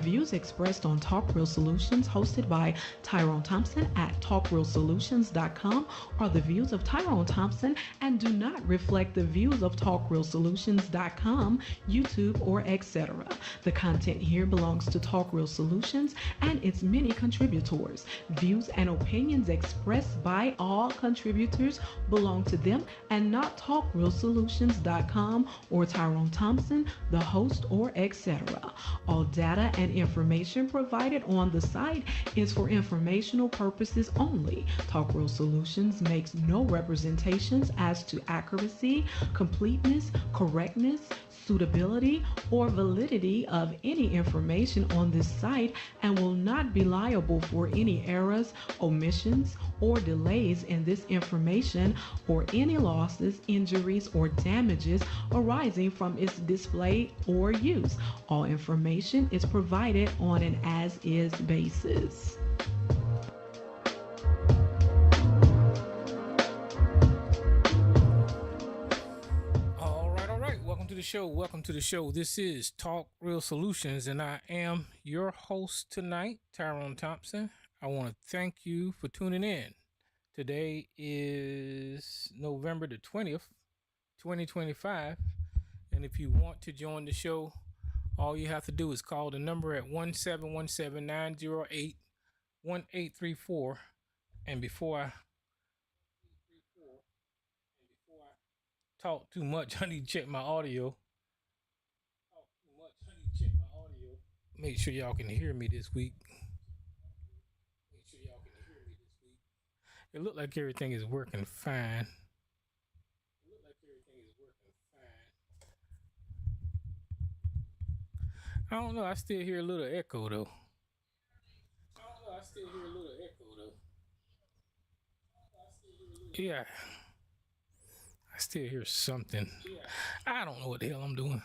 views expressed on Talk Real Solutions, hosted by Tyrone Thompson at talkrealsolutions.com, are the views of Tyrone Thompson and do not reflect the views of talkrealsolutions.com, YouTube, or etc. The content here belongs to Talk Real Solutions and its many contributors. Views and opinions expressed by all contributors belong to them and not talkrealsolutions.com or Tyrone Thompson, the host, or etc. All data and information provided on the site is for informational purposes only. Talk Real Solutions makes no representations as to accuracy, completeness, correctness, suitability, or validity of any information on this site and will not be liable for any errors, omissions, or delays in this information or any losses, injuries, or damages arising from its display or use. All information is provided on an as-is basis. Welcome to the show. This is Talk Real Solutions, and I am your host tonight, Tyrone Thompson. I want to thank you for tuning in. Today is November the 20th, 2025, and if you want to join the show, all you have to do is call the number at 1-717-908-1834, and before I talk too much, I need to check my audio. Make sure y'all can hear me this week. It looked like everything is working fine. I don't know. I still hear a little echo though. Yeah. I still hear something. I don't know what the hell I'm doing.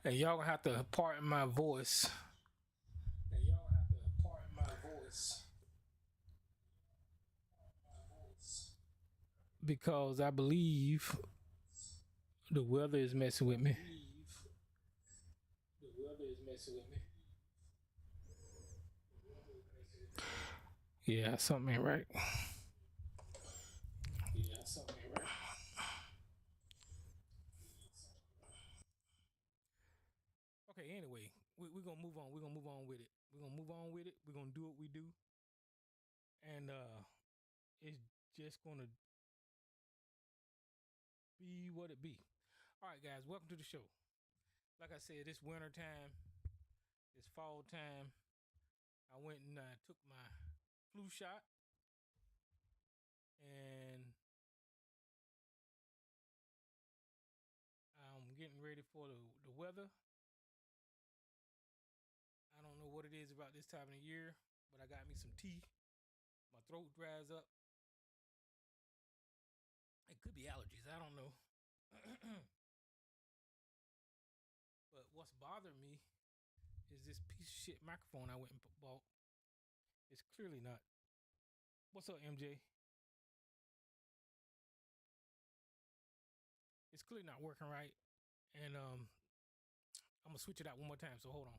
And y'all gonna have to pardon my voice. Because I believe the weather is messing with me. Yeah, something ain't right. Okay, anyway, we're gonna move on. We're gonna move on with it. We're gonna do what we do. And it's just gonna be what it be. All right, guys, welcome to the show. Like I said, it's winter time, it's fall time. I went and took my flu shot, and I'm getting ready for the weather. I don't know what it is about this time of the year, but I got me some tea. My throat dries up. It could be allergies. I don't know. But what's bothering me is this piece of shit microphone I went and bought. It's clearly not. What's up, MJ? It's clearly not working right. And I'm gonna switch it out one more time, so hold on.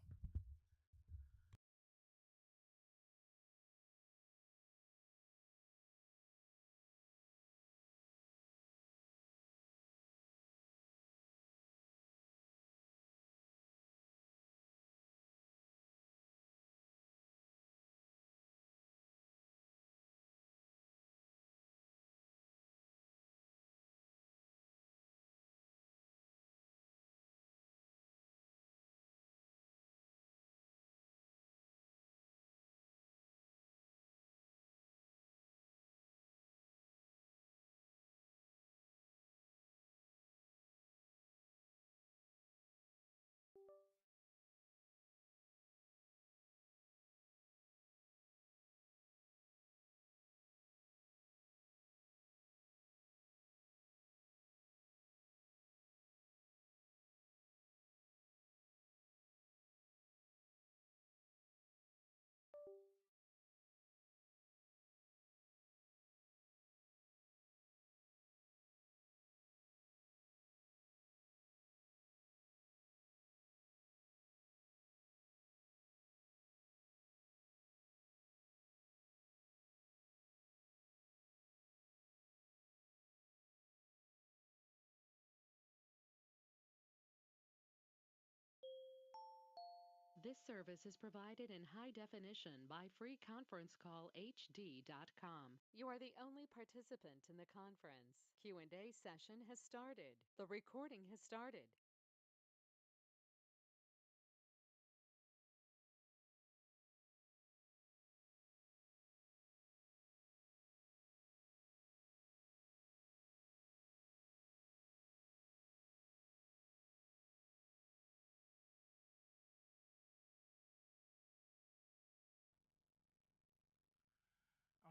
This service is provided in high definition by freeconferencecallhd.com. You are the only participant in the conference. Q&A session has started. The recording has started.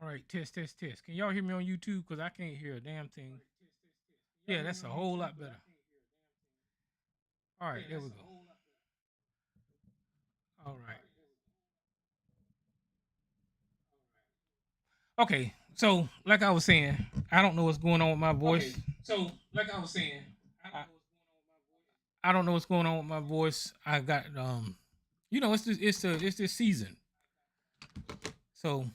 All right, test, test, test. Can y'all hear me on YouTube? Because I can't hear a damn thing. Yeah, that's a whole lot better. All right, there we go. All right. Okay, so like I was saying, I don't know what's going on with my voice. Okay, so like I was saying, I don't know what's going on with my voice. I got it's this season. So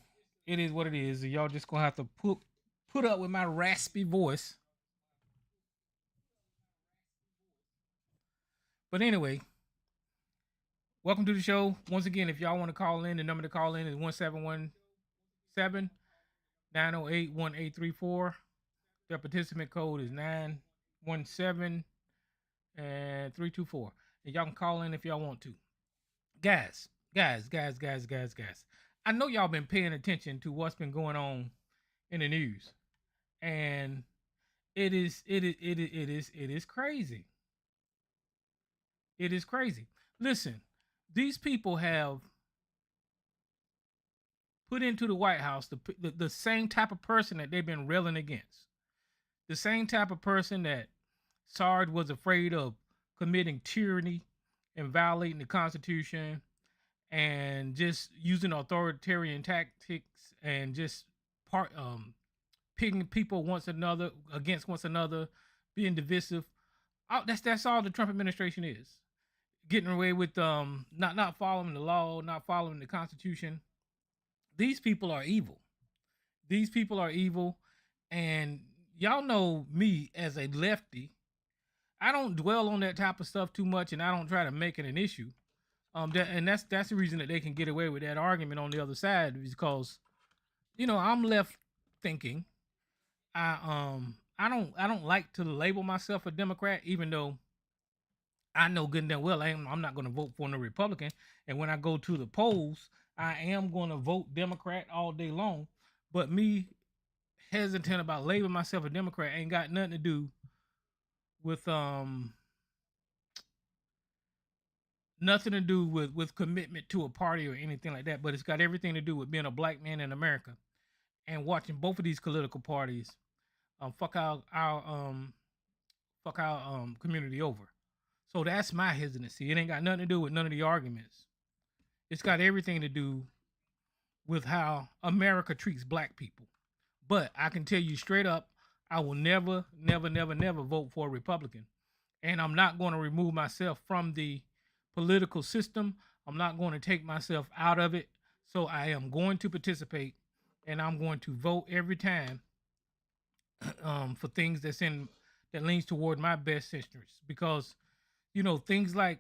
it is what it is. Y'all just gonna have to put up with my raspy voice. But anyway, welcome to the show. Once again, if y'all want to call in, the number to call in is 1717-908-1834. The participant code is 917 and 324. And y'all can call in if y'all want to. Guys. I know y'all been paying attention to what's been going on in the news. And it is crazy. It is crazy. Listen, these people have put into the White House the same type of person that they've been railing against. The same type of person that Sarge was afraid of committing tyranny and violating the Constitution and just using authoritarian tactics and just pitting people against one another, being divisive. That's all the Trump administration is. Getting away with not following the law, not following the Constitution. These people are evil. These people are evil, and y'all know me as a lefty. I don't dwell on that type of stuff too much, and I don't try to make it an issue. That's the reason that they can get away with that argument on the other side, is because, I'm left thinking. I don't like to label myself a Democrat, even though I know good and damn well I'm not going to vote for no Republican. And when I go to the polls, I am going to vote Democrat all day long. But me hesitant about labeling myself a Democrat ain't got nothing to do with with commitment to a party or anything like that. But it's got everything to do with being a black man in America and watching both of these political parties fuck our community over. So that's my hesitancy. It ain't got nothing to do with none of the arguments. It's got everything to do with how America treats black people. But I can tell you straight up, I will never vote for a Republican. And I'm not going to remove myself from the political system. I'm not going to take myself out of it. So I am going to participate, and I'm going to vote every time for things that leans toward my best interests, because things like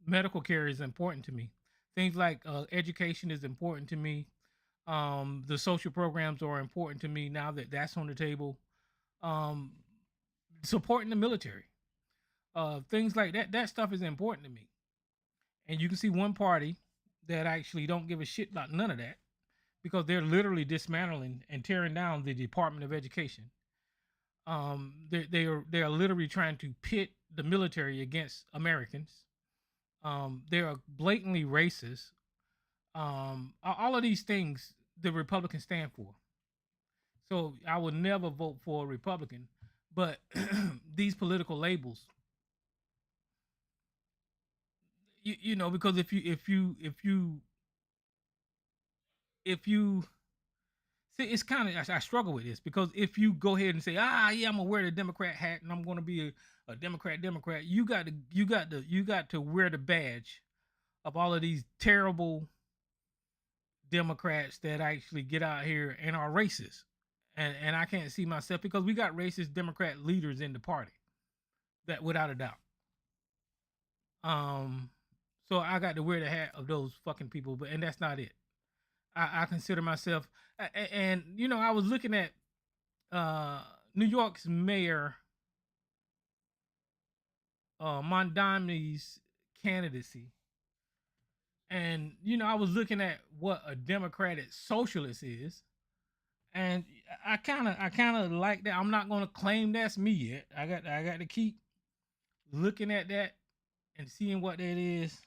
medical care is important to me. Things like education is important to me. The social programs are important to me now that that's on the table. Supporting the military, things like that stuff is important to me. And you can see one party that actually don't give a shit about none of that, because they're literally dismantling and tearing down the Department of Education. They are literally trying to pit the military against Americans. They are blatantly racist. All of these things the Republicans stand for. So I would never vote for a Republican, but these political labels, because if you see, it's kind of, I struggle with this, because if you go ahead and say, yeah, I'm gonna wear the Democrat hat and I'm gonna be a Democrat, you got to wear the badge of all of these terrible Democrats that actually get out here and are racist. And I can't see myself, because we got racist Democrat leaders in the party, that without a doubt. So I got to wear the hat of those fucking people, and that's not it. I consider myself, and I was looking at uh, New York's mayor Mondami's candidacy, and I was looking at what a Democratic socialist is, and I kind of like that. I'm not gonna claim that's me yet. I got to keep looking at that and seeing what that is.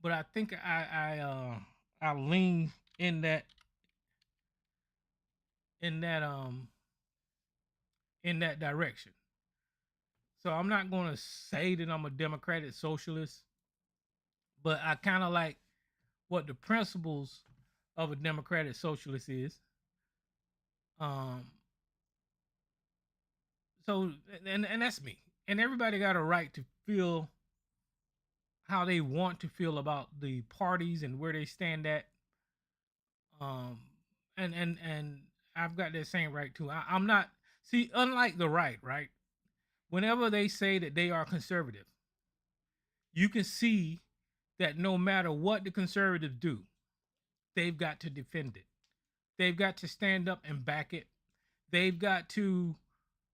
But I think I lean in that in that direction. So I'm not gonna say that I'm a Democratic socialist, but I kind of like what the principles of a Democratic socialist is. Um, so and that's me. And everybody got a right to feel how they want to feel about the parties and where they stand at. Um, and I've got that same right too. I'm not, see, unlike the right, right? Whenever they say that they are conservative, you can see that no matter what the conservatives do, they've got to defend it. They've got to stand up and back it. They've got to,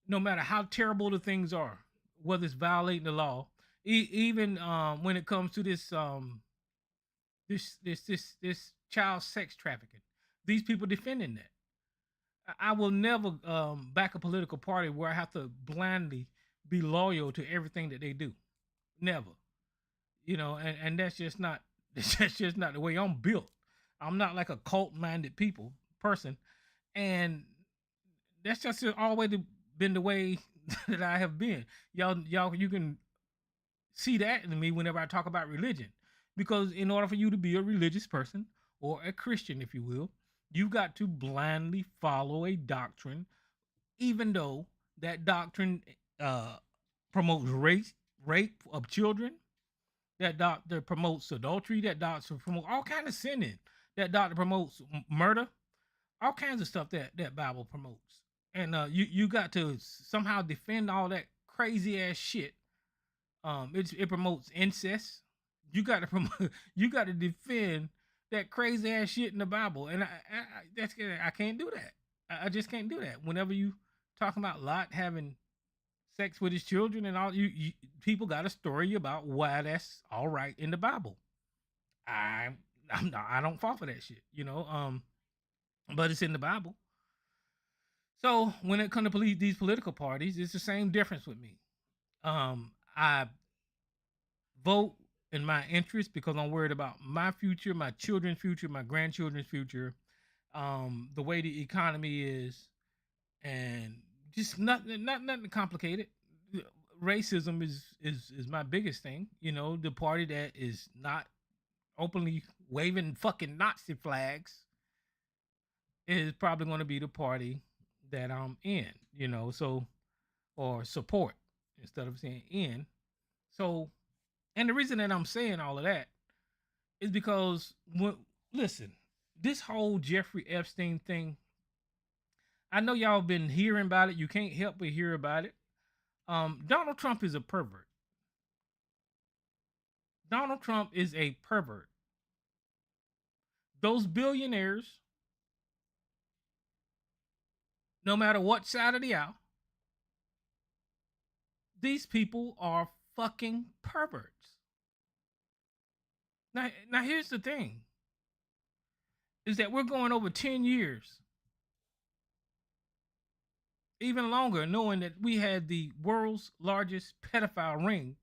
no matter how terrible the things are, whether it's violating the law, even when it comes to this child sex trafficking, these people defending that. I will never back a political party where I have to blindly be loyal to everything that they do. Never. And that's just not that's just not the way I'm built. I'm not like a cult minded person, and that's just always been the way that I have been. Y'all, you can see that in me whenever I talk about religion, because in order for you to be a religious person or a Christian, if you will, you've got to blindly follow a doctrine, even though that doctrine promotes rape of children. That doctor promotes adultery. That doctor promotes all kind of sinning. That doctor promotes murder. All kinds of stuff that Bible promotes. And you got to somehow defend all that crazy ass shit. It promotes incest. You got to promote. You got to defend that crazy ass shit in the Bible. And I can't do that. I just can't do that. Whenever you talking about Lot having sex with his children and all, you people got a story about why that's all right in the Bible. I don't fall for that shit, but it's in the Bible. So when it comes to these political parties, it's the same difference with me. I vote in my interest because I'm worried about my future, my children's future, my grandchildren's future, the way the economy is, and just nothing complicated. Racism is my biggest thing. The party that is not openly waving fucking Nazi flags is probably going to be the party that I'm in. So, or support instead of saying in. So, and the reason that I'm saying all of that is because listen, this whole Jeffrey Epstein thing, I know y'all been hearing about it. You can't help but hear about it. Donald Trump is a pervert. Donald Trump is a pervert. Those billionaires, no matter what side of the aisle, these people are fucking perverts. Now here's the thing, is that we're going over 10 years, even longer, knowing that we had the world's largest pedophile ring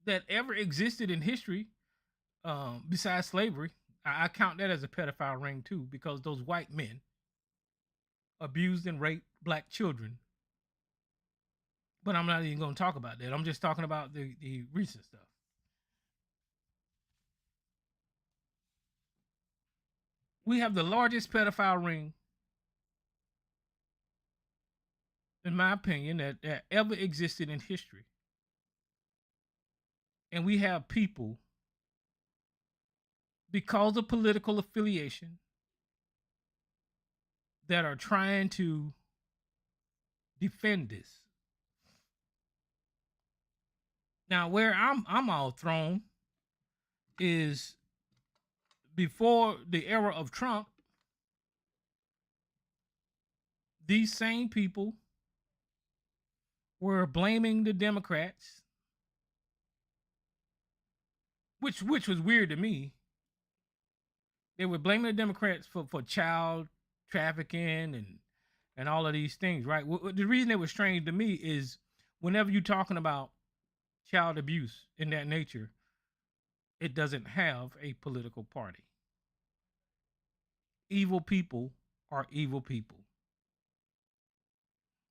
that ever existed in history, besides slavery. I count that as a pedophile ring too, because those white men abused and raped black children. But I'm not even going to talk about that. I'm just talking about the recent stuff. We have the largest pedophile ring, in my opinion, that ever existed in history. And we have people, because of political affiliation, that are trying to defend this. Now, where I'm all thrown is before the era of Trump, these same people were blaming the Democrats, which was weird to me. They were blaming the Democrats for child trafficking and all of these things, right? The reason it was strange to me is whenever you're talking about child abuse in that nature, it doesn't have a political party. Evil people are evil people.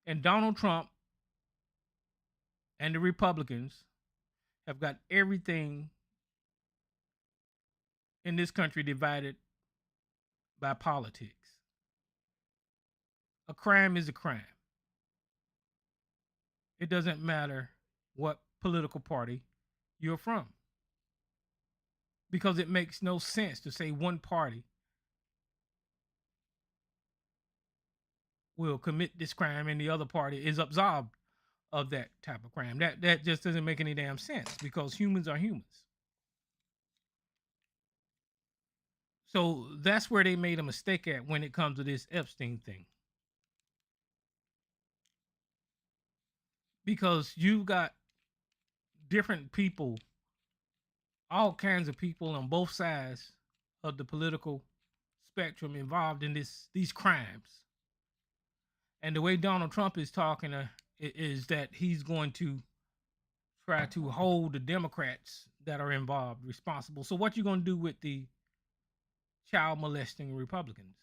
And Donald Trump and the Republicans have got everything in this country divided by politics. A crime is a crime. It doesn't matter what political party you're from. Because it makes no sense to say one party will commit this crime and the other party is absolved of that type of crime. That just doesn't make any damn sense because humans are humans. So that's where they made a mistake at when it comes to this Epstein thing. Because you've got different people, all kinds of people on both sides of the political spectrum involved in these crimes. And the way Donald Trump is talking is that he's going to try to hold the Democrats that are involved responsible. So what you going to do with the child molesting Republicans?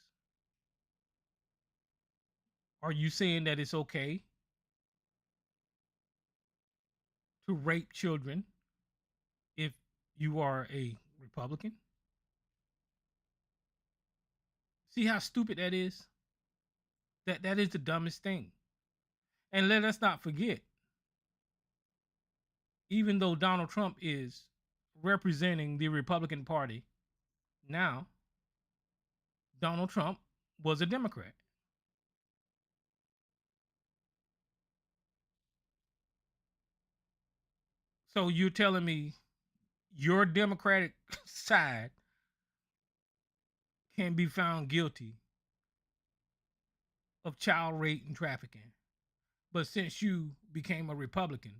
Are you saying that it's okay to rape children if you are a Republican? See how stupid that is? That is the dumbest thing. And let us not forget, even though Donald Trump is representing the Republican Party now, Donald Trump was a Democrat. So you're telling me your Democratic side can be found guilty of child rape and trafficking. But since you became a Republican,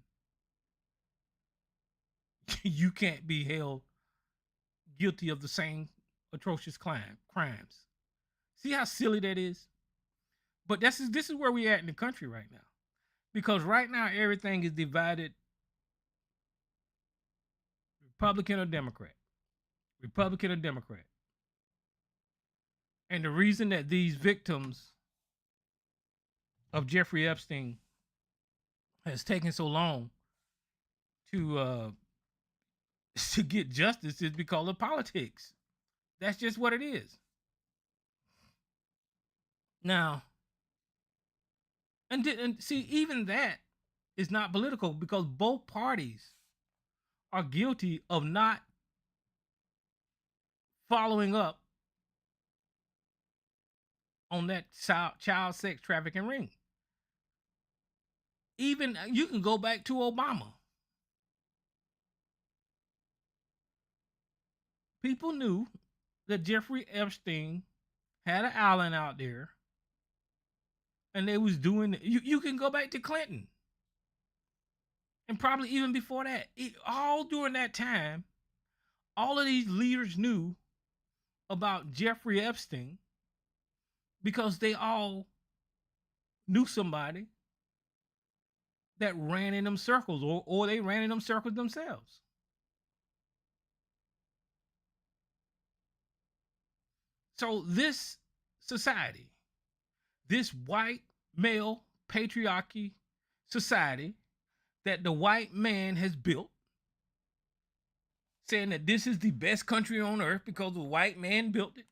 you can't be held guilty of the same atrocious crimes. See how silly that is? But this is where we're at in the country right now. Because right now everything is divided Republican or Democrat. Republican or Democrat. And the reason that these victims of Jeffrey Epstein has taken so long to get justice is because of politics. That's just what it is. Now, and see, even that is not political because both parties are guilty of not following up on that child sex trafficking ring. Even you can go back to Obama. People knew that Jeffrey Epstein had an island out there, and they was doing. You can go back to Clinton, and probably even before that. All during that time, all of these leaders knew about Jeffrey Epstein because they all knew somebody that ran in them circles, or they ran in them circles themselves. So this society, this white male patriarchy society that the white man has built, saying that this is the best country on earth because the white man built it.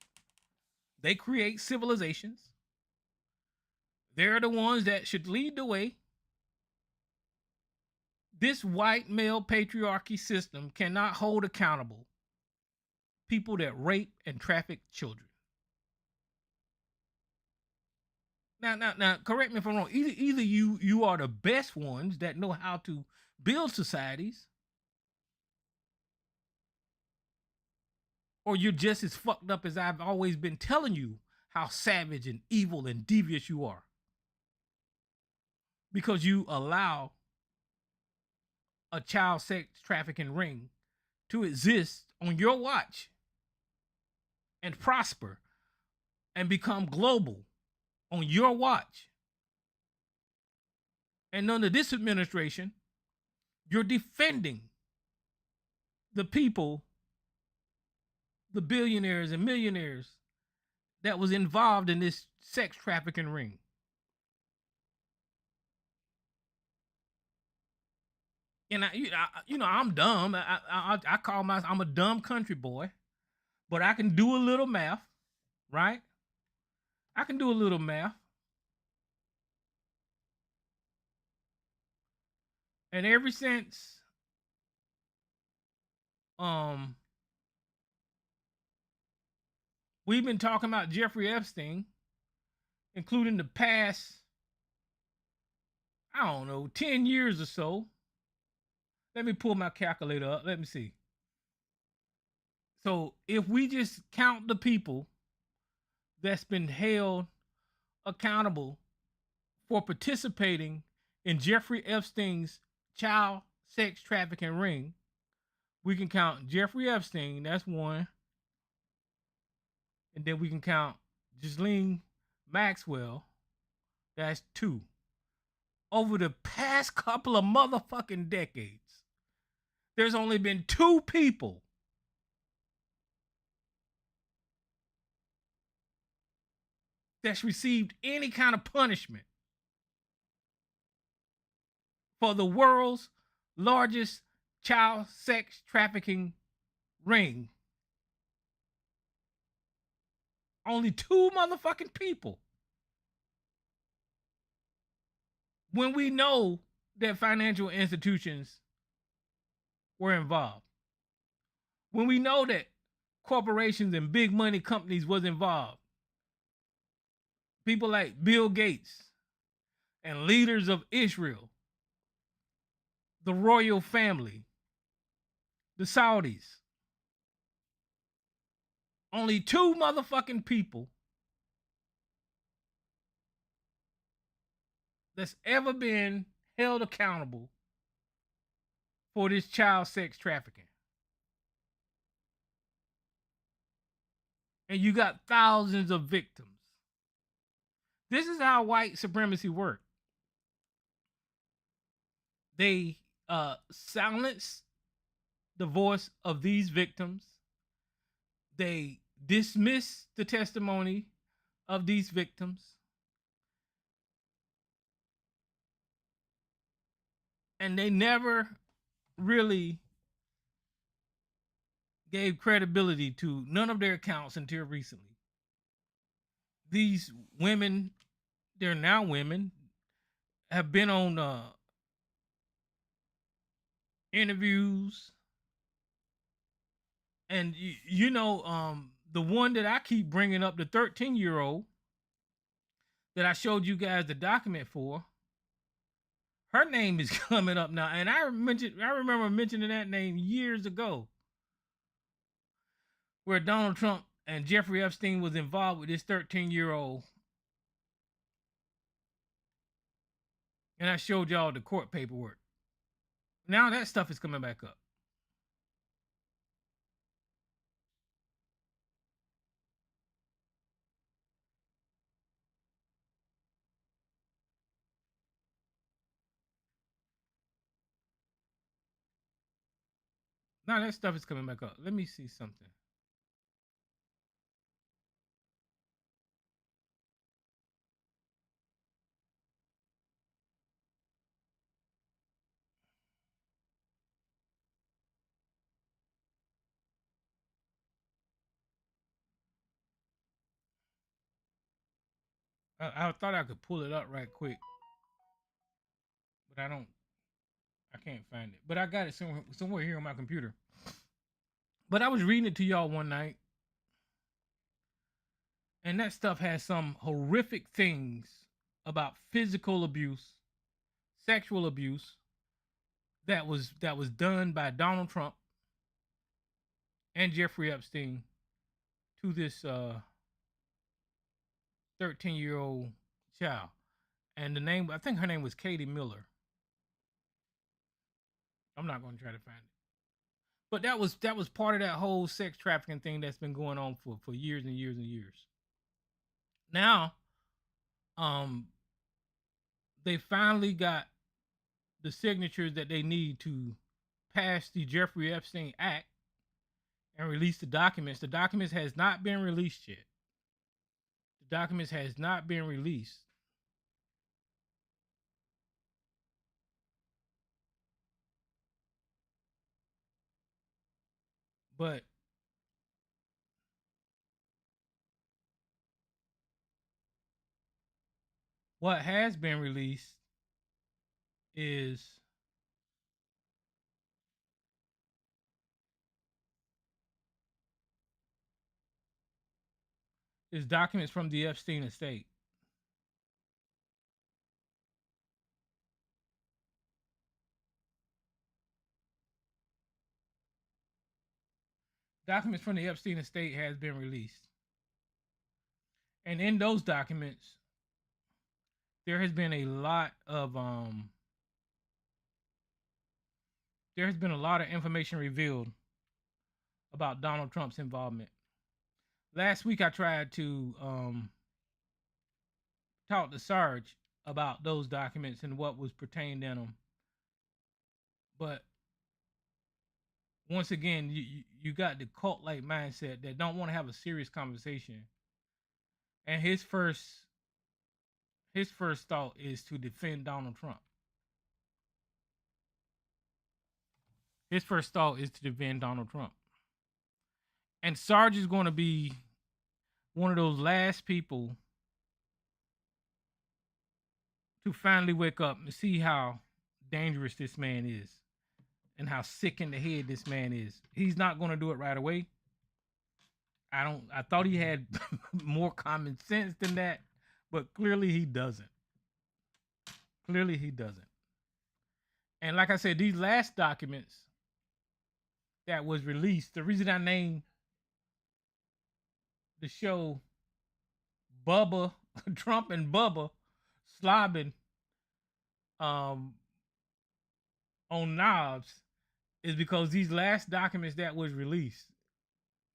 They create civilizations. They're the ones that should lead the way. This white male patriarchy system cannot hold accountable people that rape and traffic children. Now, correct me if I'm wrong. Either you are the best ones that know how to build societies, or you're just as fucked up as I've always been telling you how savage and evil and devious you are. Because you allow a child sex trafficking ring to exist on your watch and prosper and become global on your watch. And under this administration, you're defending the people, the billionaires and millionaires that was involved in this sex trafficking ring. And I'm dumb. I call myself, I'm a dumb country boy, but I can do a little math, right? I can do a little math. And ever since we've been talking about Jeffrey Epstein, including the past, I don't know, 10 years or so. Let me pull my calculator up. Let me see. So if we just count the people that's been held accountable for participating in Jeffrey Epstein's child sex trafficking ring, we can count Jeffrey Epstein, that's one. And then we can count Ghislaine Maxwell, that's two. Over the past couple of motherfucking decades, there's only been two people that's received any kind of punishment for the world's largest child sex trafficking ring. Only two motherfucking people. When we know that financial institutions were involved. When we know that corporations and big money companies was involved. People like Bill Gates and leaders of Israel, the royal family, the Saudis. Only two motherfucking people that's ever been held accountable for this child sex trafficking. And you got thousands of victims. This is how white supremacy works. They silence the voice of these victims. They dismiss the testimony of these victims. And they never really gave credibility to none of their accounts until recently. These women, they're now women, have been on interviews. And the one that I keep bringing up, the 13-year-old that I showed you guys the document for, her name is coming up now. And I remember mentioning that name years ago, where Donald Trump and Jeffrey Epstein was involved with this 13-year-old. And I showed y'all the court paperwork. Now that stuff is coming back up. Now that stuff is coming back up. Let me see something. I thought I could pull it up right quick, but I can't find it. But I got it somewhere here on my computer. But I was reading it to y'all one night, and that stuff has some horrific things about physical abuse, sexual abuse that was done by Donald Trump and Jeffrey Epstein to this 13-year-old child. And the name, I think her name was Katie Miller. I'm not going to try to find it. But that was part of that whole sex trafficking thing that's been going on for years and years and years. Now, they finally got the signatures that they need to pass the Jeffrey Epstein Act and release the documents. The documents has not been released yet. The documents has not been released. But what has been released is documents from the Epstein estate. Documents from the Epstein estate has been released. And in those documents, there has been a lot of information revealed about Donald Trump's involvement. Last week I tried to talk to Sarge about those documents and what was pertained in them. But once again, you got the cult-like mindset that don't want to have a serious conversation. And his first thought is to defend Donald Trump. His first thought is to defend Donald Trump. And Sarge is going to be one of those last people to finally wake up and see how dangerous this man is and how sick in the head this man is. He's not going to do it right away. I thought he had more common sense than that, but clearly he doesn't. Clearly he doesn't. And like I said, these last documents that was released, the reason I named the show Bubba, Trump and Bubba Slobbin on Nobs is because these last documents that was released,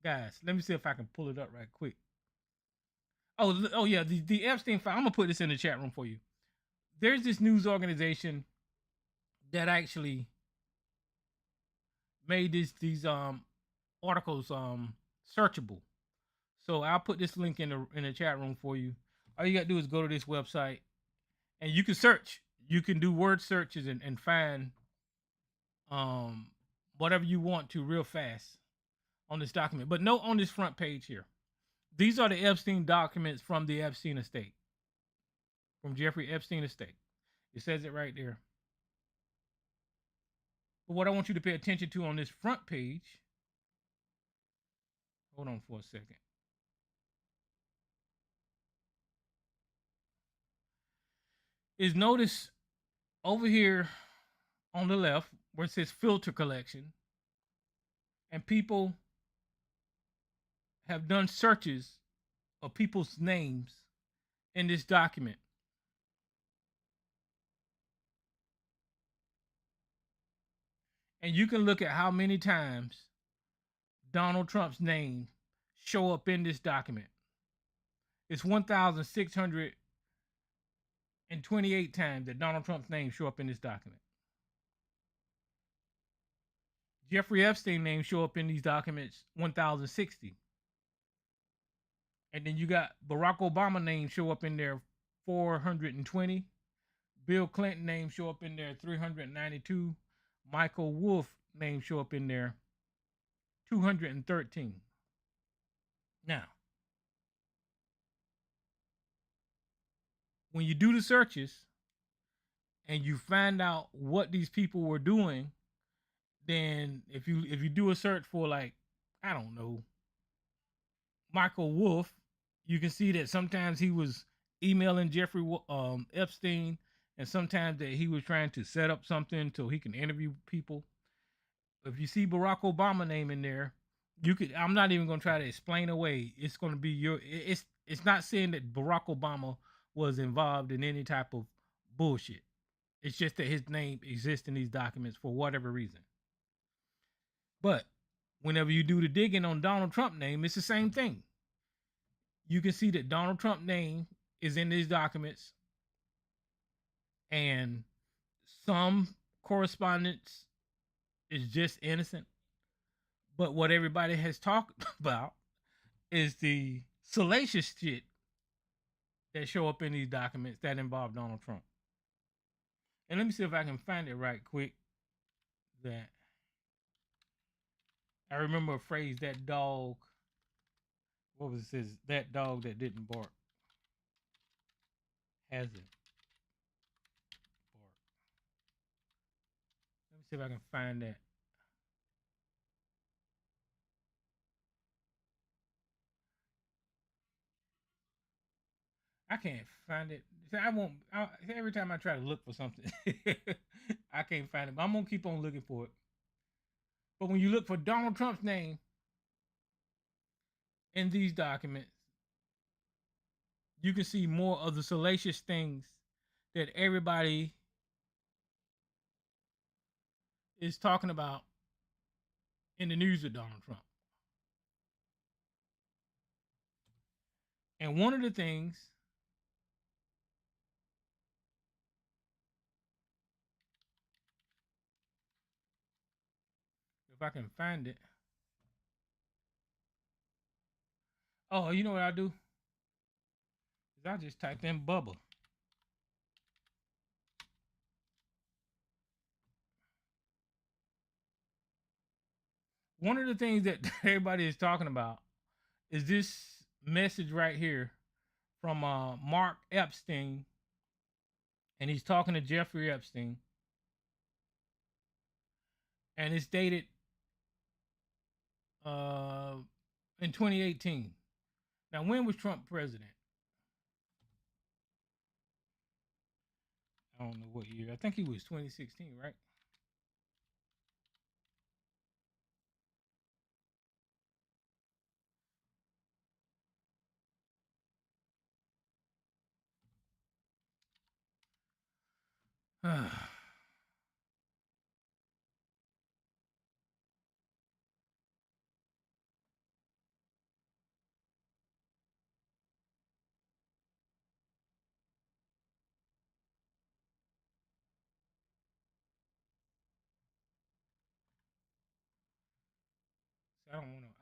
guys, let me see if I can pull it up right quick. Oh yeah, the Epstein file. I'm gonna put this in the chat room for you. There's this news organization that actually made these articles searchable. So I'll put this link in the chat room for you. All you gotta do is go to this website, and you can search. You can do word searches and find whatever you want to real fast on this document. But note on this front page here, these are the Epstein documents from the Epstein estate, from Jeffrey Epstein estate. It says it right there. But what I want you to pay attention to on this front page, hold on for a second. Is notice over here on the left where it says filter collection, and people have done searches of people's names in this document. And you can look at how many times Donald Trump's name show up in this document. It's 1,628 times that Donald Trump's name show up in this document. Jeffrey Epstein's name show up in these documents 1,060. And then you got Barack Obama's name show up in there 420. Bill Clinton name show up in there 392. Michael Wolff name show up in there 213. Now, when you do the searches and you find out what these people were doing, then if you do a search for, like, I don't know, Michael Wolff, you can see that sometimes he was emailing Jeffrey Epstein, and sometimes that he was trying to set up something so he can interview people. If you see Barack Obama name in there, I'm not even gonna try to explain away. It's gonna be it's not saying that Barack Obama was involved in any type of bullshit. It's just that his name exists in these documents for whatever reason. But whenever you do the digging on Donald Trump name, it's the same thing. You can see that Donald Trump name is in these documents, and some correspondence is just innocent. But what everybody has talked about is the salacious shit that show up in these documents that involve Donald Trump. And let me see if I can find it right quick. That I remember a phrase, that dog. What was it? That dog that didn't bark hasn't barked. Let me see if I can find that. I can't find it. I won't. Every time I try to look for something, I can't find it. But I'm gonna keep on looking for it. But when you look for Donald Trump's name in these documents, you can see more of the salacious things that everybody is talking about in the news of Donald Trump. And one of the things, if I can find it. Oh, you know what I do? I just typed in Bubba. One of the things that everybody is talking about is this message right here from Mark Epstein, and he's talking to Jeffrey Epstein, and it's dated in 2018. Now, when was Trump president? I don't know what year. I think he was 2016, right?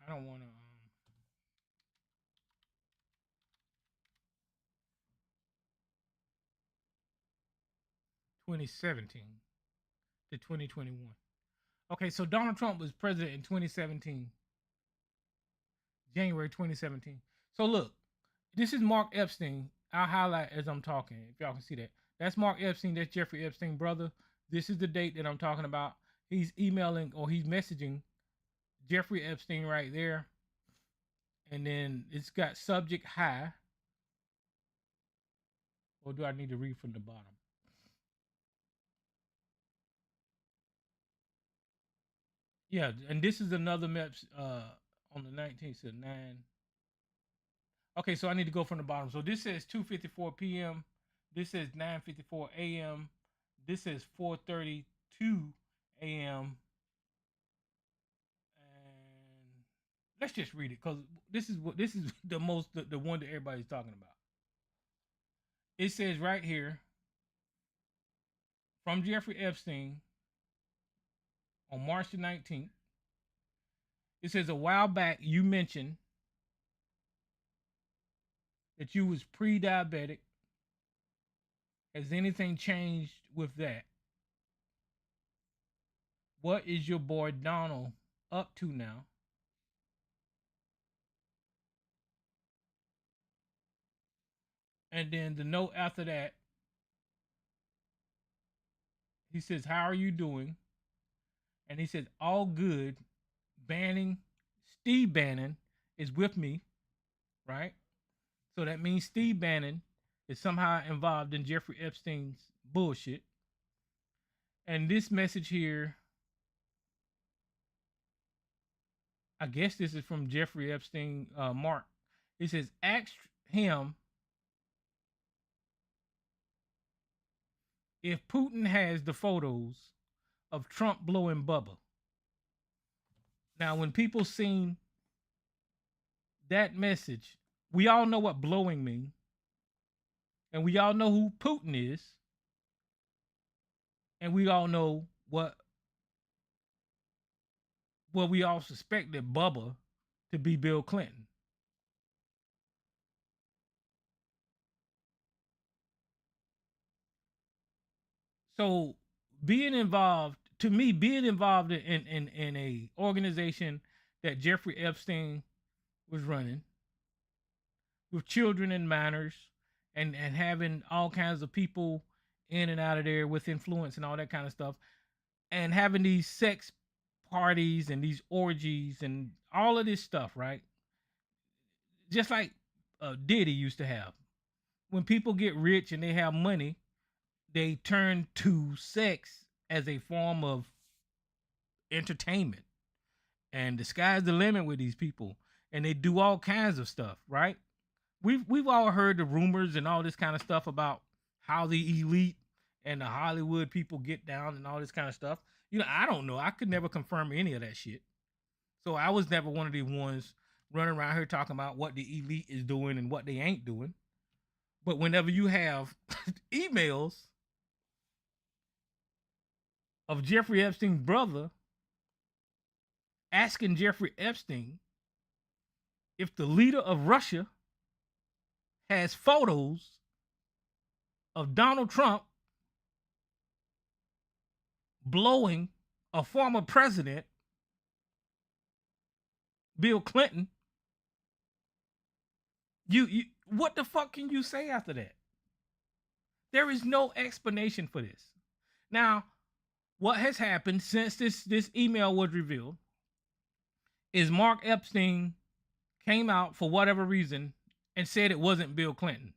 I don't wanna 2017 to 2021. Okay, so Donald Trump was president in 2017, January 2017. So look, this is Mark Epstein. I'll highlight as I'm talking, if y'all can see that. That's Mark Epstein. That's Jeffrey Epstein, brother. This is the date that I'm talking about. He's emailing or he's messaging Jeffrey Epstein right there. And then it's got subject high. Or do I need to read from the bottom? Yeah, and this is another maps on the 19th to 9. Okay, so I need to go from the bottom. So this says 2:54 p.m. This says 9:54 a.m. This says 4:32 a.m. And let's just read it because this is the one that everybody's talking about. It says right here from Jeffrey Epstein on March the 19th. It says a while back you mentioned that you was pre-diabetic. Has anything changed with that? What is your boy Donald up to now? And then the note after that, he says, how are you doing? And he says, all good. Steve Bannon is with me, right? So that means Steve Bannon is somehow involved in Jeffrey Epstein's bullshit. And this message here, I guess this is from Jeffrey Epstein, Mark. He says, ask him if Putin has the photos of Trump blowing Bubba. Now, when people seen that message, we all know what blowing means, and we all know who Putin is, and we all know what we all suspected Bubba to be Bill Clinton. So being involved, to me, being involved in a organization that Jeffrey Epstein was running with children and minors, and having all kinds of people in and out of there with influence and all that kind of stuff, and having these sex parties and these orgies and all of this stuff, right? Just like Diddy used to have. When people get rich and they have money, they turn to sex as a form of entertainment. And the sky's the limit with these people. And they do all kinds of stuff, right? We've all heard the rumors and all this kind of stuff about how the elite and the Hollywood people get down and all this kind of stuff. You know, I don't know. I could never confirm any of that shit. So I was never one of the ones running around here talking about what the elite is doing and what they ain't doing. But whenever you have emails of Jeffrey Epstein's brother asking Jeffrey Epstein if the leader of Russia has photos of Donald Trump blowing a former president, Bill Clinton, you what the fuck can you say after that? There is no explanation for this. Now, what has happened since this email was revealed is Mark Epstein came out for whatever reason and said it wasn't Bill Clinton.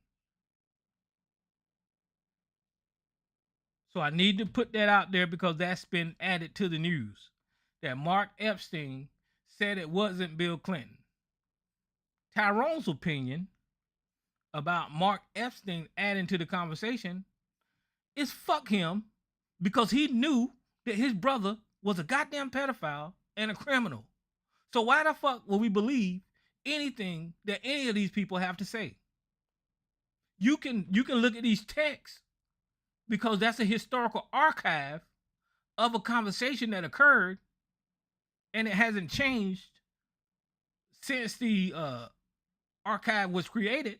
So I need to put that out there because that's been added to the news. That Mark Epstein said it wasn't Bill Clinton. Tyrone's opinion about Mark Epstein adding to the conversation is fuck him, because he knew that his brother was a goddamn pedophile and a criminal. So why the fuck will we believe anything that any of these people have to say? You can look at these texts because that's a historical archive of a conversation that occurred, and it hasn't changed since the archive was created.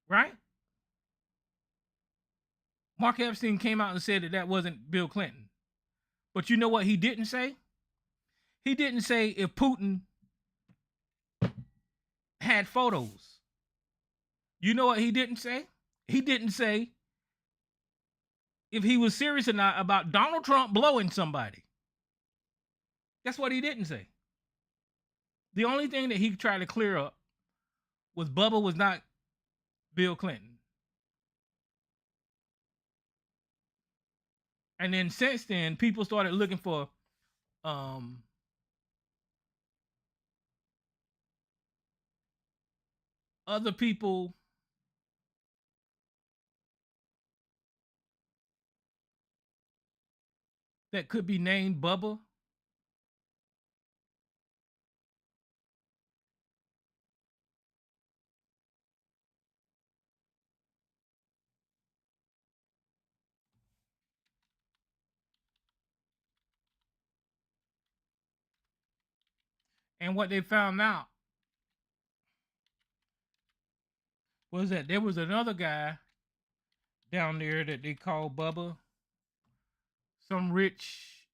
Right? Mark Epstein came out and said that wasn't Bill Clinton. But you know what he didn't say? He didn't say if Putin had photos. You know what he didn't say? He didn't say if he was serious or not about Donald Trump blowing somebody. That's what he didn't say. The only thing that he tried to clear up was Bubba was not Bill Clinton. And then since then, people started looking for other people that could be named Bubba. And what they found out was that there was another guy down there that they called Bubba. Some rich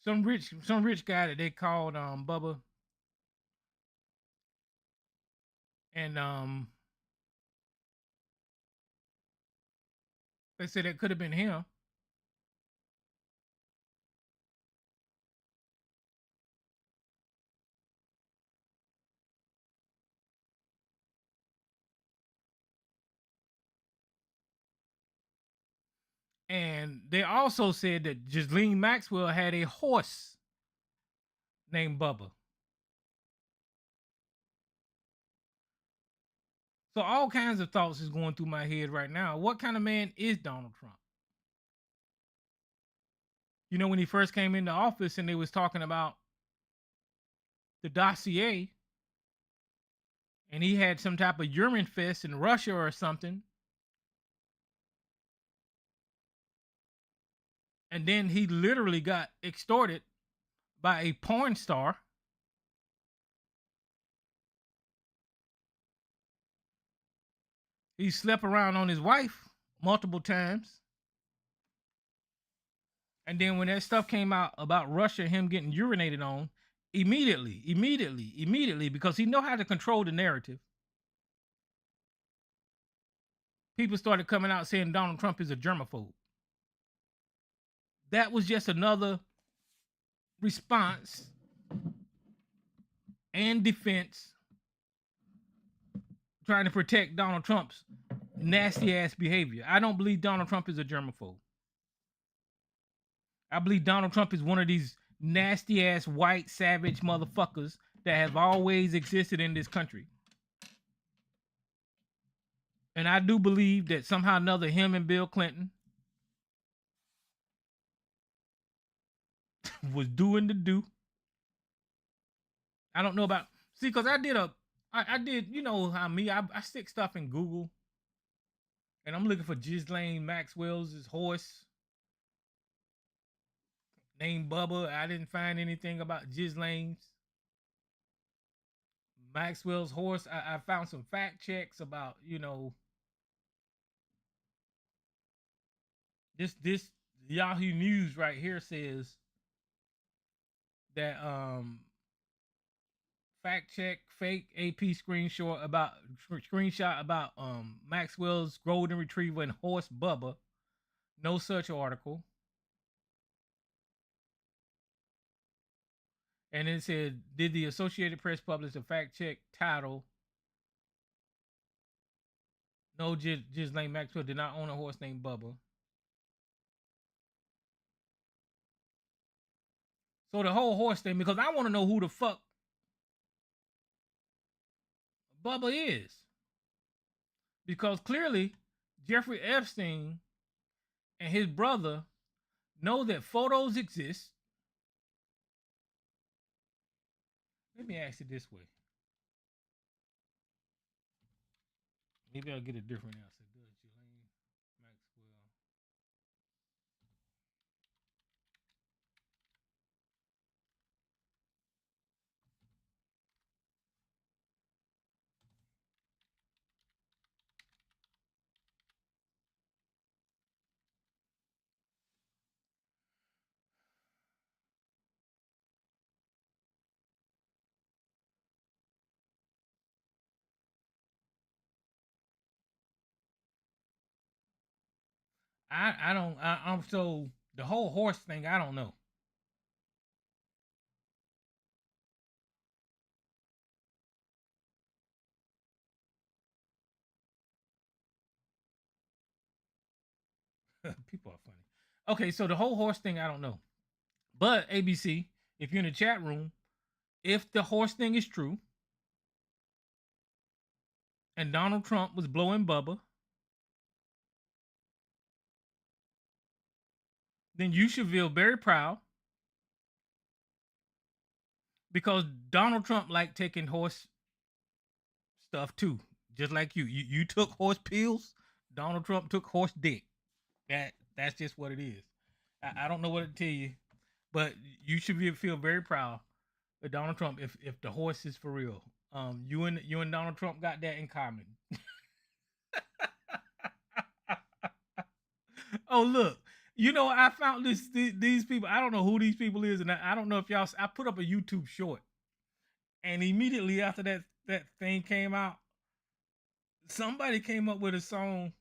some rich guy that they called Bubba. And they said it could have been him. And they also said that Ghislaine Maxwell had a horse named Bubba. So all kinds of thoughts is going through my head right now. What kind of man is Donald Trump? You know, when he first came into office and they was talking about the dossier, and he had some type of urine fest in Russia or something, and then he literally got extorted by a porn star. He slept around on his wife multiple times. And then when that stuff came out about Russia, him getting urinated on, immediately, because he know how to control the narrative, people started coming out saying Donald Trump is a germaphobe. That was just another response and defense trying to protect Donald Trump's nasty ass behavior. I don't believe Donald Trump is a germaphobe. I believe Donald Trump is one of these nasty ass white savage motherfuckers that have always existed in this country. And I do believe that somehow or another him and Bill Clinton was doing the do. I don't know about, see, because I did, you know how me, I stick stuff in Google and I'm looking for Ghislaine Maxwell's horse named Bubba. I didn't find anything about Ghislaine's Maxwell's horse. I found some fact checks about, you know, this Yahoo News right here says that fact check fake AP screenshot about Maxwell's golden retriever and horse Bubba. No such article. And it said, did the Associated Press publish a fact check title? No, Ghislaine Maxwell did not own a horse named Bubba. So the whole horse thing, because I want to know who the fuck Bubba is. Because clearly, Jeffrey Epstein and his brother know that photos exist. Let me ask it this way. Maybe I'll get a different answer. Ghislaine Maxwell. I'm so the whole horse thing, I don't know. People are funny. Okay, so the whole horse thing, I don't know. But ABC, if you're in the chat room, if the horse thing is true, and Donald Trump was blowing Bubba, then you should feel very proud because Donald Trump liked taking horse stuff too, just like you. You took horse pills. Donald Trump took horse dick. That's just what it is. I don't know what to tell you, but you should feel very proud of Donald Trump if the horse is for real. You and Donald Trump got that in common. Oh look, you know I found these people. I don't know who these people is, and I don't know if y'all. I put up a YouTube short, and immediately after that thing came out, somebody came up with a song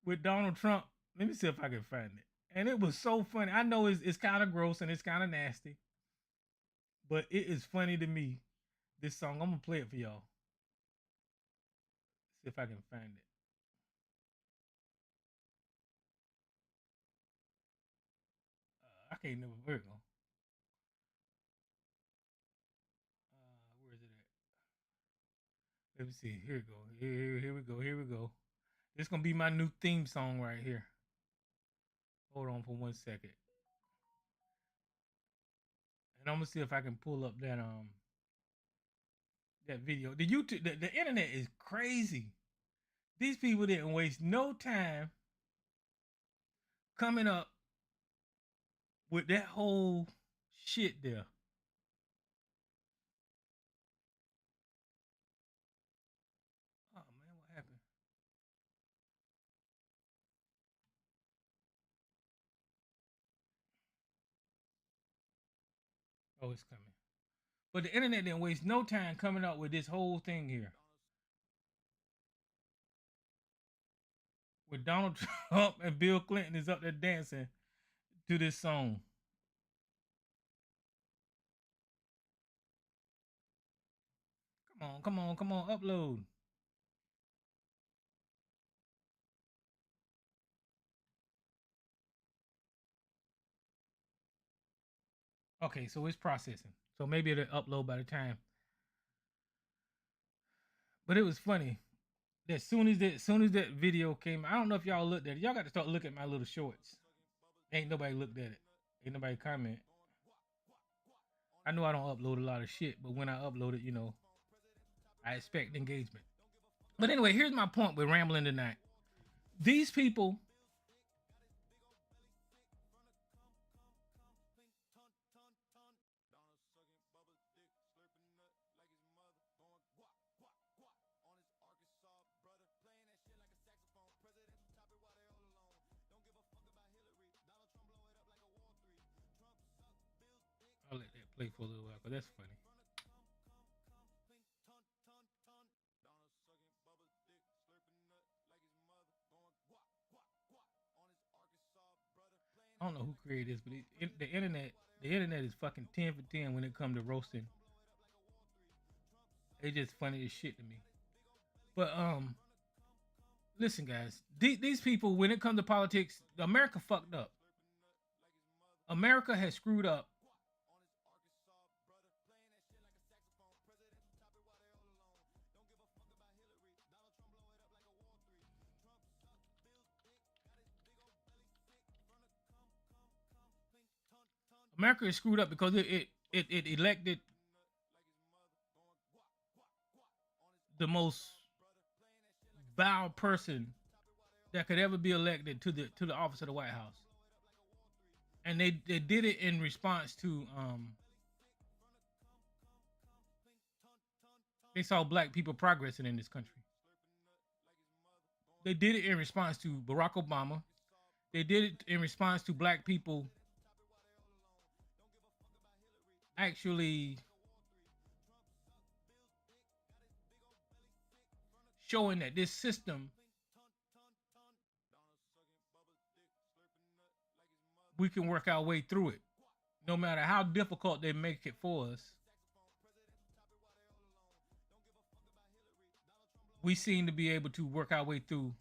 with Donald Trump. Let me see if I can find it. And it was so funny. I know it's kind of gross and it's kind of nasty, but it is funny to me. This song, I'm gonna play it for y'all. See if I can find it. can't never. Where it go? Where is it at? Let me see. Here we go. Here we go. Here we go. This gonna be my new theme song right here. Hold on for 1 second. And I'm gonna see if I can pull up that video. The YouTube, the internet is crazy. These people didn't waste no time coming up with that whole shit there. Oh man, what happened? Oh, it's coming. But the internet didn't waste no time coming up with this whole thing here. With Donald Trump and Bill Clinton is up there dancing to this song. Come on, upload. Okay, so it's processing. So maybe it'll upload by the time. But it was funny. As soon as that video came, I don't know if y'all looked at it. Y'all got to start looking at my little shorts. Ain't nobody looked at it. Ain't nobody comment. I know I don't upload a lot of shit, but when I upload it, I expect engagement. But anyway, here's my point with rambling tonight. These people I'll let that play for a little while, because that's funny. I don't know who created this, but the internet is fucking 10 for 10 when it comes to roasting. It's just funny as shit to me. But listen, guys, these people, when it comes to politics, America fucked up. America has screwed up. America is screwed up because it elected the most vile person that could ever be elected to the office of the White House, and they did it in response to they saw black people progressing in this country. They did it in response to Barack Obama. They did it in response to black people actually showing that this system, we can work our way through it. No matter how difficult they make it for us, we seem to be able to work our way through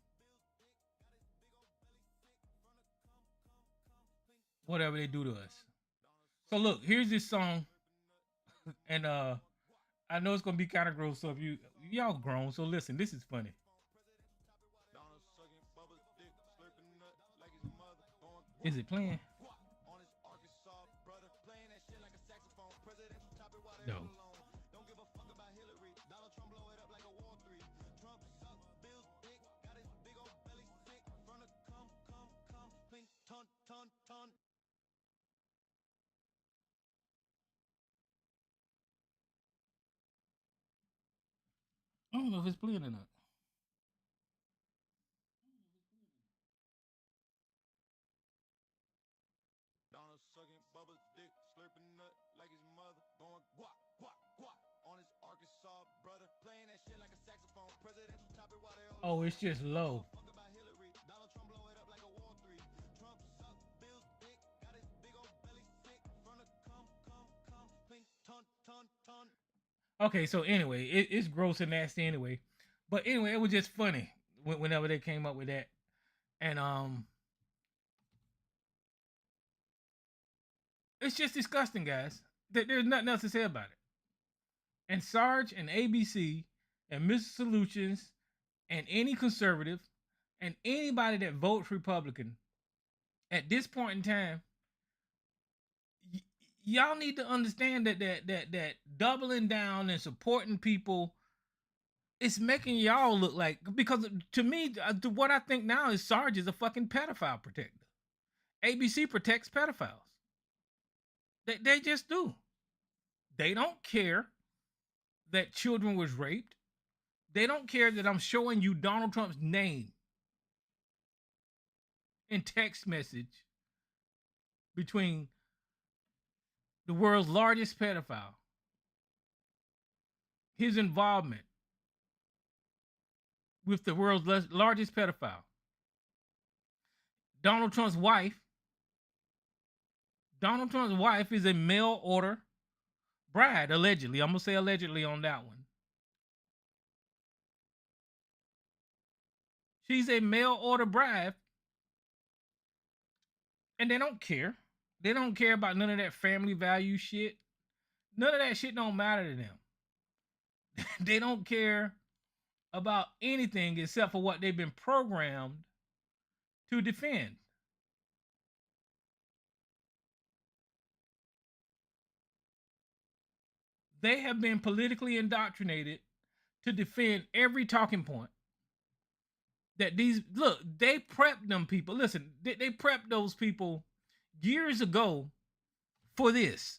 whatever they do to us. So look, here's this song, and I know it's gonna be kind of gross. So if y'all grown, so listen, this is funny. Is it playing? No. I don't know if it's playing or not. Oh, it's just low. Okay, so anyway, it's gross and nasty anyway. But anyway, it was just funny whenever they came up with that. And It's just disgusting, guys. There's nothing else to say about it. And Sarge and ABC and Mr. Solutions and any conservative and anybody that votes Republican at this point in time, y'all need to understand that doubling down and supporting people, it's making y'all look like, because to me, what I think now is Sarge is a fucking pedophile protector. ABC protects pedophiles. They just do. They don't care that children was raped. They don't care that I'm showing you Donald Trump's name in text message between the world's largest pedophile, his involvement with the world's largest pedophile, Donald Trump's wife. Donald Trump's wife is a mail order bride, allegedly. I'm going to say allegedly on that one. She's a mail order bride. And they don't care. They don't care about none of that family value shit. None of that shit don't matter to them. They don't care about anything except for what they've been programmed to defend. They have been politically indoctrinated to defend every talking point that these, look, they prepped them people. Listen, they prepped those people years ago for this.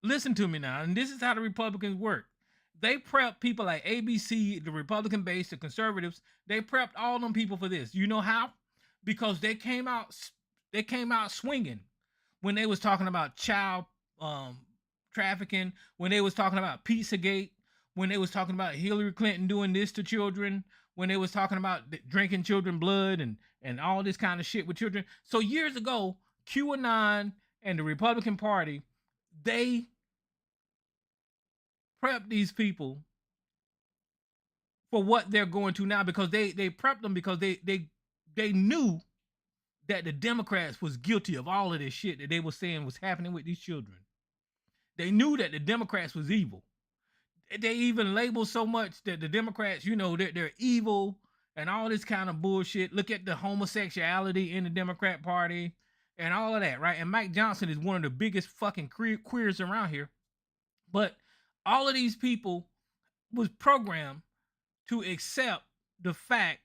Listen to me now, and this is how the Republicans work. They prepped people like ABC, the Republican base, the conservatives. They prepped all them people for this. You know how? Because they came out swinging when they was talking about child trafficking, when they was talking about Pizzagate, when they was talking about Hillary Clinton doing this to children, when they was talking about drinking children blood and all this kind of shit with children. So years ago, QAnon and the Republican Party, they prepped these people for what they're going to now, because they prepped them because they knew that the Democrats was guilty of all of this shit that they were saying was happening with these children. They knew that the Democrats was evil. They even labeled so much that the Democrats, you know, they're evil and all this kind of bullshit. Look at the homosexuality in the Democrat Party and all of that, right? And Mike Johnson is one of the biggest fucking queers around here. But all of these people was programmed to accept the fact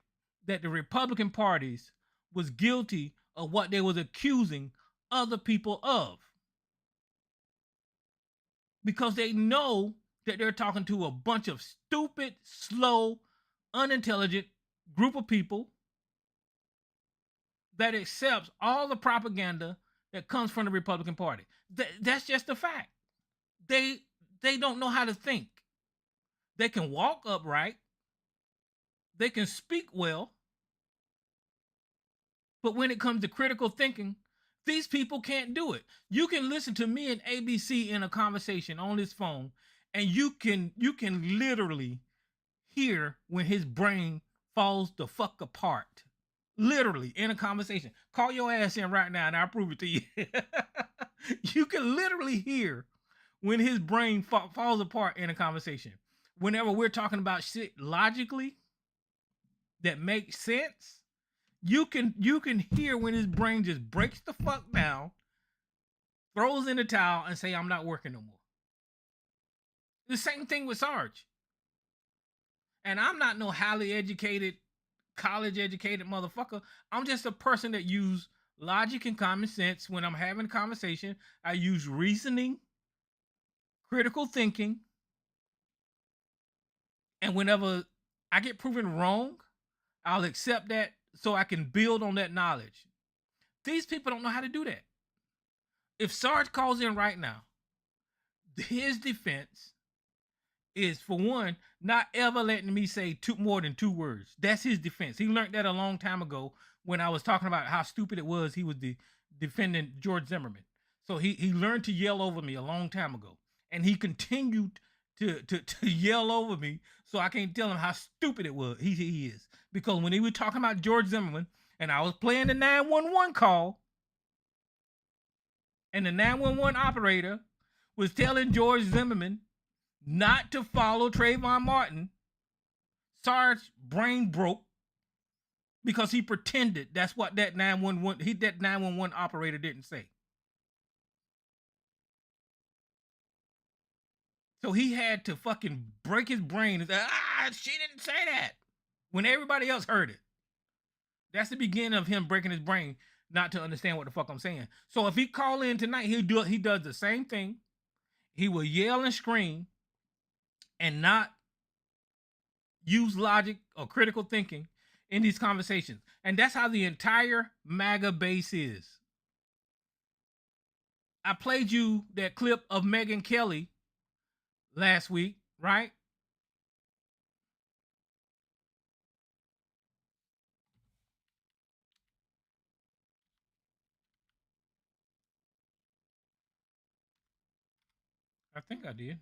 that the Republican parties was guilty of what they was accusing other people of. Because they know that they're talking to a bunch of stupid, slow, unintelligent group of people that accepts all the propaganda that comes from the Republican Party. That's just a fact. They don't know how to think. They can walk upright. They can speak well. But when it comes to critical thinking, these people can't do it. You can listen to me and ABC in a conversation on this phone, and you can literally hear when his brain falls the fuck apart. Literally in a conversation. Call your ass in right now and I'll prove it to you. You can literally hear when his brain falls apart in a conversation. Whenever we're talking about shit logically that makes sense, you can hear when his brain just breaks the fuck down, throws in the towel, and say, I'm not working no more. The same thing with Sarge. And I'm not no highly educated, college educated motherfucker. I'm just a person that use logic and common sense when I'm having a conversation. I use reasoning, critical thinking, and whenever I get proven wrong, I'll accept that so I can build on that knowledge. These people don't know how to do that. If Sarge calls in right now, his defense is, for one, not ever letting me say more than 2 words. That's his defense. He learned that a long time ago when I was talking about how stupid it was. He was defending George Zimmerman. So he learned to yell over me a long time ago. And he continued to yell over me so I can't tell him how stupid it was. He is. Because when he was talking about George Zimmerman and I was playing the 911 call And the 911 operator was telling George Zimmerman not to follow Trayvon Martin. Sarge's brain broke because he pretended that's what that 911 operator didn't say. So he had to fucking break his brain and say, she didn't say that, when everybody else heard it. That's the beginning of him breaking his brain not to understand what the fuck I'm saying. So if he call in tonight, he does the same thing. He will yell and scream and not use logic or critical thinking in these conversations. And that's how the entire MAGA base is. I played you that clip of Megyn Kelly last week, right? I think I did.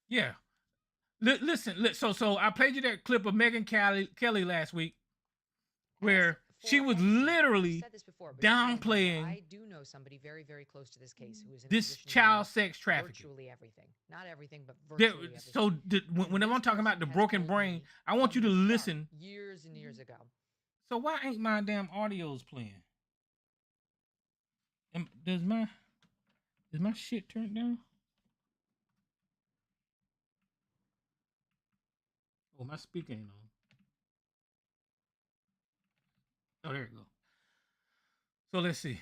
Yeah. Listen. So I played you that clip of Megyn Kelly last week, where she was literally downplaying. I do know somebody very, very close to this case who is in this child sex trafficking. Virtually everything, not everything, but virtually everything. So when I'm talking about the broken brain, I want you to listen. Years and years ago. So why ain't my damn audios playing? Is my shit turned down? Oh, my speaker ain't on. Oh, there it go. So let's see.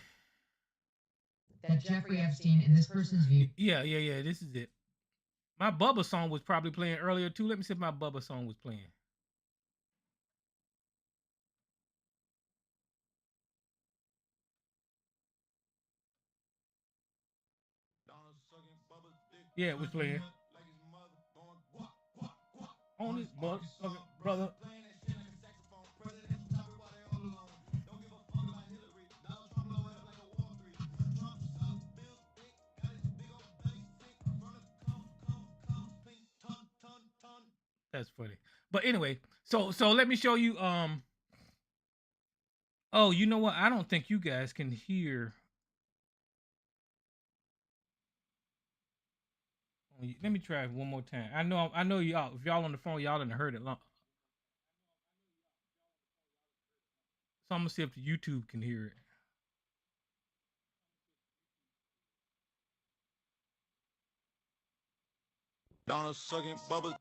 That Jeffrey Epstein, in this person's view. Yeah. This is it. My Bubba song was probably playing earlier too. Let me see if my Bubba song was playing. Yeah, it was playing. On his motherfucking brother. That's funny. But anyway, so let me show you. Oh, you know what? I don't think you guys can hear. Let me try it one more time. I know y'all. If y'all on the phone, y'all done heard it long. So I'm gonna see if the YouTube can hear it. Donald sucking Bubba.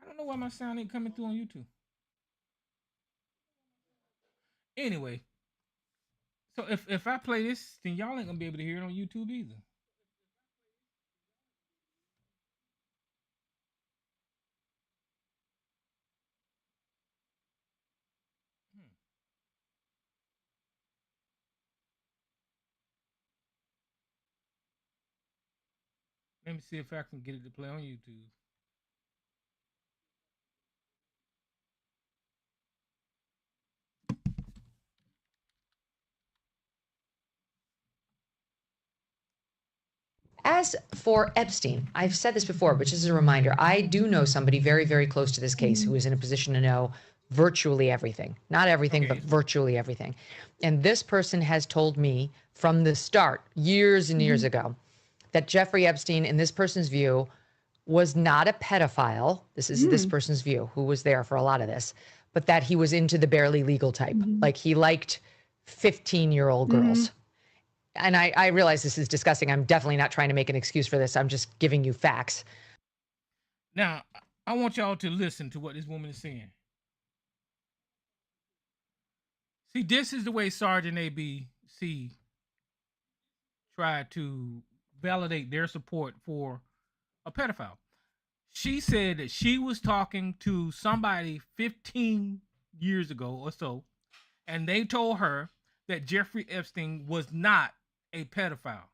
I don't know why my sound ain't coming through on YouTube. Anyway, so if I play this, then y'all ain't gonna be able to hear it on YouTube either. Let me see if I can get it to play on YouTube. As for Epstein, I've said this before, but just as a reminder, I do know somebody very, very close to this case who is in a position to know virtually everything. Not everything, but virtually everything. And this person has told me from the start, years and years ago, that Jeffrey Epstein, in this person's view, was not a pedophile. This is this person's view, who was there for a lot of this, but that he was into the barely legal type. Like he liked 15-year-old girls. And I realize this is disgusting. I'm definitely not trying to make an excuse for this. I'm just giving you facts. Now, I want y'all to listen to what this woman is saying. See, this is the way Sergeant ABC tried to validate their support for a pedophile. She said that she was talking to somebody 15 years ago or so, and they told her that Jeffrey Epstein was not a pedophile.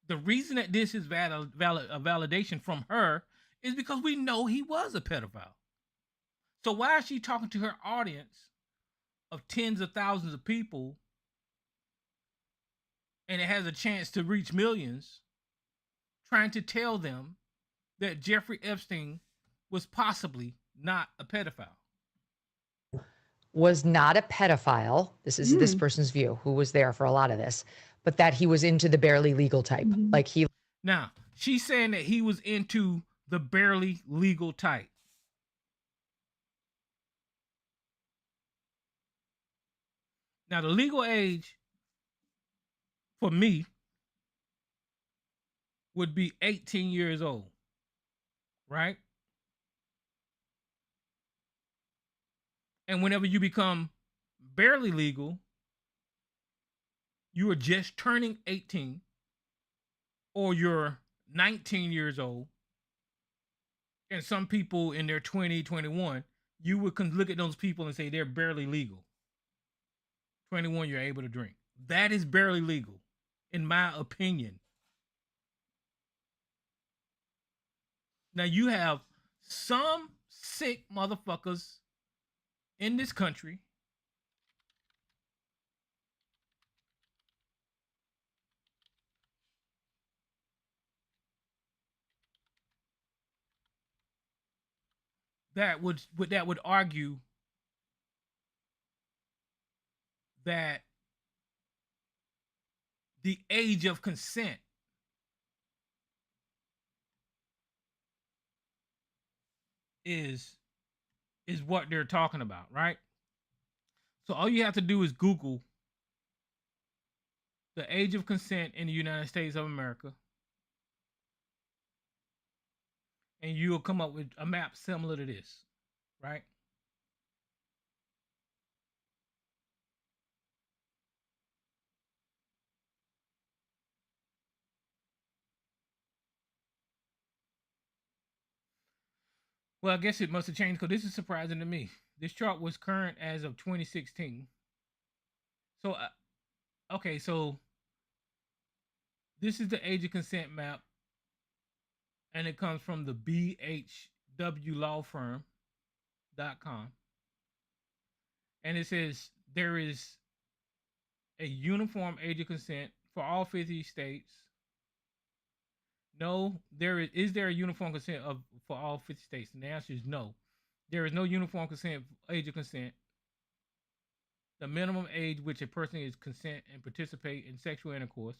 The reason that this is a validation from her is because we know he was a pedophile. So why is she talking to her audience of tens of thousands of people and it has a chance to reach millions, trying to tell them that Jeffrey Epstein was possibly not a pedophile? was not a pedophile. This is this person's view, who was there for a lot of this, but that he was into the barely legal type. Like he. Now, she's saying that he was into the barely legal type. Now, the legal age for me would be 18 years old, right? And whenever you become barely legal, you are just turning 18 or you're 19 years old. And some people in their 20, 21, you would look at those people and say they're barely legal. 21, you're able to drink. That is barely legal, in my opinion. Now, you have some sick motherfuckers in this country that would argue that the age of consent is what they're talking about, right? So all you have to do is Google the age of consent in the United States of America, and you'll come up with a map similar to this, right? Well, I guess it must have changed because this is surprising to me. This chart was current as of 2016. So, okay, so this is the age of consent map, and it comes from the bhwlawfirm.com. And it says there is a uniform age of consent for all 50 states. No, is there a uniform consent for all 50 states? And the answer is no. There is no uniform age of consent. The minimum age which a person is consent and participate in sexual intercourse.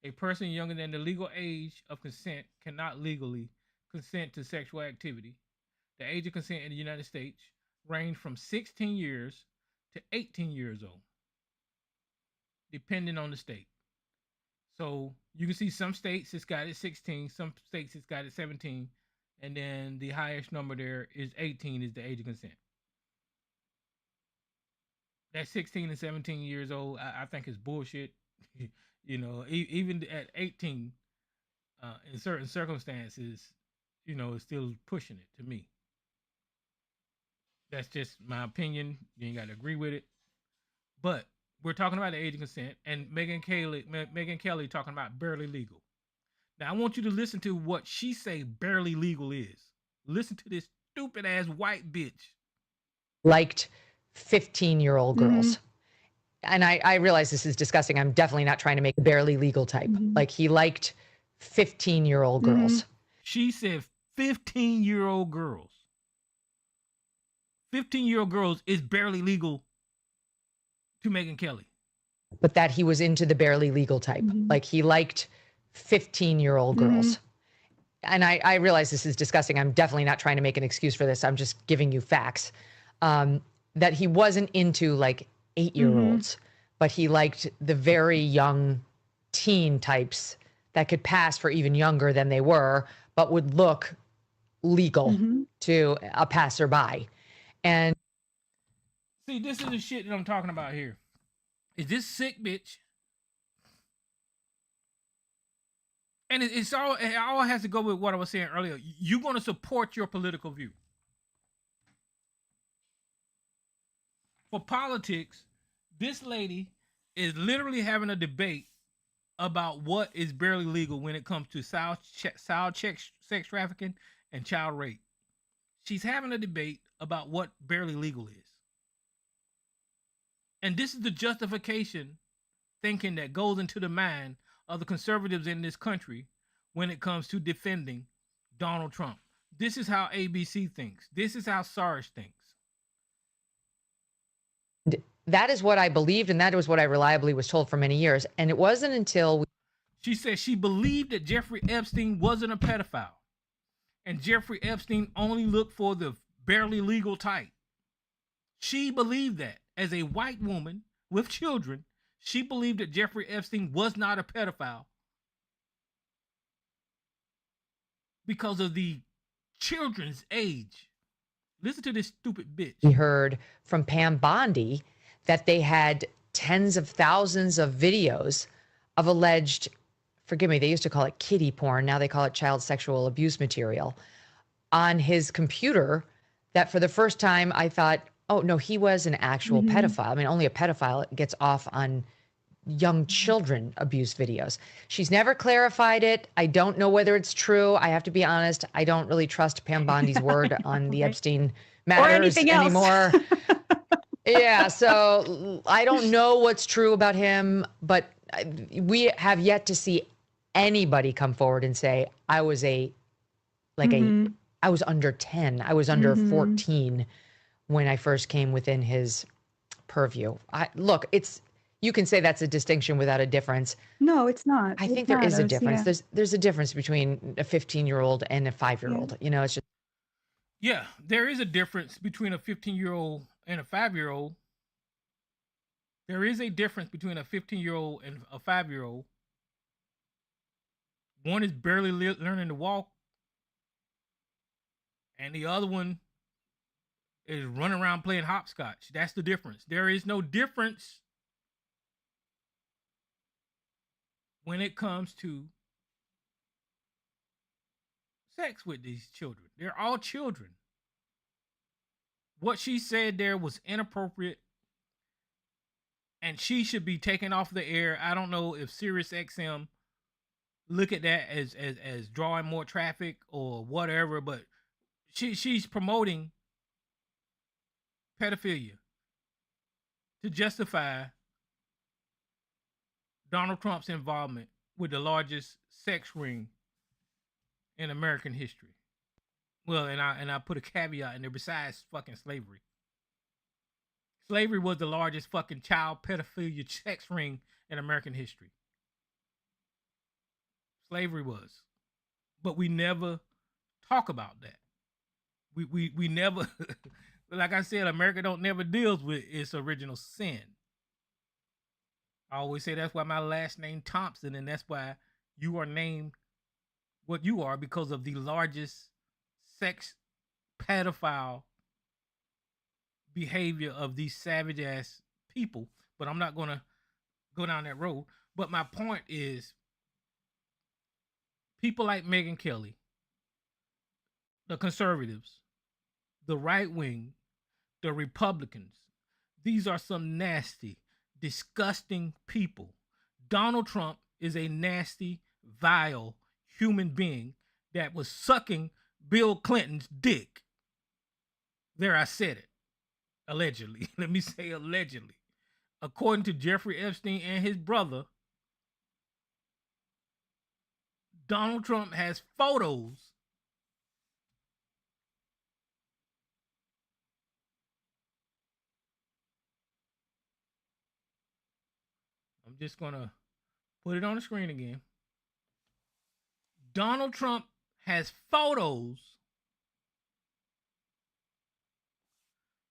A person younger than the legal age of consent cannot legally consent to sexual activity. The age of consent in the United States range from 16 years to 18 years old, depending on the state. So you can see some states it's got it 16, some states it's got it 17, and then the highest number there is 18 is the age of consent. That 16 and 17 years old, I think is bullshit. You know, even at 18, in certain circumstances, you know, it's still pushing it to me. That's just my opinion. You ain't got to agree with it. But we're talking about the age of consent, and Megyn Kelly talking about barely legal. Now, I want you to listen to what she say barely legal is. Listen to this stupid ass white bitch. Liked 15-year-old girls. And I realize this is disgusting. I'm definitely not trying to make a barely legal type. Like he liked 15-year-old girls. She said 15-year-old girls. 15-year-old girls is barely legal to Megyn Kelly. But that he was into the barely legal type. Like he liked 15-year-old girls. And I realize this is disgusting. I'm definitely not trying to make an excuse for this. I'm just giving you facts. That he wasn't into like 8-year-olds, but he liked the very young teen types that could pass for even younger than they were, but would look legal to a passerby. And see, this is the shit that I'm talking about here. Is this sick bitch? And it all has to go with what I was saying earlier. You're going to support your political view. For politics, this lady is literally having a debate about what is barely legal when it comes to sex trafficking and child rape. She's having a debate about what barely legal is. And this is the justification thinking that goes into the mind of the conservatives in this country when it comes to defending Donald Trump. This is how ABC thinks. This is how Sarge thinks. that is what I believed, and that was what I reliably was told for many years. And it wasn't until She said she believed that Jeffrey Epstein wasn't a pedophile, and Jeffrey Epstein only looked for the barely legal type. She believed that as a white woman with children, she believed that Jeffrey Epstein was not a pedophile because of the children's age. Listen to this stupid bitch. we heard from Pam Bondi that they had tens of thousands of videos of alleged, forgive me, they used to call it kiddie porn. Now they call it child sexual abuse material on his computer, that for the first time I thought, oh no, he was an actual pedophile. I mean, only a pedophile gets off on young children abuse videos. She's never clarified it. I don't know whether it's true. I have to be honest. I don't really trust Pam Bondi's word on the Epstein matters anymore. Yeah, so I don't know what's true about him, but we have yet to see anybody come forward and say, I was I was under 10. I was under 14 when I first came within his purview. Look, you can say that's a distinction without a difference. No, it's not. I think there is a difference. Yeah. There's a difference between a 15-year-old and a 5-year-old. You know, it's just. Yeah, there is a difference between a 15-year-old and a 5-year-old. There is a difference between a 15-year-old and a 5-year-old. One is barely learning to walk, and the other one is running around playing hopscotch. That's the difference. There is no difference when it comes to sex with these children. They're all children. What she said there was inappropriate, and she should be taken off the air. I don't know if SiriusXM look at that as drawing more traffic or whatever, but she's promoting pedophilia to justify Donald Trump's involvement with the largest sex ring in American history. Well, and I put a caveat in there besides fucking slavery. Slavery was the largest fucking child pedophilia sex ring in American history. Slavery was. But we never talk about that. We never, like I said, America don't never deals with its original sin. I always say that's why my last name Thompson, and that's why you are named what you are, because of the largest sex pedophile behavior of these savage ass people. But I'm not gonna go down that road. But my point is, people like Megyn Kelly, the conservatives, the right wing, the Republicans, these are some nasty, disgusting people. Donald Trump is a nasty, vile human being that was sucking Bill Clinton's dick. There, I said it. Allegedly. Let me say allegedly. According to Jeffrey Epstein and his brother, Donald Trump has photos I'm just going to put it on the screen again. Donald Trump has photos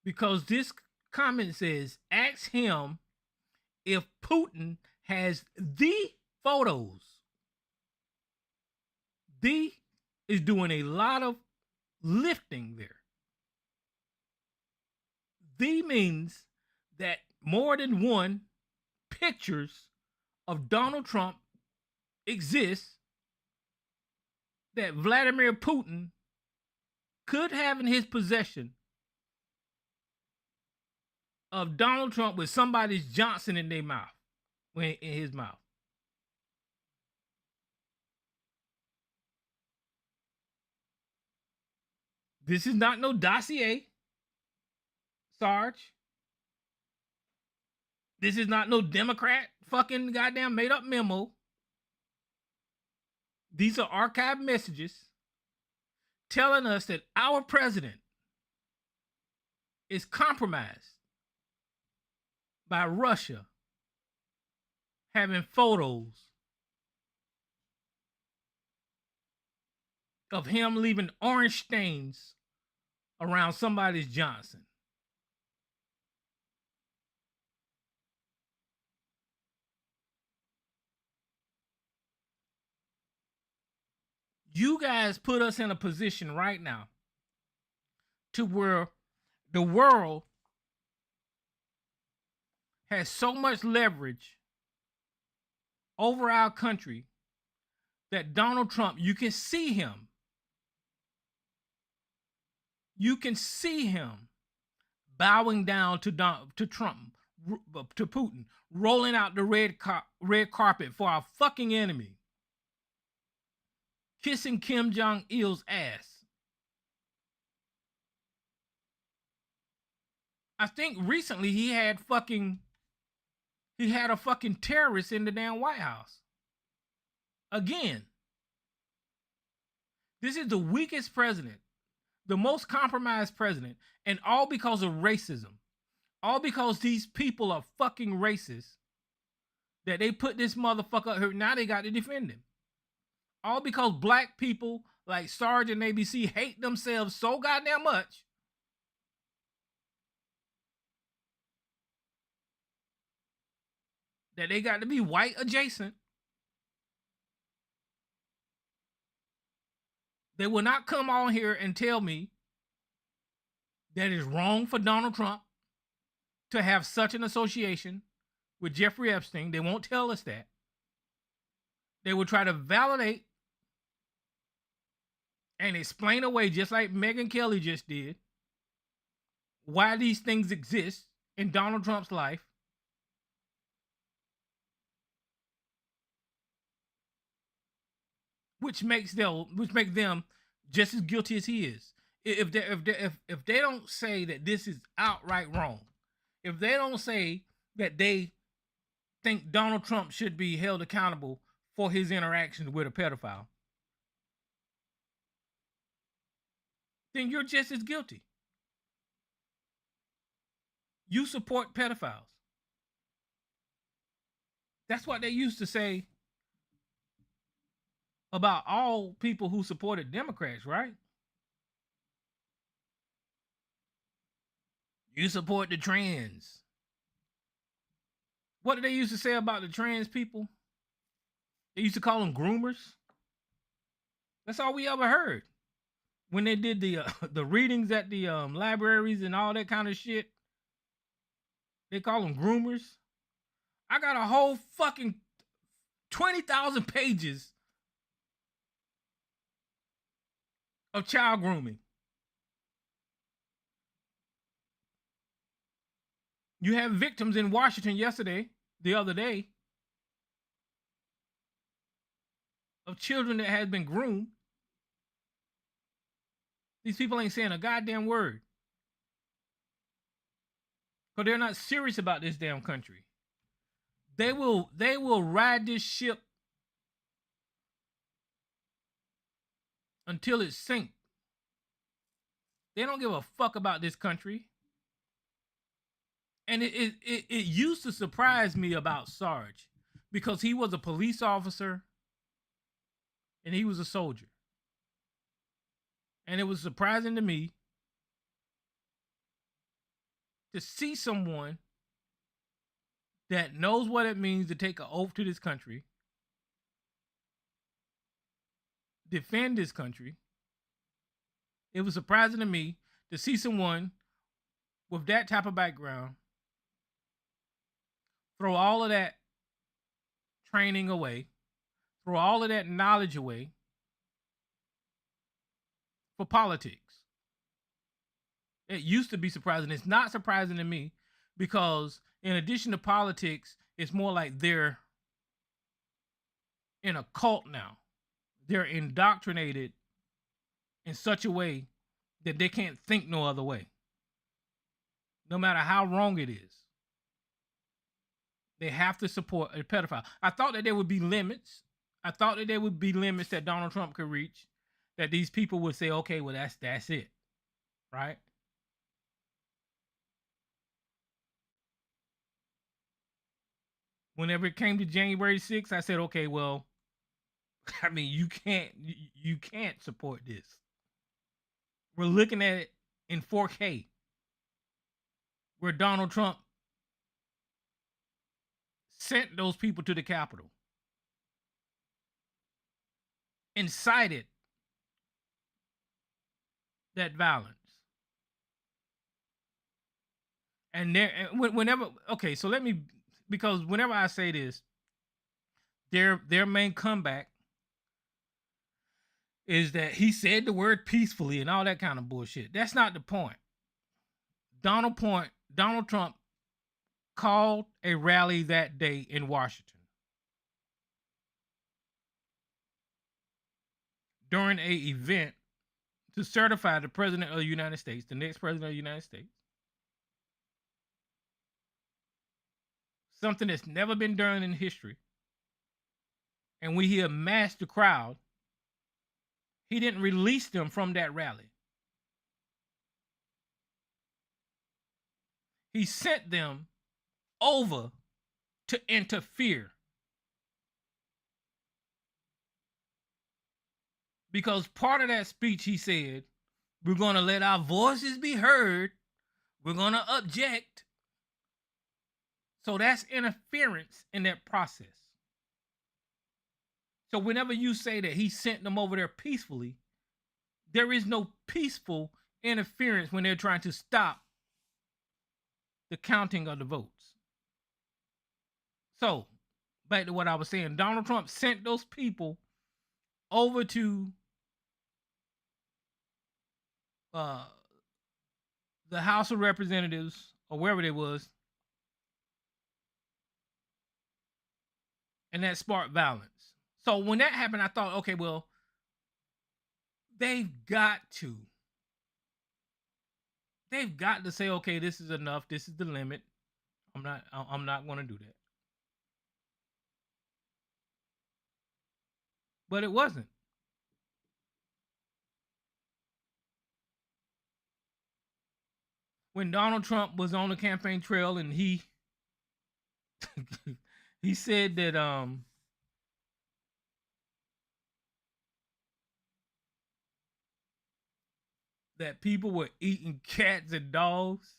because this comment says, ask him if Putin has the photos. The is doing a lot of lifting there. The means that more than one pictures of Donald Trump exist that Vladimir Putin could have in his possession of Donald Trump with somebody's Johnson in their mouth, in his mouth. This is not no dossier, Sarge. This is not no Democrat fucking goddamn made up memo. These are archived messages telling us that our president is compromised by Russia having photos of him leaving orange stains around somebody's Johnson. You guys put us in a position right now to where the world has so much leverage over our country that Donald Trump, you can see him. You can see him bowing down to Trump, to Putin, rolling out the red carpet for our fucking enemy, kissing Kim Jong-il's ass. I think recently he had a fucking terrorist in the damn White House. Again, this is the weakest president, the most compromised president, and all because of racism. All because these people are fucking racist, that they put this motherfucker up here. Now they got to defend him. All because black people like Sarge and ABC hate themselves so goddamn much that they got to be white adjacent. They will not come on here and tell me that it's wrong for Donald Trump to have such an association with Jeffrey Epstein. They won't tell us that. They will try to validate and explain away, just like Megyn Kelly just did, why these things exist in Donald Trump's life. Which makes them just as guilty as he is. If they don't say that this is outright wrong, if they don't say that they think Donald Trump should be held accountable for his interactions with a pedophile, then you're just as guilty. You support pedophiles. That's what they used to say about all people who supported Democrats, right? You support the trans. What did they used to say about the trans people? They used to call them groomers. That's all we ever heard. When they did the readings at the libraries and all that kind of shit, they call them groomers. I got a whole fucking 20,000 pages of child grooming. You have victims in Washington the other day, of children that has been groomed. These people ain't saying a goddamn word. Because they're not serious about this damn country. They will ride this ship until it sinks. They don't give a fuck about this country. And it used to surprise me about Sarge, because he was a police officer and he was a soldier. And it was surprising to me to see someone that knows what it means to take an oath to this country, defend this country. It was surprising to me to see someone with that type of background throw all of that training away, throw all of that knowledge away for politics. It used to be surprising. It's not surprising to me, because in addition to politics, it's more like they're in a cult now. They're indoctrinated in such a way that they can't think no other way, no matter how wrong it is. They have to support a pedophile. I thought that there would be limits. I thought that there would be limits that Donald Trump could reach, that these people would say, okay, well, that's it, right? whenever it came to January 6th, I said, okay, well, I mean, you can't support this. We're looking at it in 4K, where Donald Trump sent those people to the Capitol, incited that violence. And whenever, okay, so let me, because whenever I say this, their main comeback is that he said the word peacefully and all that kind of bullshit. That's not the point. Donald Trump called a rally that day in Washington during an event to certify the president of the United States, the next president of the United States. Something that's never been done in history. And when he amassed the crowd, he didn't release them from that rally. He sent them over to interfere. Because part of that speech, he said, we're going to let our voices be heard. We're going to object. So that's interference in that process. So whenever you say that he sent them over there peacefully, there is no peaceful interference when they're trying to stop the counting of the votes. So, back to what I was saying, Donald Trump sent those people over to the House of Representatives or wherever they was, and that sparked violence. So when that happened, I thought, okay, well, they've got to say, okay, this is enough. This is the limit. I'm not going to do that. But it wasn't. When Donald Trump was on the campaign trail and he said that that people were eating cats and dogs.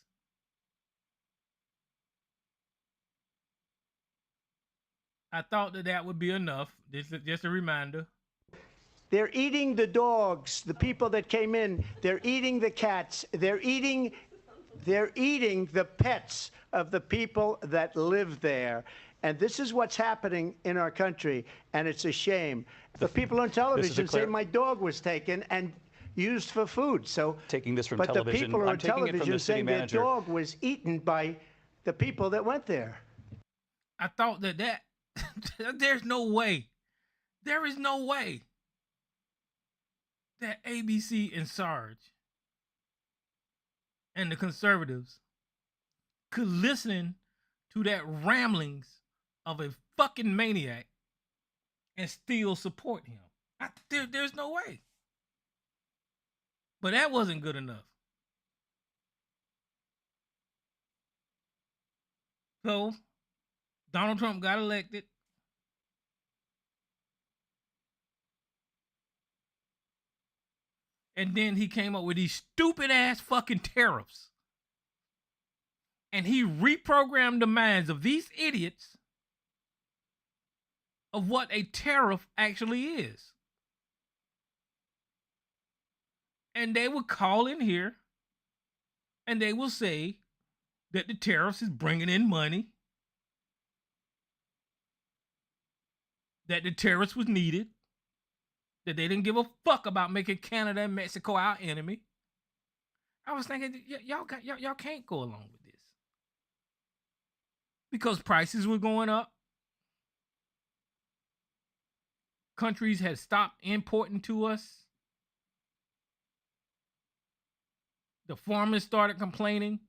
I thought that would be enough. This is just a reminder. They're eating the dogs, the people that came in. They're eating the cats. They're eating the pets of the people that live there. And this is what's happening in our country, and it's a shame. The people on television say my dog was taken and used for food. So taking this from but television. The people on television saying their manager. dog was eaten by the people that went there. I thought that there's no way. There is no way that ABC and Sarge and the conservatives could listen to that ramblings of a fucking maniac and still support him. There's no way. But that wasn't good enough. So Donald Trump got elected. And then he came up with these stupid ass fucking tariffs. And he reprogrammed the minds of these idiots of what a tariff actually is. And they would call in here and they will say that the tariffs is bringing in money, that the tariffs was needed, that they didn't give a fuck about making Canada and Mexico our enemy. I was thinking, y'all can't go along with this. Because prices were going up. Countries had stopped importing to us. The farmers started complaining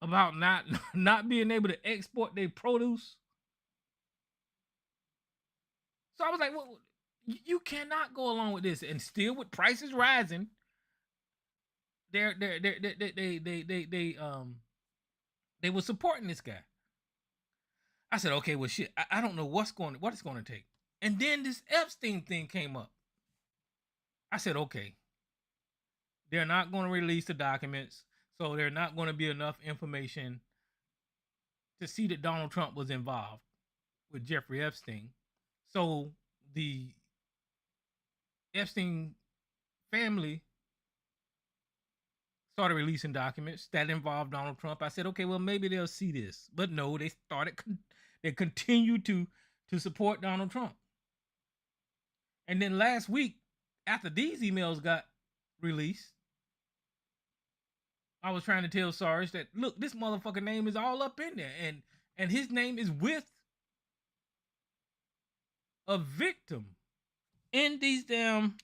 about not being able to export their produce. So I was like, well, you cannot go along with this. And still with prices rising, they were supporting this guy. I said, okay, well, shit, I don't know what it's going to take. And then this Epstein thing came up. I said, okay, they're not going to release the documents, so there's not going to be enough information to see that Donald Trump was involved with Jeffrey Epstein. So the Epstein family started releasing documents that involved Donald Trump. I said, okay, well, maybe they'll see this. But no, they continued to support Donald Trump. And then last week, after these emails got released, I was trying to tell Sarge that, look, this motherfucker name is all up in there. And his name is with a victim in these damn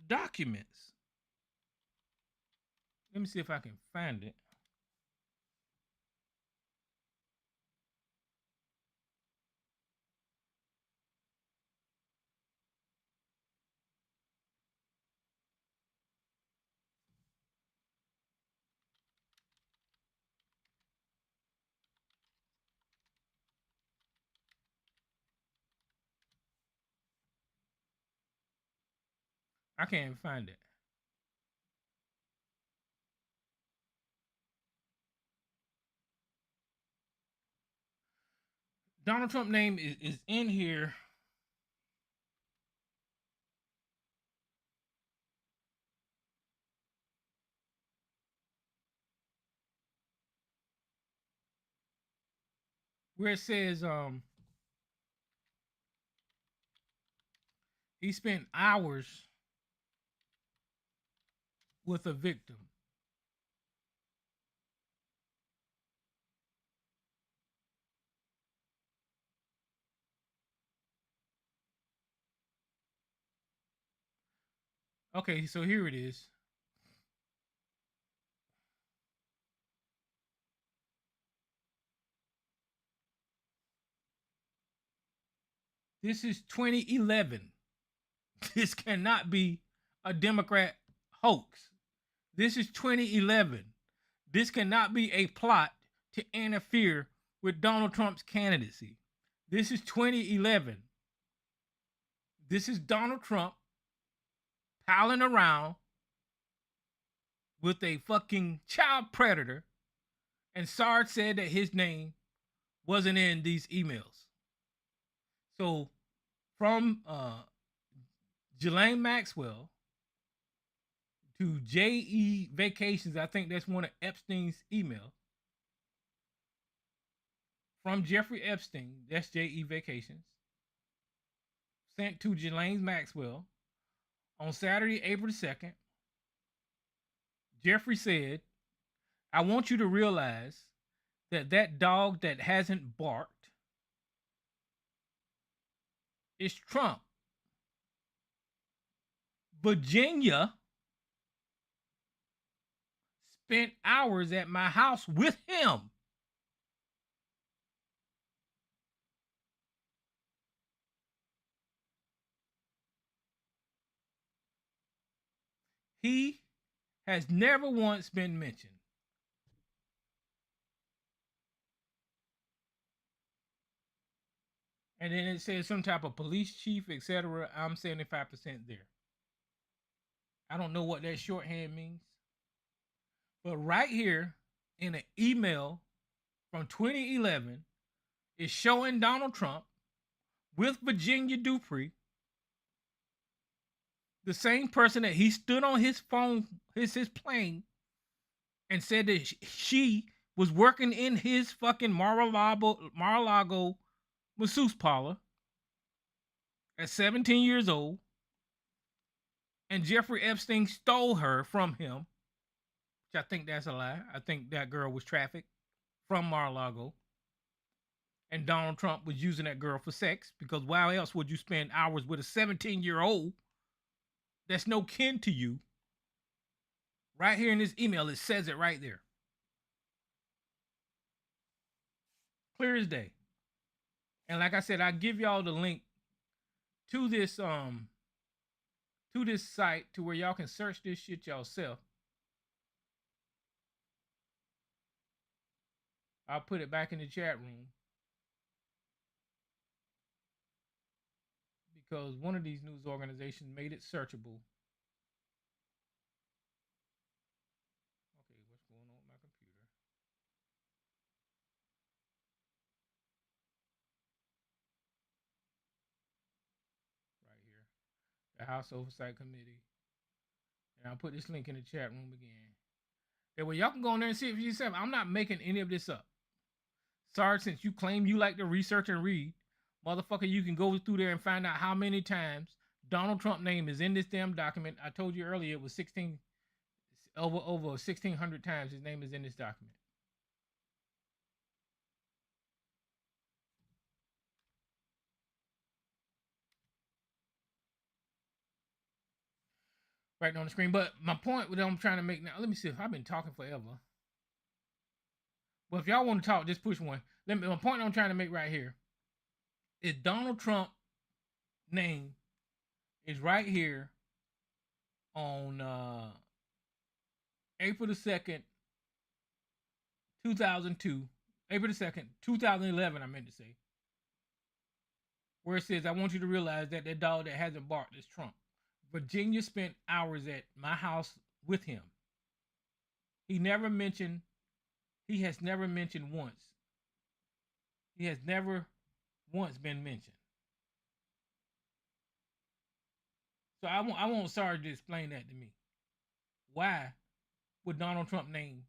documents. Let me see if I can find it. I can't find it. Donald Trump name is in here. Where it says he spent hours with a victim. Okay, so here it is. This is 2011. This cannot be a Democrat hoax. This is 2011. This cannot be a plot to interfere with Donald Trump's candidacy. This is 2011. This is Donald Trump palling around with a fucking child predator, and Sarge said that his name wasn't in these emails. So from Ghislaine Maxwell to J.E. Vacations, I think that's one of Epstein's emails. From Jeffrey Epstein, that's J.E. Vacations, sent to Ghislaine Maxwell on Saturday, April 2nd. Jeffrey said, I want you to realize that dog that hasn't barked is Trump. Virginia spent hours at my house with him. He has never once been mentioned. And then it says some type of police chief, etc. I'm 75% there. I don't know what that shorthand means. But right here in an email from 2011 is showing Donald Trump with Virginia Dupree, the same person that he stood on his phone, his plane, and said that she was working in his fucking Mar-a-Lago masseuse parlor at 17 years old, and Jeffrey Epstein stole her from him, which I think that's a lie. I think that girl was trafficked from Mar-a-Lago, and Donald Trump was using that girl for sex, because why else would you spend hours with a 17-year-old that's no kin to you? Right here in this email, it says it right there. Clear as day. And like I said, I give y'all the link to this site to where y'all can search this shit yourself. I'll put it back in the chat room. because one of these news organizations made it searchable. Okay, what's going on with my computer? Right here. The House Oversight Committee. And I'll put this link in the chat room again. That way y'all can go in there and see it for yourself. I'm not making any of this up. Sorry, since you claim you like to research and read, motherfucker, you can go through there and find out how many times Donald Trump's name is in this damn document. I told you earlier it was over 1,600 times his name is in this document. Right on the screen. But my point that I'm trying to make now, let me see if I've been talking forever. Well, if y'all want to talk, just push one. My point I'm trying to make right here is Donald Trump name is right here on April the 2nd, 2002. April the 2nd, 2011, I meant to say. Where it says, I want you to realize that that dog that hasn't barked is Trump. Virginia spent hours at my house with him. He has never mentioned once. He has never once been mentioned. So I want Sarge to explain that to me. Why would Donald Trump name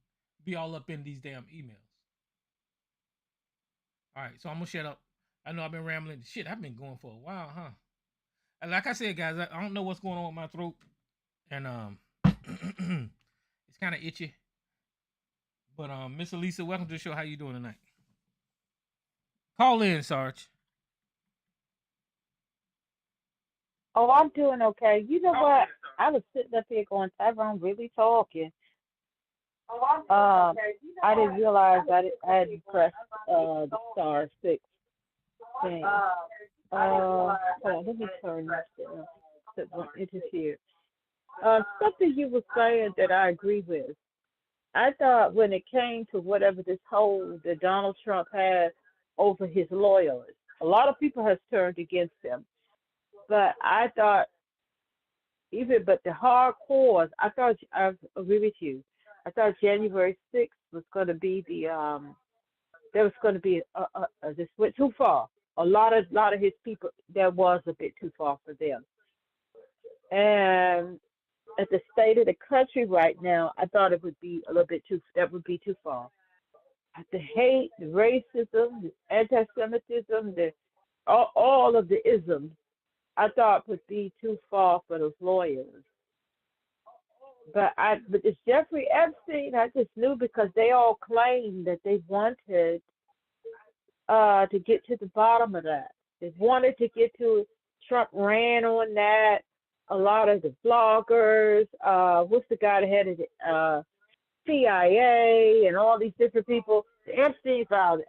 be all up in these damn emails? All right, so I'm gonna shut up. I know I've been rambling. Shit, I've been going for a while, huh? And like I said, guys, I don't know what's going on with my throat, and it's kind of itchy. But Miss Elisa, welcome to the show. How you doing tonight? Call in, Sarge. Oh, I'm doing okay. You know what? I was sitting up here going, Tyrone really talking. I didn't realize I hadn't pressed the star 6 thing. Hold on, let me turn this down. It is here. Something you were saying that I agree with. I thought when it came to whatever this hold that Donald Trump had over his loyalists, a lot of people has turned against him. But I thought, but the hardcores, I agree with you. I thought January 6th was going to be there was going to be this went too far. A lot of his people, that was a bit too far for them. And at the state of the country right now, I thought it would be that would be too far. The hate, the racism, the anti-Semitism, all of the isms, I thought would be too far for those lawyers. But it's Jeffrey Epstein, I just knew because they all claimed that they wanted to get to the bottom of that. They wanted to get to Trump ran on that. A lot of the bloggers, what's the guy that had it, CIA and all these different people, the Epstein files,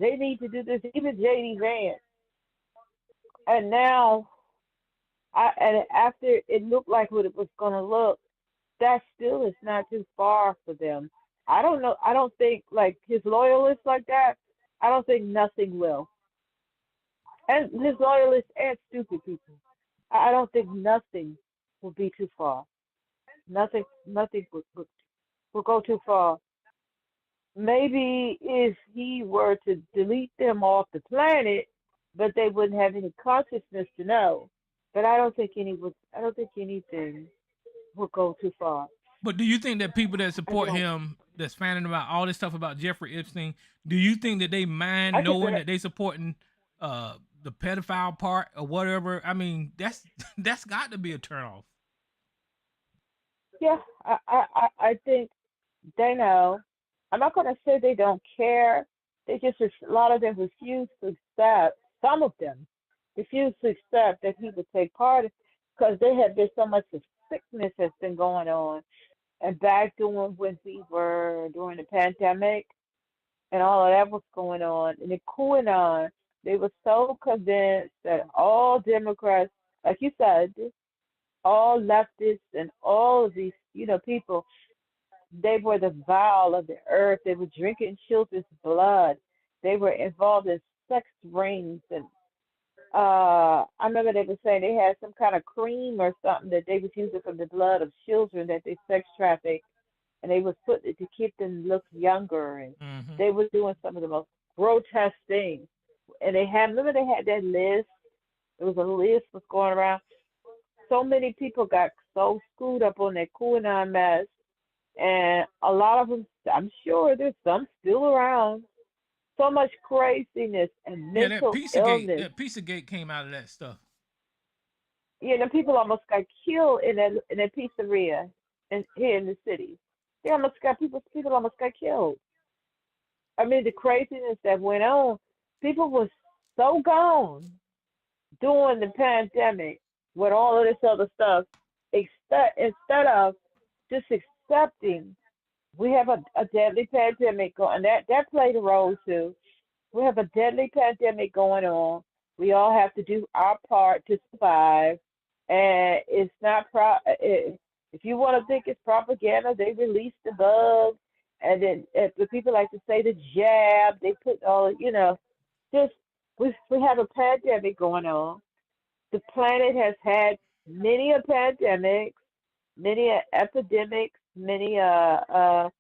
they need to do this, even J.D. Vance. And now, after it looked like what it was going to look, that still is not too far for them. I don't know. I don't think, like, his loyalists like that, I don't think nothing will. And his loyalists and stupid people. I don't think nothing will be too far. Nothing will go too far. Maybe if he were to delete them off the planet, but they wouldn't have any consciousness to know. But I don't think anything will go too far. But do you think that people that support him, that's finding about all this stuff about Jeffrey Epstein, do you think that they mind knowing that they supporting the pedophile part or whatever? I mean, that's got to be a turnoff. Yeah, I think they know. I'm not going to say they don't care. They just, a lot of them refuse to accept. Some of them refuse to accept that he would take part because there's so much of sickness that's been going on. And back when we were during the pandemic and all of that was going on, and the QAnon, they were so convinced that all Democrats, like you said, all leftists and all of these, people, they were the vile of the earth. They were drinking children's blood. They were involved in sex rings and I remember they were saying they had some kind of cream or something that they was using from the blood of children that they sex trafficked, and they was putting it to keep them look younger, and Mm-hmm. they were doing some of the most grotesque things. And they had, remember they had that list. There was a list was going around. So many people got so screwed up on that QAnon mess, and a lot of them, I'm sure there's some still around. So much craziness and Yeah, that mental Pizzagate, illness. that Pizzagate came out of that stuff. You know, people almost got killed in that pizzeria here in the city. They almost got people almost got killed. I mean, the craziness that went on, people were so gone during the pandemic with all of this other stuff, instead of just accepting we have a deadly pandemic going. That played a role too. We have a deadly pandemic going on. We all have to do our part to survive, and it's not if you want to think it's propaganda, they released the bug, and then if the people like to say the jab, they put all just we have a pandemic going on. The planet has had many a pandemics, many a epidemics, many all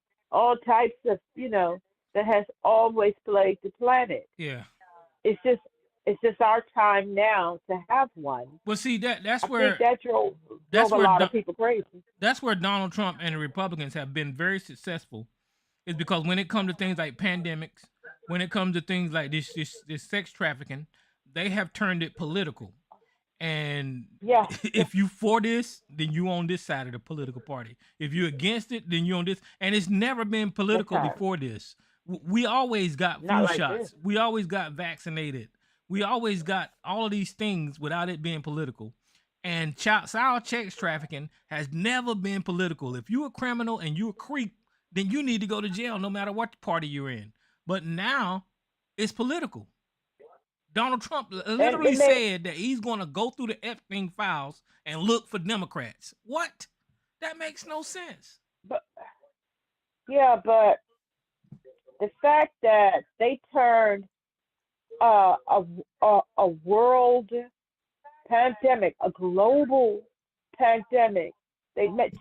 types of that has always plagued the planet. Yeah. It's just our time now to have one. Well, see that's I where think that drove that's a where lot of people crazy. that's where Donald Trump and the Republicans have been very successful. Is because when it comes to things like pandemics, when it comes to things like this sex trafficking, they have turned it political. And Yeah, if you for this, then you on this side of the political party. If you're against it, then you on this. And it's never been that's political right. before this. We always got Not flu like this. shots. We always got vaccinated. We always got all of these things without it being political. And child sex trafficking has never been political. If you're a criminal and you're a creep, then you need to go to jail no matter what party you're in. But now it's political. Donald Trump And literally it made, said that he's going to go through the Epstein files and look for Democrats. What? That makes no sense. but but the fact that they turned a world pandemic, a global pandemic,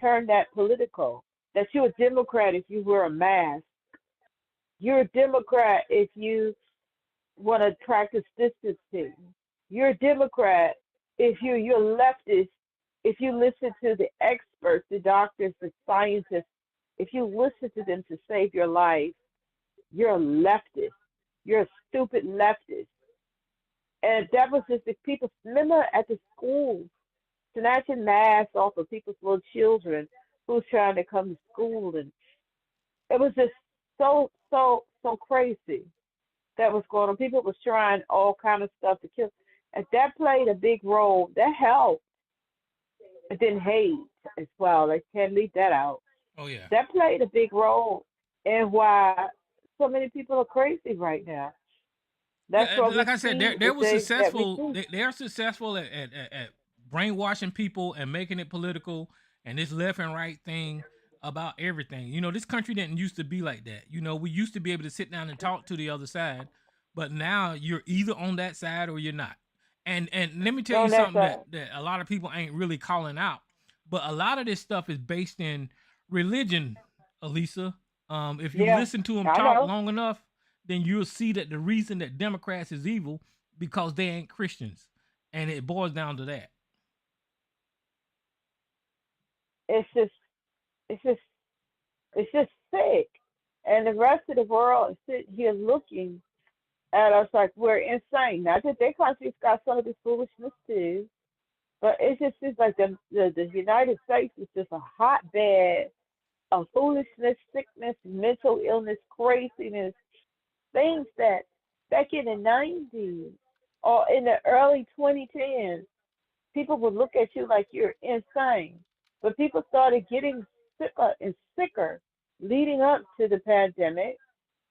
turned that political. That you're a Democrat if you wear a mask. You're a Democrat if you want to practice distancing. You're a Democrat if you're leftist if you listen to the experts, the doctors, the scientists. If you listen to them to save your life, you're a leftist. You're a stupid leftist. And that was just the people. Remember at the schools, snatching masks off of people's little children who was trying to come to school, and it was just so crazy that was going on. People was trying all kind of stuff to kill, and that played a big role. That helped. And then hate as well. I can't leave that out. Oh yeah. That played a big role in why so many people are crazy right now. That's Yeah, what we like I said, see. they were That we successful. see. They are successful at brainwashing people and making it political and this left and right thing about everything. This country didn't used to be like that. We used to be able to sit down and talk to the other side, but now you're either on that side or you're not. And let me tell you On that something side. that a lot of people ain't really calling out, but a lot of this stuff is based in religion, Elisa. If you Yeah, listen to them I talk know. long enough, then you'll see that the reason that Democrats is evil because they ain't Christians, and it boils down to that. It's just, it's just, it's just sick. And the rest of the world is sitting here looking at us like we're insane. Not that their country's got some of this foolishness too, but it just seems like the United States is just a hotbed of foolishness, sickness, mental illness, craziness, things that back in the 90s or in the early 2010s, people would look at you like you're insane. But people started getting sicker and sicker leading up to the pandemic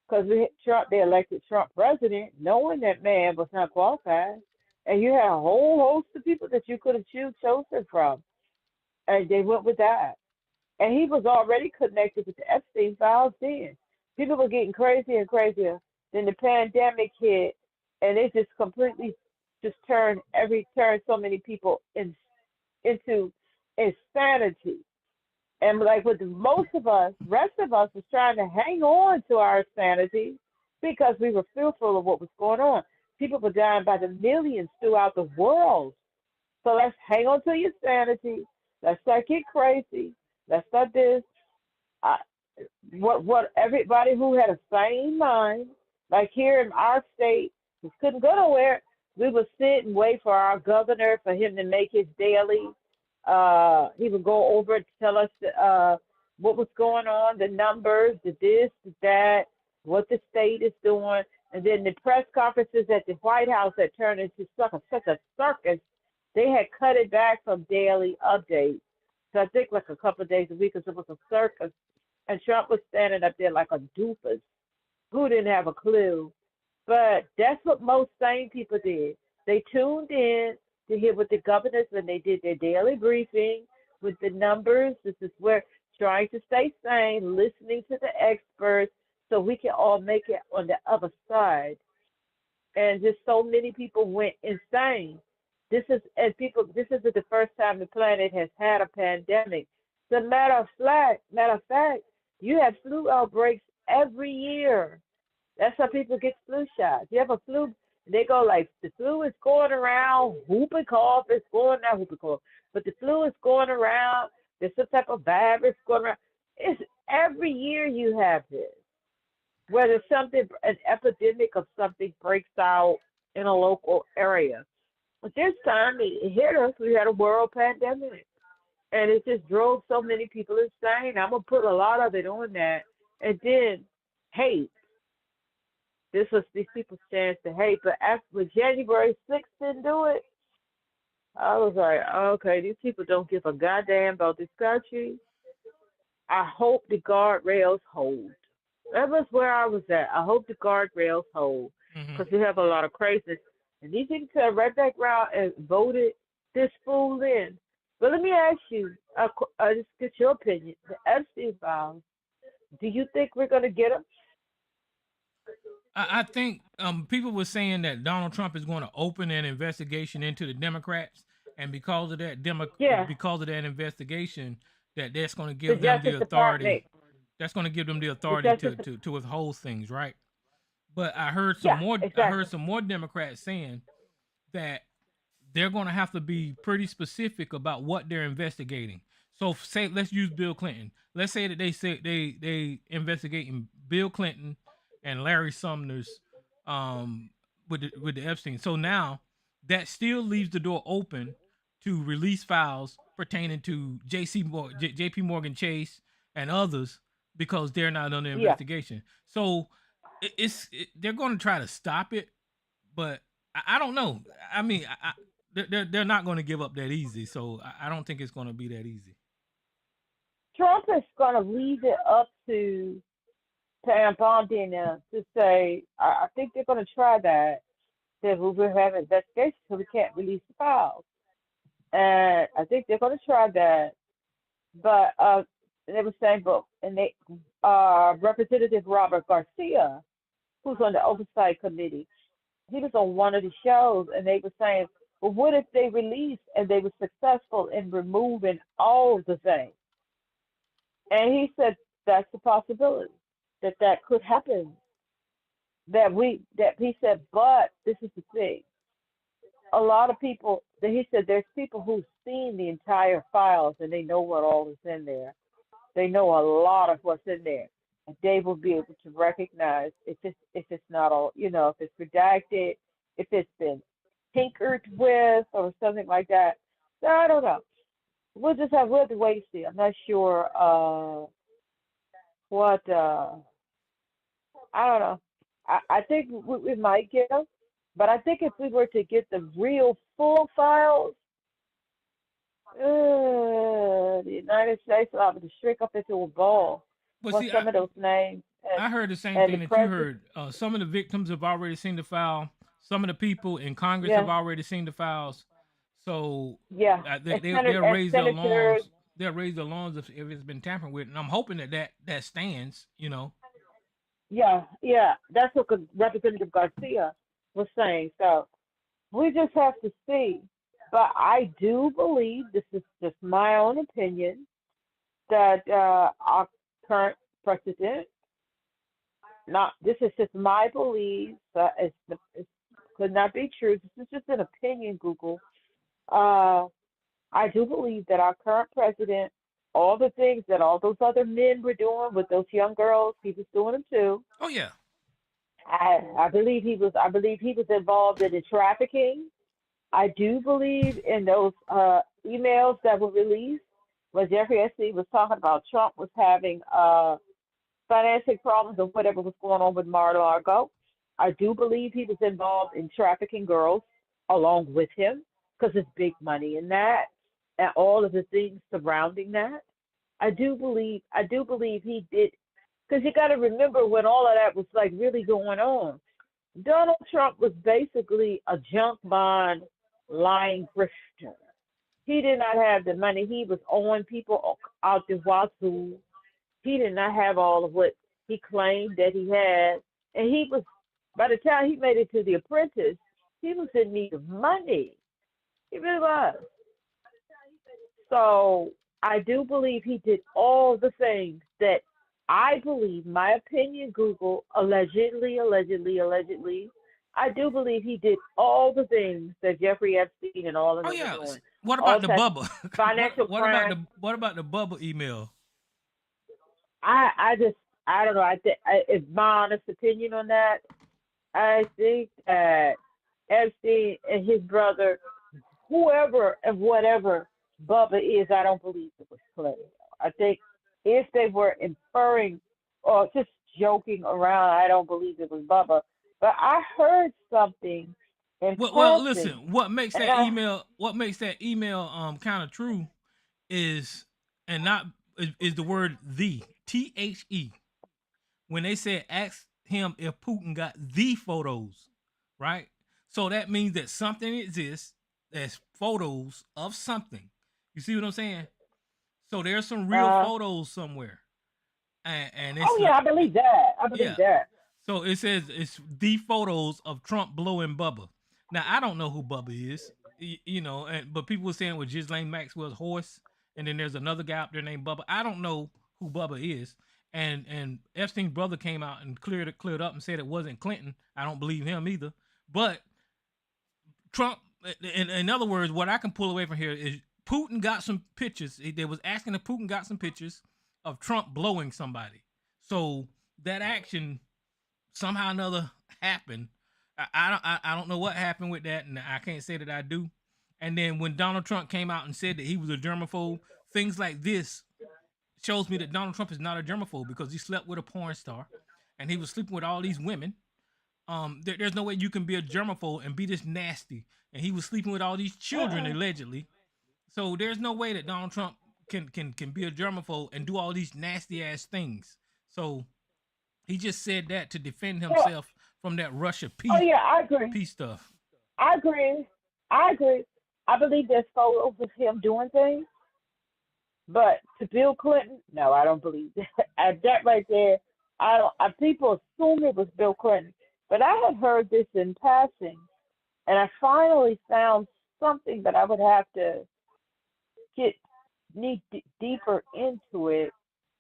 because they elected Trump president, knowing that man was not qualified. And you had a whole host of people that you could have chosen from, and they went with that. And he was already connected with the Epstein files then. People were getting crazier and crazier. Then the pandemic hit, and it just completely just turn so many people into insanity. And like with most of us, rest of us was trying to hang on to our sanity because we were fearful of what was going on. People were dying by the millions throughout the world. So let's hang on to your sanity. Let's not get crazy. Let's not this. I, what everybody who had a sane mind, like here in our state, we couldn't go nowhere. We would sit and wait for our governor for him to make his daily. He would go over to tell us what was going on, the numbers, the this, the that, what the state is doing, and then the press conferences at the White House that turned into such a circus. They had cut it back from daily updates. So I think like a couple of days a week, because it was a circus. And Trump was standing up there like a doofus who didn't have a clue. But that's what most sane people did. They tuned in to hear what the governors, when they did their daily briefing with the numbers, this is where trying to stay sane, listening to the experts so we can all make it on the other side. And just so many people went insane. This isn't the first time the planet has had a pandemic. As a matter of fact, you have flu outbreaks every year. That's how people get flu shots. You have a flu, they go like, the flu is going around, whooping cough is going around, whooping cough. But the flu is going around, there's some type of virus going around. It's every year you have this. Whether an epidemic of something breaks out in a local area. But this time it hit us, we had a world pandemic. And it just drove so many people insane. I'm going to put a lot of it on that. And then hate. This was these people's chance to hate. But after January 6th didn't do it, I was like, okay, these people don't give a goddamn about this country. I hope the guardrails hold. That was where I was at. I hope the guardrails hold. Because we have a lot of craziness. And these people turned right back around and voted this fool in. But let me ask you, just get your opinion. The Epstein files, do you think we're going to get them? I think people were saying that Donald Trump is going to open an investigation into the Democrats, and because of that because of that investigation, that's going to give them the authority. That's going to give them the authority to withhold things, right? But I heard some more. Exactly. I heard some more Democrats saying that they're going to have to be pretty specific about what they're investigating. So, let's use Bill Clinton. Let's say that they investigating Bill Clinton and Larry Sumner's with the Epstein. So now that still leaves the door open to release files pertaining to J.P. Morgan Chase and others because they're not under investigation. So they're going to try to stop it, but I don't know. I mean, they're not going to give up that easy. So I don't think it's going to be that easy. Trump is going to leave it up to Pam Bondi now to say, I think they're going to try that. That we will have an investigation so we can't release the files. And I think they're going to try that. But they were saying, Representative Robert Garcia, who's on the Oversight Committee, he was on one of the shows, and they were saying, well, what if they released and they were successful in removing all the things? And he said that's a possibility, that could happen. He said, but this is the thing. A lot of people, he said there's people who've seen the entire files and they know what all is in there. They know a lot of what's in there. And they will be able to recognize if it's not all, if it's redacted, if it's been tinkered with or something like that. So I don't know. We'll have to wait and see. I'm not sure I don't know. I think we might get them, but I think if we were to get the real full files, the United States will have to shrink up into a ball. But see, some of those names. I heard the same thing that you heard. Some of the victims have already seen the file. Some of the people in Congress have already seen the files. So they'll raise their alarms. They'll raise the alarms if it's been tampered with, and I'm hoping that stands. Yeah, that's what Representative Garcia was saying. So We just have to see. But I do believe, this is just my own opinion, that our current president, not this is just my belief, it could not be true. This is just an opinion, Google. Uh, I do believe that our current president, all the things that all those other men were doing with those young girls, he was doing them too. Oh yeah. I believe he was. I believe he was involved in the trafficking. I do believe in those emails that were released where Jeffrey Epstein was talking about Trump was having financial problems or whatever was going on with Mar-a-Lago. I do believe he was involved in trafficking girls along with him because there's big money in that and all of the things surrounding that. I do believe he did, because you got to remember when all of that was like really going on. Donald Trump was basically a junk bond lying grifter. He did not have the money. He was owing people out the wazoo. He did not have all of what he claimed that he had. And he was, by the time he made it to The Apprentice, he was in need of money. He really was. So I do believe he did all the things that I believe, my opinion, Google, allegedly, I do believe he did all the things that Jeffrey Epstein and all of them were doing. What about the All Bubba? financial what crime. what about the Bubba email? I don't know. It's my honest opinion on that. I think that Epstein and his brother, whoever and whatever Bubba is, I don't believe it was Clinton. I think if they were inferring or just joking around, I don't believe it was Bubba. But I heard something in Well, passing, listen. What makes and that email? What makes that email kind of true is, and not is the word the. When they said ask him if Putin got the photos, right? So that means that something exists that's photos of something. You see what I'm saying? So there's some real photos somewhere, and it's I believe that. I believe that. So it says it's the photos of Trump blowing Bubba. Now I don't know who Bubba is, you know, but people were saying it was Ghislaine Maxwell's horse, and then there's another guy up there named Bubba. I don't know who Bubba is, and Epstein's brother came out and cleared up and said it wasn't Clinton. I don't believe him either. But Trump, in other words, what I can pull away from here is Putin got some pictures. They was asking if Putin got some pictures of Trump blowing somebody. So that action somehow or another happened. I don't know what happened with that, and I can't say that I do. And then when Donald Trump came out and said that he was a germaphobe, things like this shows me that Donald Trump is not a germaphobe because he slept with a porn star, and he was sleeping with all these women. There's no way you can be a germaphobe and be this nasty. And he was sleeping with all these children allegedly. So there's no way that Donald Trump can be a germaphobe and do all these nasty ass things. So he just said that to defend himself from that Russia peace. Oh yeah, I agree. Peace stuff. I agree. I believe there's photos of him doing things, but to Bill Clinton, no, I don't believe that. At that right there, I don't. People assume it was Bill Clinton, but I had heard this in passing, and I finally found something that I would have to get deeper into it.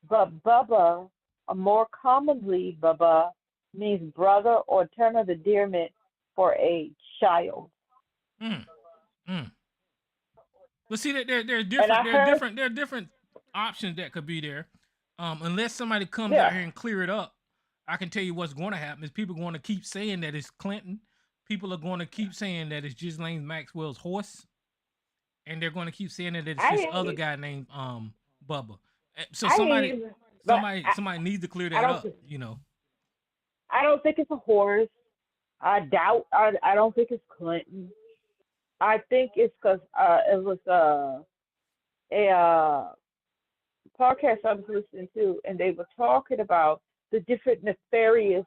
But Bubba, more commonly, Bubba means brother or term of endearment for a child. But see that there are different options that could be there. Unless somebody comes out here and clear it up, I can tell you what's going to happen is people are going to keep saying that it's Clinton. People are going to keep saying that it's Ghislaine Maxwell's horse, and they're going to keep saying that it's this other guy named Bubba. So somebody needs to clear that up. You know, I don't think it's a horse. I don't think it's Clinton. I think it's because it was a podcast I was listening to, and they were talking about the different nefarious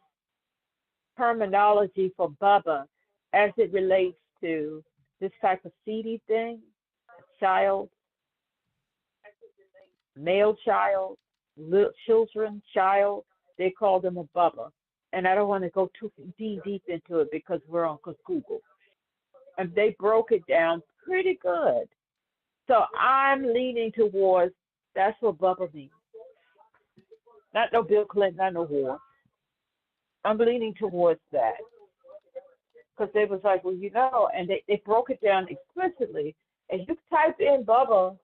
terminology for Bubba as it relates to this type of seedy thing, child, male child, little children, child. They call them a Bubba. And I don't want to go too deep into it because we're on Google. and they broke it down pretty good. So I'm leaning towards that's what Bubba means. Not no Bill Clinton, not no war. I'm leaning towards that because they was like, well, and they broke it down explicitly. And you type in Bubba,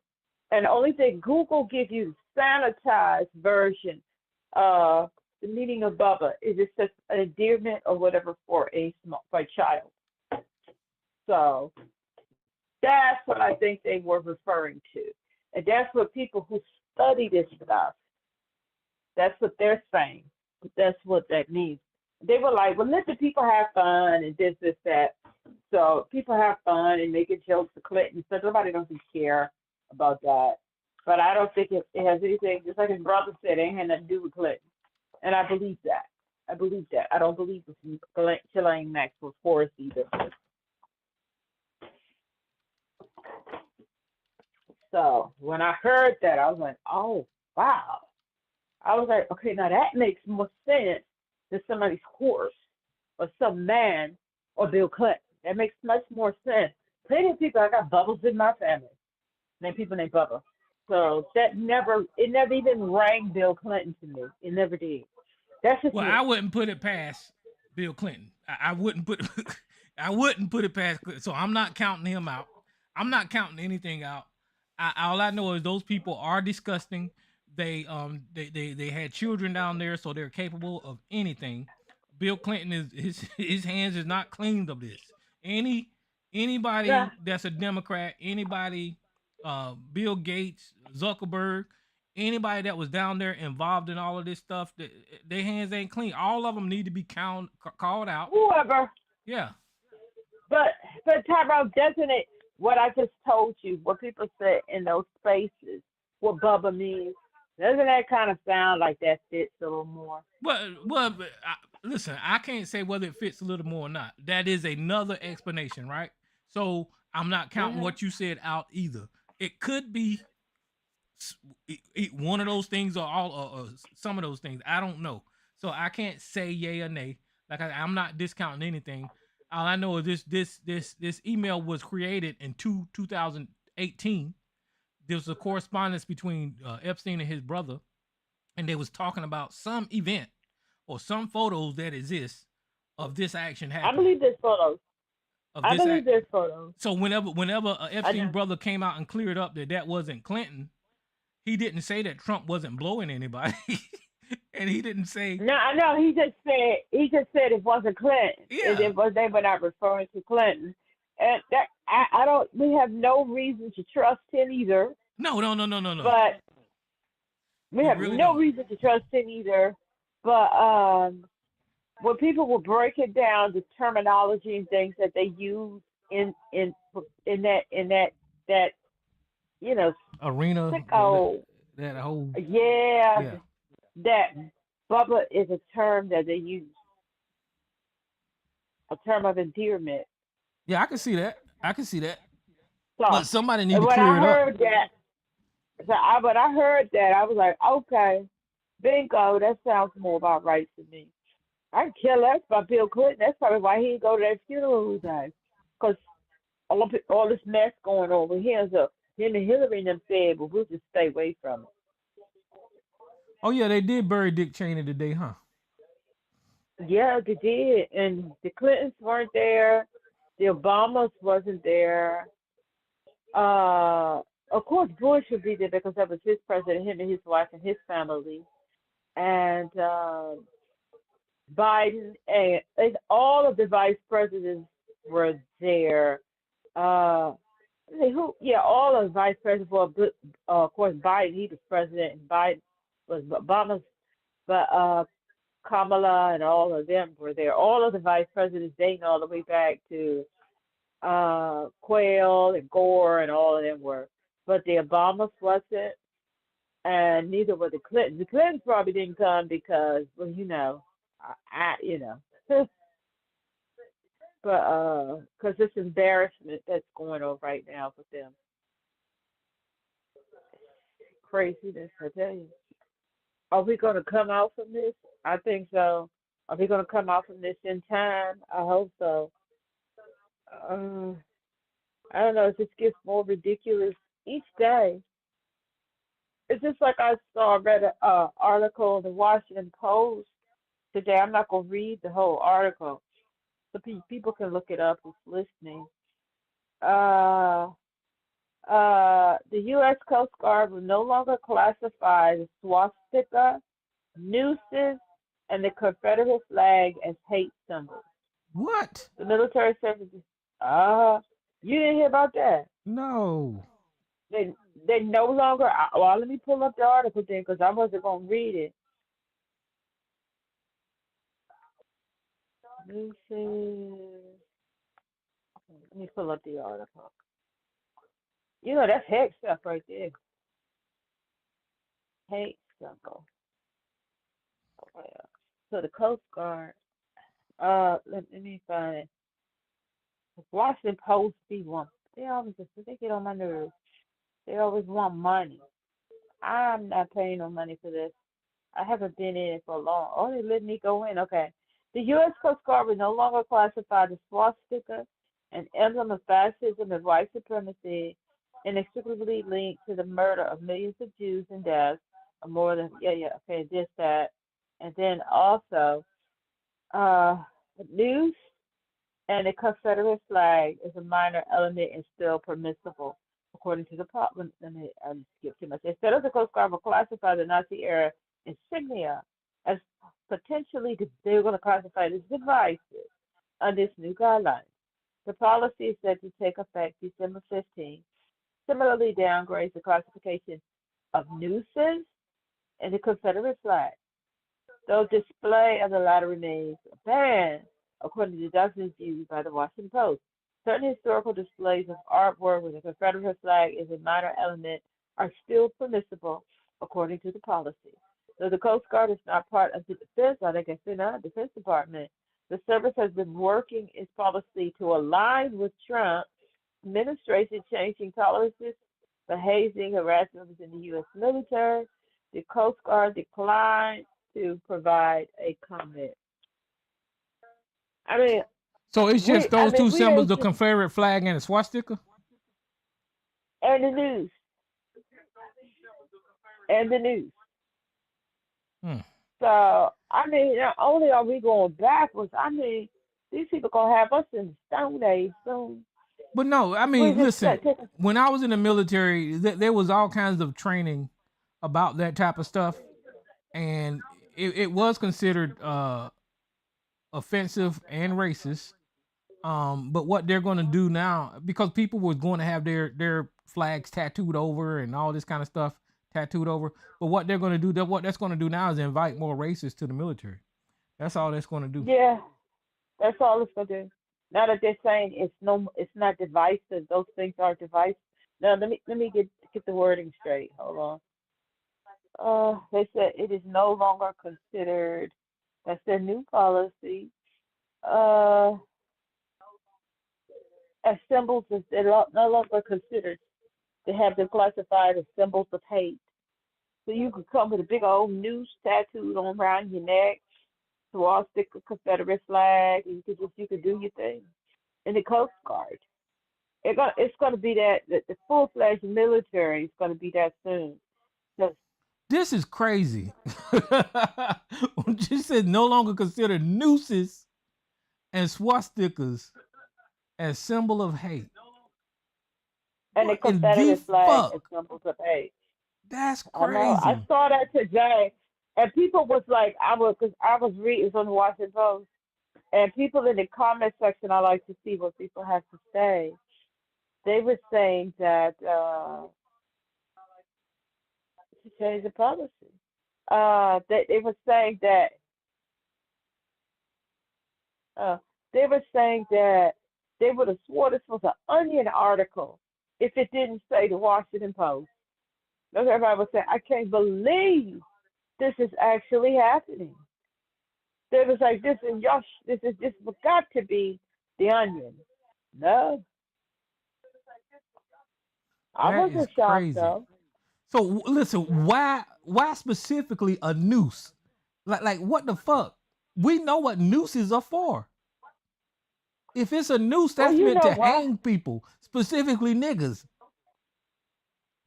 and the only thing Google gives you sanitized version of the meaning of Bubba is it says an endearment or whatever for a child. So that's what I think they were referring to. And that's what people who study this stuff, that's what they're saying. That's what that means. They were like, well, let the people have fun and this, that. So people have fun and making jokes to Clinton. So nobody doesn't care about that. But I don't think it has anything, just like his brother said, it ain't had nothing to do with Clinton. And I believe that. I don't believe it's Chilean Maxwell's forest either. So when I heard that, I was like, oh, wow. I was like, okay, now that makes more sense than somebody's horse or some man or Bill Clinton. That makes much more sense. Plenty of people, I got Bubbles in my family. Named people named Bubba. So it never even rang Bill Clinton to me. It never did. That's just well, me. I wouldn't put it past Bill Clinton. I wouldn't put I wouldn't put it past Clinton. So I'm not counting him out. I'm not counting anything out. All I know is those people are disgusting. They had children down there, so they're capable of anything. Bill Clinton is his hands is not clean of this. Anybody that's a Democrat, anybody, Bill Gates, Zuckerberg, anybody that was down there involved in all of this stuff, their hands ain't clean. All of them need to be called out. Whoever. Yeah. But Tyrone, doesn't it? What I just told you, what people said in those spaces, what Bubba means, doesn't that kind of sound like that fits a little more? Well, listen, I can't say whether it fits a little more or not. That is another explanation, right? So I'm not counting what you said out either. It could be one of those things or all or some of those things. I don't know. So I can't say yay or nay. Like I'm not discounting anything. All I know is this email was created in 2018. There was a correspondence between Epstein and his brother, and they was talking about some event or some photos that exist of this action happening. I believe there's photos. I believe there's photos. So whenever Epstein brother came out and cleared up that wasn't Clinton, he didn't say that Trump wasn't blowing anybody. And he didn't say no. I know he just said it wasn't Clinton. Yeah, they were not referring to Clinton, and that I don't. We have no reason to trust him either. No. But we have really no don't. reason to trust him either. But when people will break it down, the terminology and things that they use in that arena, sicko, that whole that Bubba is a term that they use, a term of endearment. Yeah, I can see that. So, But somebody need to when clear I it heard up. that, when I heard that, I was like, okay, bingo, that sounds more about right to me. I can kill that by Bill Clinton. That's probably why he didn't go to that funeral today, because all this mess going on over here. So him and Hillary and them said, well, we'll just stay away from it. Oh yeah, they did bury Dick Cheney today, huh? Yeah, they did. And the Clintons weren't there. The Obamas wasn't there. Of course, Bush would be there because that was his president, him and his wife and his family. And Biden and all of the vice presidents were there. All of the vice presidents were, of course, Biden, he was president, and Biden was Obama's, but Kamala and all of them were there. All of the vice presidents dating all the way back to Quayle and Gore and all of them were. But the Obamas wasn't, and neither were the Clintons. The Clintons probably didn't come because, well, but because this embarrassment that's going on right now with them. Craziness, I tell you. Are we going to come out from this? I think so. Are we going to come out from this in time? I hope so. Uh, I don't know. It just gets more ridiculous each day. It's just like read an article in the Washington Post today. I'm not gonna read the whole article, so people can look it up who's listening. Uh, the U.S. Coast Guard will no longer classify the swastika, nooses, and the Confederate flag as hate symbols. What? The military services. You didn't hear about that? No. They no longer. Well, let me pull up the article then, because I wasn't gonna read it. Nooses. Let me pull up the article. You know that's hate stuff right there. Hate symbol. Oh, yeah. So the Coast Guard. Let me find it. Washington Post be one. They get on my nerves. They always want money. I'm not paying no money for this. I haven't been in it for long. Oh, they let me go in. Okay. The U.S. Coast Guard will no longer classify the swastika, an emblem of fascism and white supremacy, inextricably linked to the murder of millions of Jews and deaths of more than okay, this, that. And then also news and the Confederate flag is a minor element and still permissible, according to the Parliament. Let me skip too much. Instead of the Coast Guard will classify the Nazi era insignia as potentially, they're going to classify it as devices under this new guidelines. The policy is set to take effect December 15th. Similarly, downgrades the classification of nooses and the Confederate flag. Though display of the latter remains banned, according to dozens viewed by the Washington Post. Certain historical displays of artwork with the Confederate flag as a minor element are still permissible, according to the policy. Though the Coast Guard is not part of the defense, I guess they're not the Defense Department, the service has been working its policy to align with Trump administration, changing tolerances for hazing, harassment within the U.S. military. The Coast Guard declined to provide a comment. I mean, so it's just those two symbols, the just, Confederate flag and the swastika? And the news. And the news. So, I mean, not only are we going backwards, I mean, these people going to have us in the Stone Age soon. But no, I mean, listen, when I was in the military, there was all kinds of training about that type of stuff. And it was considered offensive and racist. But what they're going to do now, because people were going to have their flags tattooed over and all this kind of stuff tattooed over. But what they're going to do, what that's going to do now is invite more racists to the military. That's all that's going to do. Yeah, that's all it's going to do. Now that they're saying it's not divisive, those things are divisive. Now let me get the wording straight. Hold on. They said it is no longer considered. That's their new policy. As symbols, they're no longer considered to have them classified as symbols of hate. So you could come with a big old noose tattooed on around your neck, swastika, Confederate flag, and you could do your thing. In the Coast Guard, it's gonna be that the full-fledged military is gonna be that soon. This is crazy. She said no longer consider nooses and swastikas as symbol of hate. And the Confederate flag as symbols of hate. That's crazy. I saw that today, and people was like, I was reading on the Washington Post, and people in the comment section, I like to see what people have to say. They were saying that to change the policy. They were saying that they would have swore this was an Onion article if it didn't say the Washington Post. Look, everybody was saying, I can't believe this is actually happening. They was like, this got to be the Onion. No. I wasn't shocked though. So listen, why specifically a noose? Like what the fuck? We know what nooses are for. If it's a noose, Well, that's you meant know to why? hang people, specifically niggas.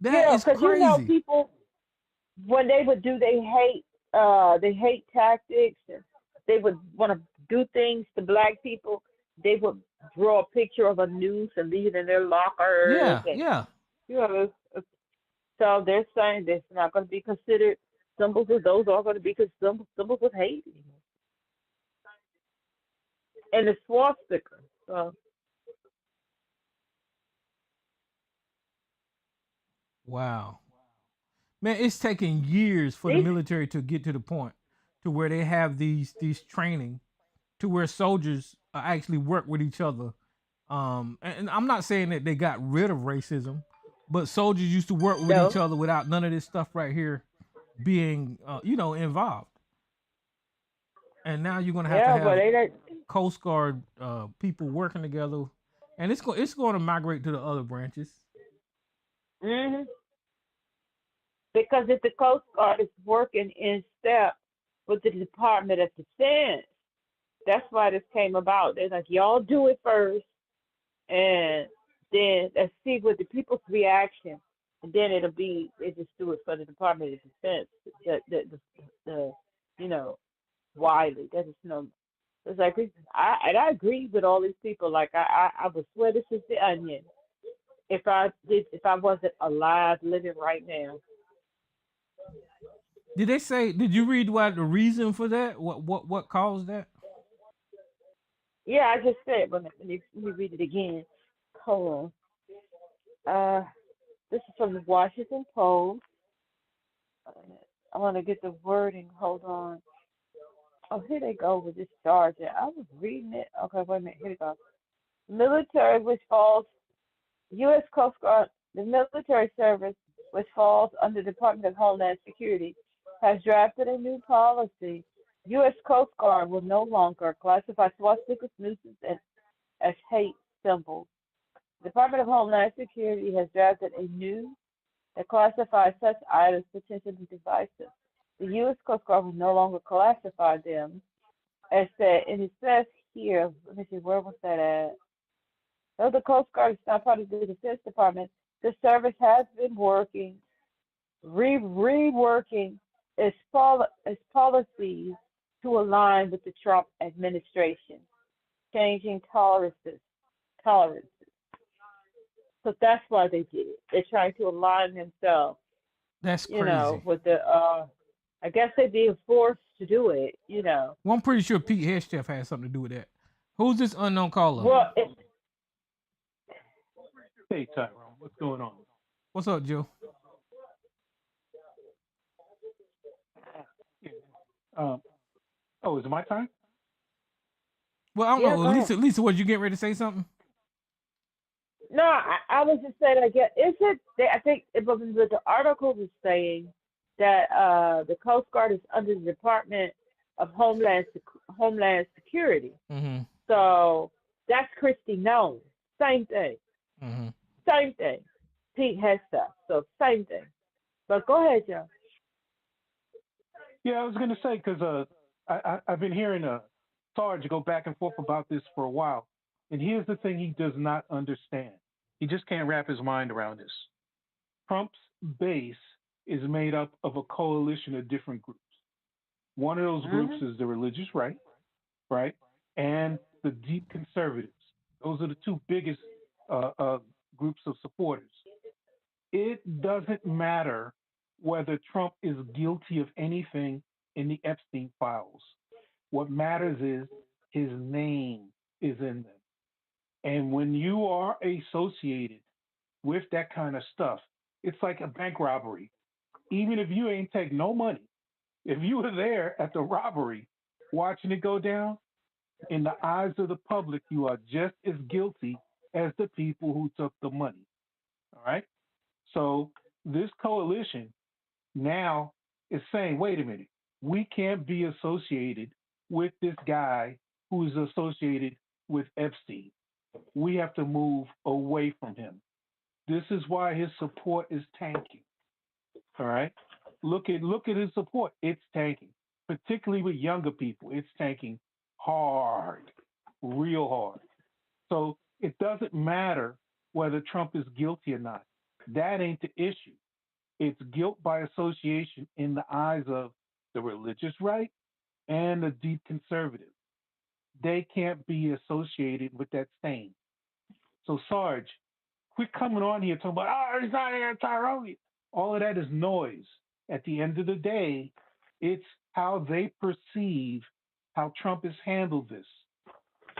That Yeah, is because you know crazy. people when they would do they hate tactics and they would want to do things to black people. They would draw a picture of a noose and leave it in their lockers, Yeah, and yeah. you know, so they're saying this is not going to be considered symbols of those are going to be symbols of hate and the swastika. So Wow. Man, it's taken years for the these, military to get to the point to where they have these training to where soldiers actually work with each other. And I'm not saying that they got rid of racism, but soldiers used to work with each no, other without none of this stuff right here being, involved. And now you're gonna yeah, but have they don't. Coast Guard people working together, and it's going to migrate to the other branches. Hmm. Because if the Coast Guard is working in step with the Department of Defense, that's why this came about. They're like, y'all do it first, and then let's see what the people's reaction, and then it'll be they just do it for the Department of Defense. The you know widely. That is no. It's like I agree with all these people. Like I would swear this is the onion. If I wasn't alive living right now. Did they say? Did you read what the reason for that? What caused that? Yeah, I just said. But let me read it again. Hold on. This is from the Washington Post. Uh, I want to get the wording. Hold on. Oh, here they go with this sergeant. I was reading it. Okay, wait a minute. Here we go. Military, which falls U.S. Coast Guard, the military service, which falls under the Department of Homeland Security, has drafted a new policy. U.S. Coast Guard will no longer classify swastikas, nooses, and as hate symbols. The Department of Homeland Security has drafted a new that classifies such items potentially divisive. The U.S. Coast Guard will no longer classify them as said, and it says here, let me see, where was that at? Though the Coast Guard is not part of the Defense Department, the service has been working, reworking its policies to align with the Trump administration, changing tolerances. So that's why they did it. They're trying to align themselves, That's crazy. with the. I guess they're being forced to do it. Well, I'm pretty sure Pete Headchef had something to do with that. Who's this unknown caller? Well, Hey, Tyrone, what's going on? What's up, Joe? Yeah. Um, oh, is it my time? Well, I don't yeah, know. go ahead. Lisa, was you getting ready to say something? No, I was just saying. I guess is it? I think the article was saying that the Coast Guard is under the Department of Homeland Security. Mm-hmm. So that's Christy Nome. Same thing. Mm-hmm. Same thing. Pete has stuff. So same thing. But go ahead, Joe. Yeah, I was going to say because I've been hearing Sarge go back and forth about this for a while, and here's the thing he does not understand. He just can't wrap his mind around this. Trump's base is made up of a coalition of different groups. One of those groups Mhm. is the religious right, and the deep conservatives. Those are the two biggest groups of supporters. It doesn't matter whether Trump is guilty of anything in the Epstein files. What matters is his name is in them. And when you are associated with that kind of stuff, it's like a bank robbery. Even if you ain't take no money, if you were there at the robbery watching it go down, in the eyes of the public, you are just as guilty as the people who took the money. All right? So this coalition now is saying, wait a minute, we can't be associated with this guy who is associated with Epstein. We have to move away from him. This is why his support is tanking. All right. Look at his support. It's tanking, particularly with younger people. It's tanking hard, real hard. So it doesn't matter whether Trump is guilty or not. That ain't the issue. It's guilt by association in the eyes of the religious right and the deep conservative. They can't be associated with that stain. So, Sarge, quit coming on here talking about, oh, it's not anti-Tyrone. All of that is noise. At the end of the day, it's how they perceive how Trump has handled this.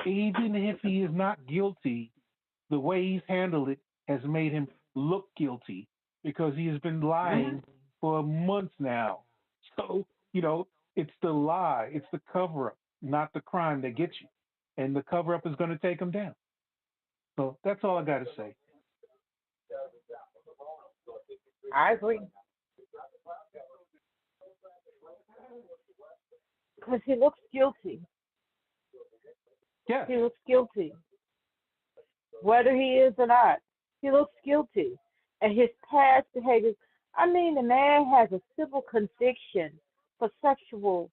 Even if he is not guilty, the way he's handled it has made him look guilty because he has been lying for months now. So, it's the lie, it's the cover up, not the crime that gets you. And the cover up is going to take him down. So that's all I got to say. I agree. Because he looks guilty. Yeah. He looks guilty. Whether he is or not, he looks guilty. And his past behavior, I mean, the man has a civil conviction for sexual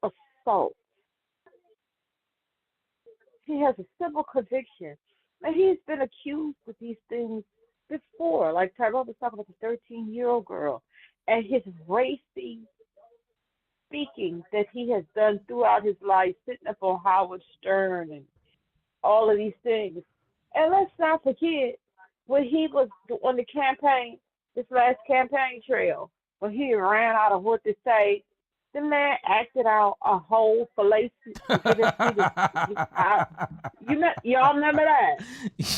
assault. He has a civil conviction. And he's been accused of these things before. Like Tyrone was talking about the 13-year-old girl and his racy speaking that he has done throughout his life, sitting up on Howard Stern and all of these things. And let's not forget when he was on the campaign, this last campaign trail, when he ran out of what to say, the man acted out a whole fallacious. Y'all remember that?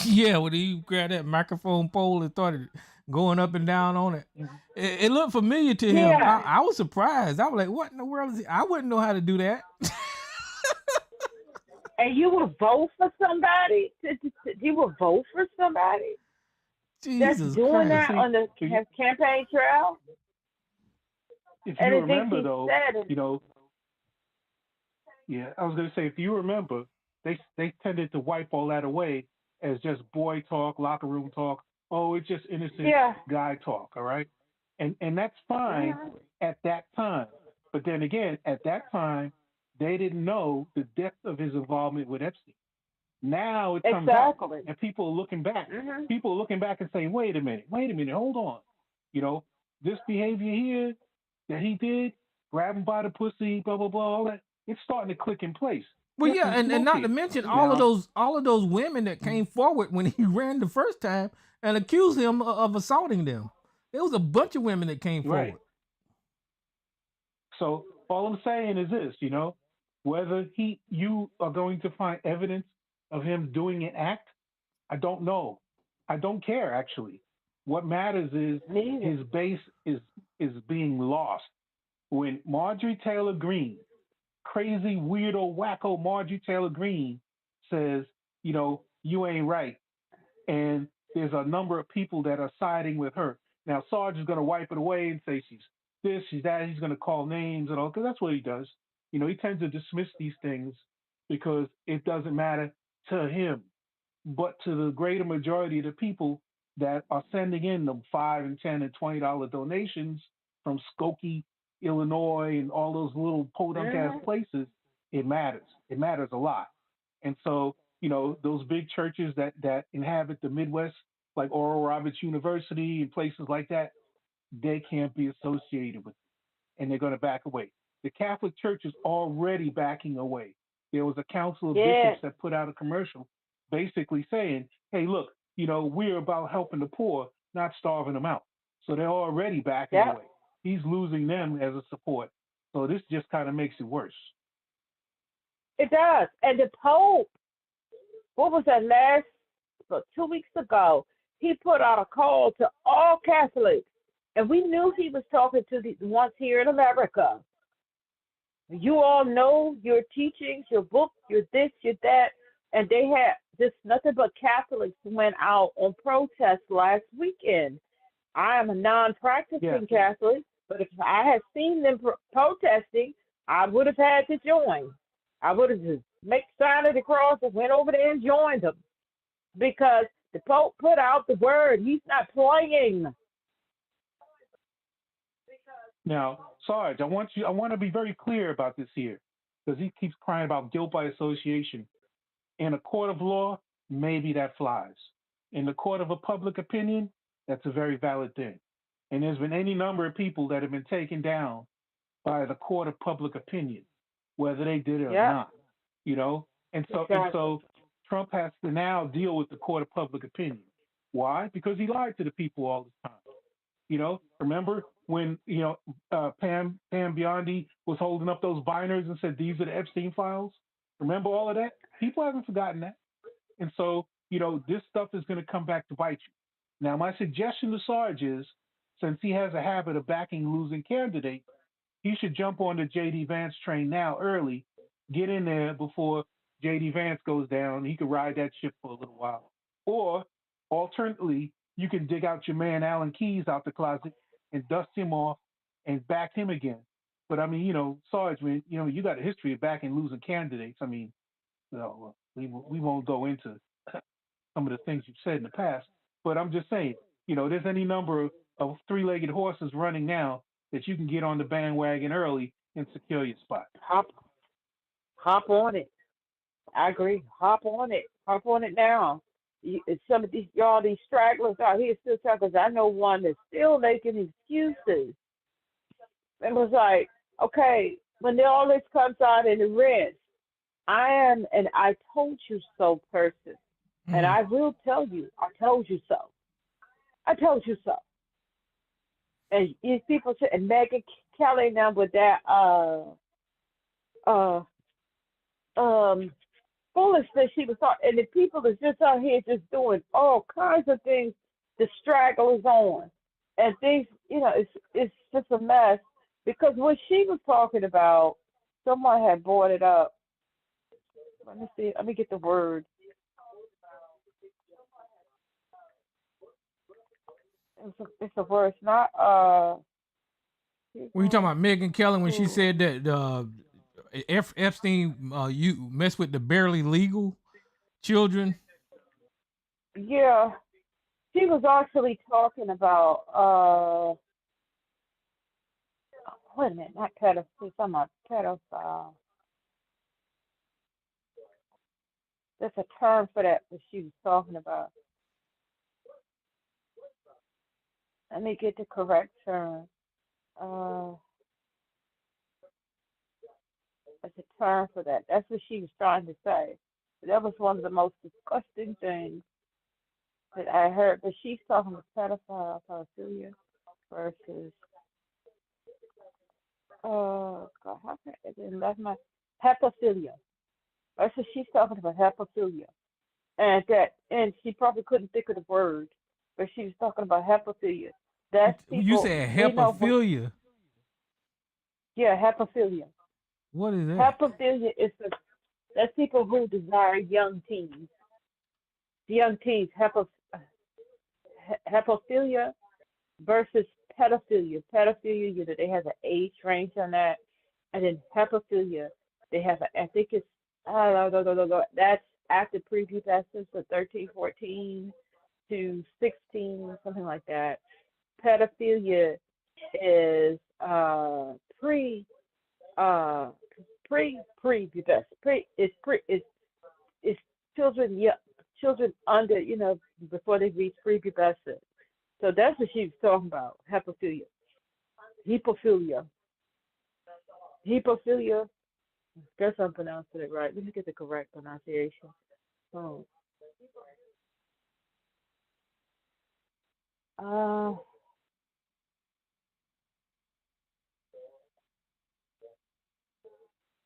Yeah, when he grabbed that microphone pole and started going up and down on it. It looked familiar to him. Yeah. I was surprised. I was like, what in the world is he? I wouldn't know how to do that. And you would vote for somebody? You would vote for somebody Jesus that's doing Christ. that on the campaign trail? If And you the things remember, he though, said, yeah, I was going to say, if you remember, they tended to wipe all that away as just boy talk, locker room talk. Oh, it's just innocent guy talk, all right? And that's fine at that time. But then again, at that time, they didn't know the depth of his involvement with Epstein. Now it comes out, and people are looking back. People are looking back and saying, wait a minute, hold on. This behavior here that he did, grab him by the pussy, blah, blah, blah, all that, it's starting to click in place. Well, yeah, and not to mention all of those women that came forward when he ran the first time and accused him of assaulting them. There was a bunch of women that came forward. So all I'm saying is this, whether you are going to find evidence of him doing an act, I don't know. I don't care, actually. What matters is his base is being lost. When Marjorie Taylor Greene, crazy, weirdo, wacko Marjorie Taylor Greene says, you ain't right. And there's a number of people that are siding with her. Now, Sarge is going to wipe it away and say she's this, she's that. He's going to call names and all, because that's what he does. He tends to dismiss these things because it doesn't matter to him. But to the greater majority of the people that are sending in them $5 and $10 and $20 donations from Skokie, Illinois, and all those little podunk ass places, it matters. It matters a lot. And so, those big churches that inhabit the Midwest, like Oral Roberts University and places like that, they can't be associated with it, and they're going to back away. The Catholic Church is already backing away. There was a council of bishops that put out a commercial basically saying, hey, look, we're about helping the poor, not starving them out. So they're already backing away. He's losing them as a support. So this just kind of makes it worse. It does. And the Pope, what was that 2 weeks ago, he put out a call to all Catholics. And we knew he was talking to the ones here in America. You all know your teachings, your book, your this, your that. And they had just nothing but Catholics went out on protest last weekend. I am a non-practicing Catholic, but if I had seen them protesting, I would have had to join. I would have just made sign of the cross and went over there and joined them, because the Pope put out the word. He's not playing. Now, Sarge, I want to be very clear about this here, because he keeps crying about guilt by association. In a court of law, maybe that flies. In the court of a public opinion, that's a very valid thing. And there's been any number of people that have been taken down by the court of public opinion, whether they did it or Yeah, not. You know, and exactly. so Trump has to now deal with the court of public opinion. Why? Because he lied to the people all the time. Remember when Pam Biondi was holding up those binders and said these are the Epstein files? Remember all of that? People haven't forgotten that. And so, this stuff is going to come back to bite you. Now, my suggestion to Sarge is, since he has a habit of backing losing candidates, he should jump on the JD Vance train now early, get in there before JD Vance goes down. He could ride that ship for a little while. Or alternately, you can dig out your man Alan Keyes out the closet and dust him off and back him again. But I mean, Sarge, man, you got a history of backing losing candidates. I mean, we won't go into some of the things you've said in the past, but I'm just saying, there's any number of three-legged horses running now that you can get on the bandwagon early and secure your spot. Hop, hop on it. I agree. Hop on it. Hop on it now. Some of these stragglers out here still talking. 'Cause I know one that's still making excuses. And was like, okay, when all this comes out in the red, I am an I told you so person. And I will tell you, I told you so. I told you so. And these people say, and Megan Kelly now with that uh foolishness she was talking, and the people is just out here just doing all kinds of things the stragglers on. And things, it's just a mess. Because what she was talking about, someone had brought it up. Let me see, let me get the word. It's a word. It's not Were you talking about Megan Kelly when she said that Epstein you mess with the barely legal children? Yeah. She was actually talking about wait a minute, not pedophile, talking about pedophile. There's a term for that she was talking about. Let me get the correct term. Uh, there's a term for that. That's what she was trying to say. That was one of the most disgusting things that I heard. But she's talking about pedophilia versus God, how can that's my hepaphilia. That's what she's talking about, hepaphilia. And she probably couldn't think of the word, but she was talking about hepaphilia. That's You people said we know what, hepaphilia. yeah, hepaphilia. What is that? Hepaphilia is that's people who desire young teens. Young teens, hepaphilia versus pedophilia. Pedophilia, they have an age range on that. And then hepaphilia, they have I think it's, that's after prepubescence, so 13, 14 to 16, something like that. Pedophilia is pre prepubescent. It's children, yeah, children under, before they reach prepubescent. So that's what she was talking about, hepaphilia. Hepaphilia. Hepaphilia. Guess I'm pronouncing it right. Let me get the correct pronunciation. Oh.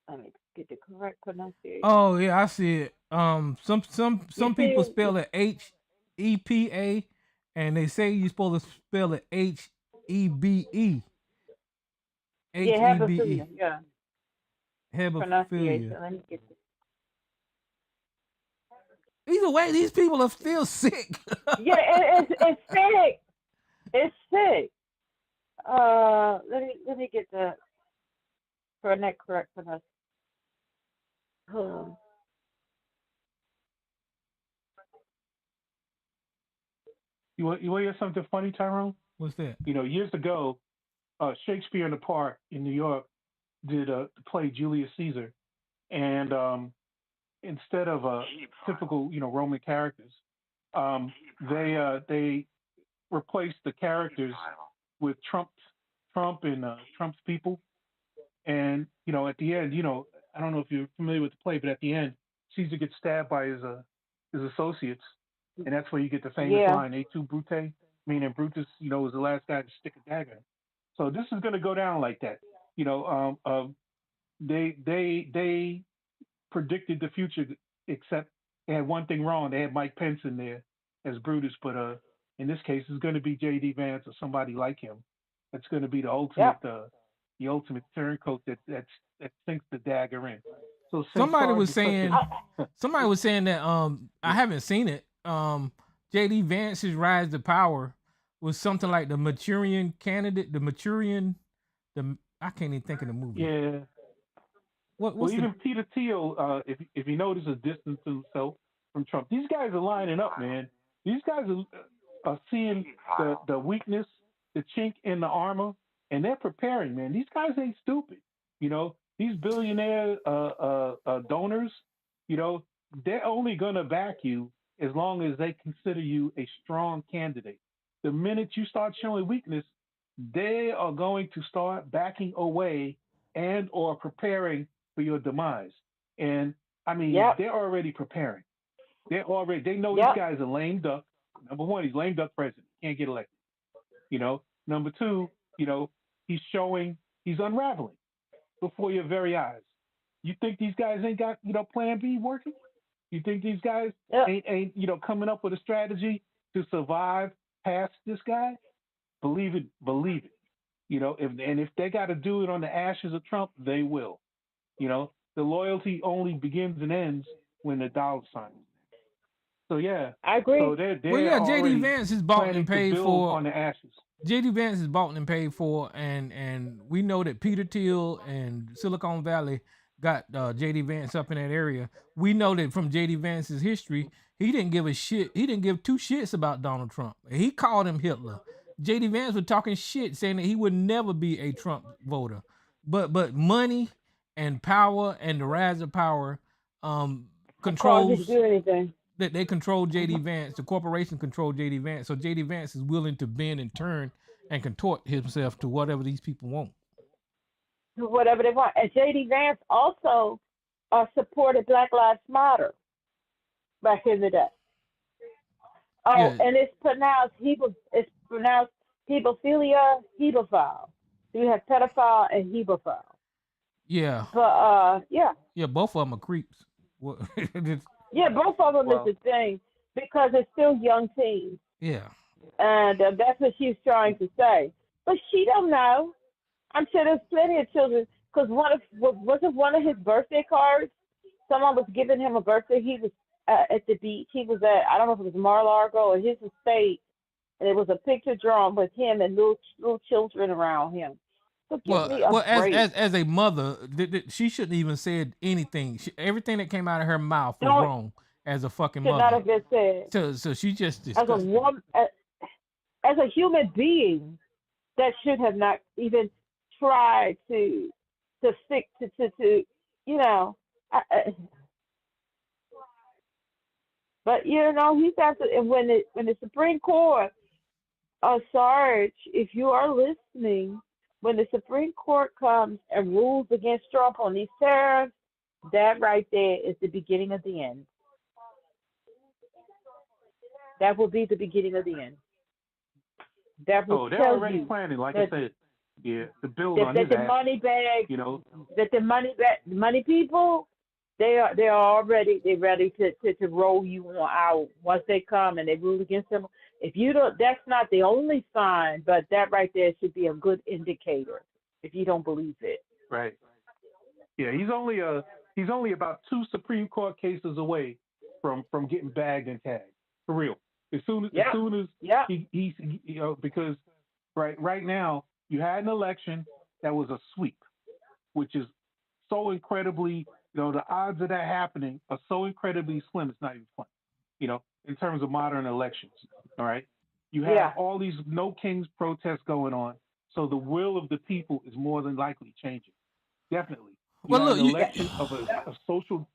Let me get the correct pronunciation. Oh yeah, I see it. Some people see spell it HEPA, and they say you're supposed to spell it HEBE. Yeah, HEBE. hepaphilia. Yeah, Hebephilia. pronunciation. Let me get this. Either way, these people are still sick. Yeah, it's sick. It's sick. Let me get the correct pronunciation. Hold on. You want to hear something funny, Tyrone? What's that? Years ago, Shakespeare in the Park in New York did the play Julius Caesar, and instead of typical, Roman characters, they replaced the characters with Trump and Trump's people. And at the end, I don't know if you're familiar with the play, but at the end, Caesar gets stabbed by his associates, and that's where you get the famous Yeah. line "Et tu, Brute," meaning Brutus, was the last guy to stick a dagger. So this is going to go down like that. They predicted the future, except they had one thing wrong. They had Mike Pence in there as Brutus, but in this case, it's going to be J.D. Vance or somebody like him. That's going to be the ultimate turncoat that sinks the dagger in. So somebody was saying that I haven't seen it. J.D. Vance's rise to power was something like the Manchurian Candidate, I can't even think of the movie. Yeah. Even Peter Thiel, if you notice, a distance himself from Trump. These guys are lining up, man. These guys are seeing the weakness, the chink in the armor, and they're preparing, man. These guys ain't stupid. These billionaire donors, they're only gonna back you as long as they consider you a strong candidate. The minute you start showing weakness, they are going to start backing away and or preparing for your demise. And I mean, they're already preparing. They know this guy's a lame duck. Number one, he's lame duck president. Can't get elected. Number two, he's unraveling before your very eyes. You think these guys ain't got, plan B working? You think these guys ain't coming up with a strategy to survive past this guy? Believe it. If they got to do it on the ashes of Trump, they will. The loyalty only begins and ends when the dollar sign. So yeah, I agree. So they're JD Vance is bought and paid for on the ashes. JD Vance is bought and paid for, and we know that Peter Thiel and Silicon Valley got JD Vance up in that area. We know that from JD Vance's history, he didn't give a shit. He didn't give two shits about Donald Trump. He called him Hitler. JD Vance was talking shit, saying that he would never be a Trump voter. But money and power and the rise of power controls. Do anything. That they control JD Vance. The corporation control JD Vance. So JD Vance is willing to bend and turn and contort himself to whatever these people want. Whatever they want. And JD Vance also supported Black Lives Matter back in the day. Oh, yeah. And it's pronounced hebophilia, hebephile. So you have pedophile and hebephile. Yeah. But yeah, both of them are creeps. Yeah, both of them is the thing, because it's still young teens. Yeah. And that's what she's trying to say. But she don't know. I'm sure there's plenty of children, because wasn't one of his birthday cards, someone was giving him a birthday, he was at the beach, he was at, I don't know if it was Mar-a-Lago or his estate, and it was a picture drawn with him and little children around him. As a mother, she shouldn't even said anything. Everything that came out of her mouth was wrong as a fucking mother. Not have been said. So she just as a woman, as a human being, that should have not even tried to stick to But he's after. And when the Supreme Court, Sarge, if you are listening. When the Supreme Court comes and rules against Trump on these tariffs, that right there is the beginning of the end. That will be the beginning of the end. That will they're already planning, like I said. Yeah, the bill on his ass. Money bag, that the money people, they're ready to roll you out once they come and they rule against them. If you don't, that's not the only sign, but that right there should be a good indicator. If you don't believe it, right? Yeah, he's only about 2 Supreme Court cases away from getting bagged and tagged, for real. As soon as he's because right now you had an election that was a sweep, which is so incredibly, the odds of that happening are so incredibly slim. It's not even fun, in terms of modern elections. All right. You have all these No Kings protests going on. So the will of the people is more than likely changing. Definitely. Election of a social.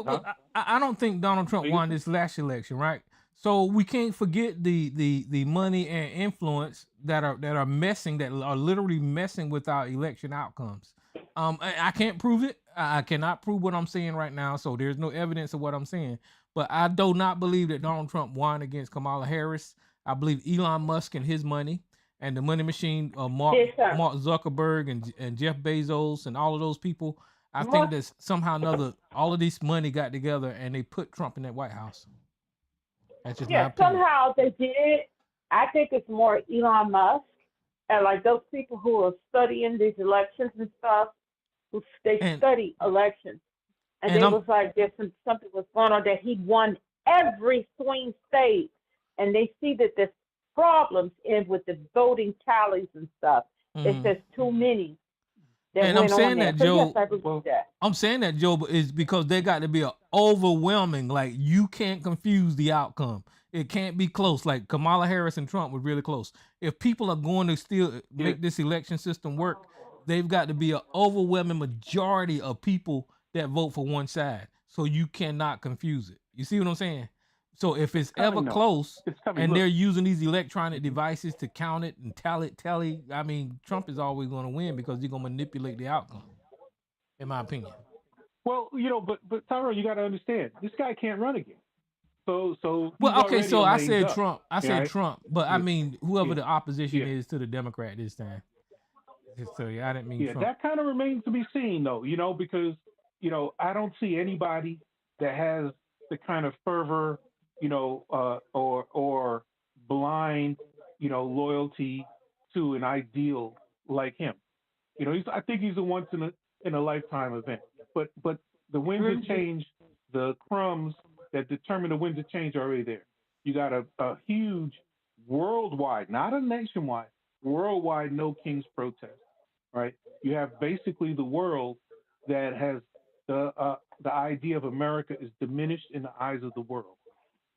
But I don't think Donald Trump won this last election, right? So we can't forget the money and influence that are messing, that are literally messing with our election outcomes. I can't prove it. I cannot prove what I'm saying right now, so there's no evidence of what I'm saying. But I do not believe that Donald Trump won against Kamala Harris. I believe Elon Musk and his money and the money machine, Mark Zuckerberg and Jeff Bezos and all of those people. I think that somehow or another, all of this money got together and they put Trump in that White House. That's just my opinion. Somehow they did. I think it's more Elon Musk and like those people who are studying these elections and stuff, study elections. And they was like, something was going on that he won every swing state. And they see that there's problems with the voting tallies and stuff. It's just too many. And I'm saying that, Joe. I'm saying that, Joe, is because they got to be overwhelming. Like, you can't confuse the outcome. It can't be close. Like Kamala Harris and Trump were really close. If people are going to still make this election system work, they've got to be an overwhelming majority of people that vote for one side. So you cannot confuse it. You see what I'm saying? So if it's ever close and they're using these electronic devices to count it and tally, I mean, Trump is always going to win because he's going to manipulate the outcome, in my opinion. Well, but Tyrone, you got to understand, this guy can't run again. So well, okay, so I said Trump. Right? Trump, but I mean whoever the opposition is to the Democrat this time. So I didn't mean Trump. That kind of remains to be seen, though. Because I don't see anybody that has the kind of fervor, or blind, loyalty to an ideal like him. I think he's a once in a lifetime event. But the winds of change, the crumbs that determine the winds of change are already there. You got a huge worldwide, not a nationwide, worldwide no kings protest, right? You have basically the world that has the idea of America is diminished in the eyes of the world.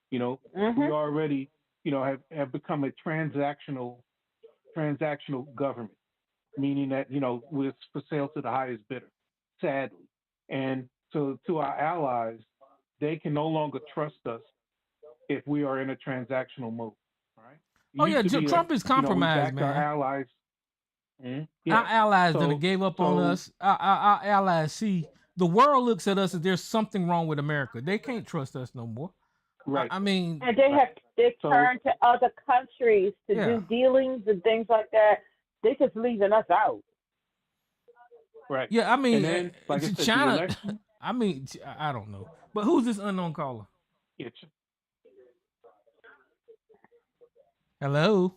We already, have become a transactional government, meaning that, we're for sale to the highest bidder, sadly. And so to our allies, they can no longer trust us if we are in a transactional mode, right? Trump is compromised, man. Our allies. Our allies that gave up on us. Our allies see the world looks at us as there's something wrong with America. They can't trust us no more. Right. I mean, and they turn to other countries to do dealings and things like that. They just leaving us out. Right. Yeah, I mean, then, like China. I mean, I don't know, but who's this unknown caller? Hello.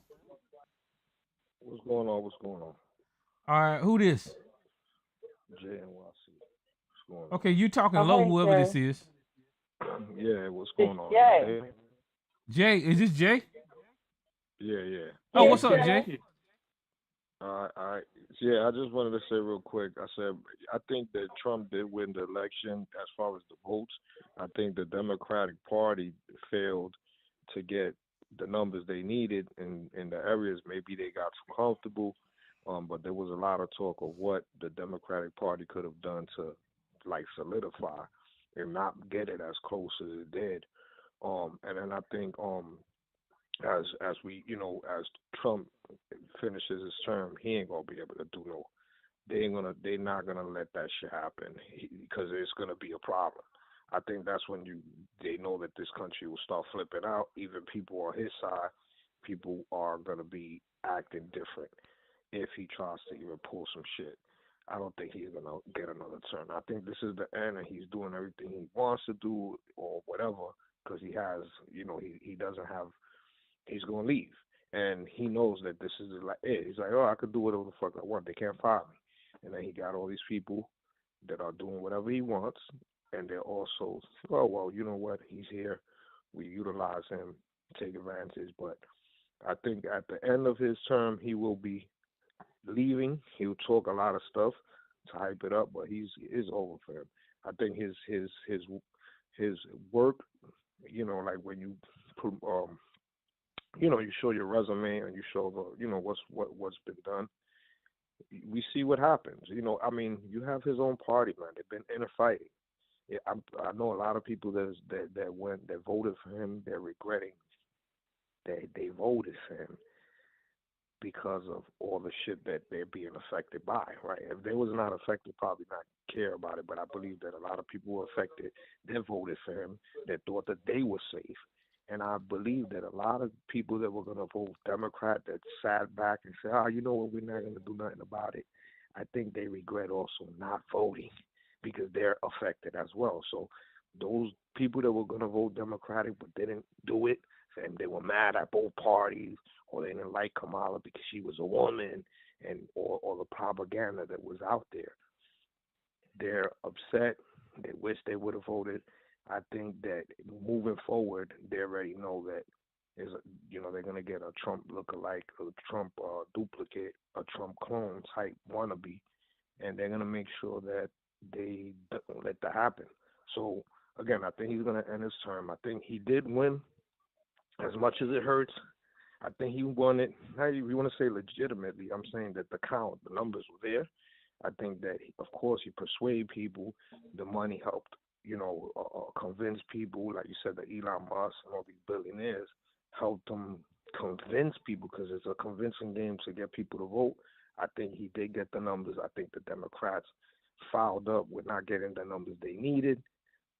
What's going on? All right, who this? JNYC. What's going on? Okay, you talking low, whoever this is. Yeah, what's going on? Jay, is this Jay? Yeah. Oh, what's up, Jay? All right. Yeah, I just wanted to say real quick. I think that Trump did win the election as far as the votes. I think the Democratic Party failed to get the numbers they needed in the areas. Maybe they got too comfortable, but there was a lot of talk of what the Democratic Party could have done to solidify and not get it as close as it did. And then I think as we, as Trump finishes his term, he ain't gonna be able to do no. They're not gonna let that shit happen because it's gonna be a problem. I think that's when they know that this country will start flipping out. Even people on his side, people are gonna be acting different if he tries to even pull some shit. I don't think he's gonna get another turn. I think this is the end, and he's doing everything he wants to do or whatever because he has, he doesn't have. He's gonna leave, and he knows that this is like it. He's like, I could do whatever the fuck I want. They can't fire me. And then he got all these people that are doing whatever he wants, and they're also, well, you know what? He's here. We utilize him, take advantage. But I think at the end of his term, he will be leaving. He'll talk a lot of stuff to hype it up, but it's over for him. I think his work, like when you put, you show your resume and you show the, what's been done. We see what happens. You have his own party, man. They've been infighting. I know a lot of people that went that voted for him. They're regretting they voted for him because of all the shit that they're being affected by, right? If they was not affected, probably not care about it. But I believe that a lot of people were affected that voted for him, that thought that they were safe. And I believe that a lot of people that were going to vote Democrat that sat back and said, oh, you know what, we're not going to do nothing about it. I think they regret also not voting because they're affected as well. So those people that were going to vote Democratic but didn't do it, and they were mad at both parties, or they didn't like Kamala because she was a woman, and or the propaganda that was out there. They're upset. They wish they would have voted. I think that moving forward, they already know that is they're gonna get a Trump lookalike, a Trump duplicate, a Trump clone type wannabe, and they're gonna make sure that they don't let that happen. So again, I think he's gonna end his term. I think he did win, as much as it hurts. I think he won it. How you want to say legitimately? I'm saying that the count, the numbers were there. I think that, of course, he persuaded people. The money helped, convince people. Like you said, the Elon Musk and all these billionaires helped them convince people because it's a convincing game to get people to vote. I think he did get the numbers. I think the Democrats fouled up with not getting the numbers they needed,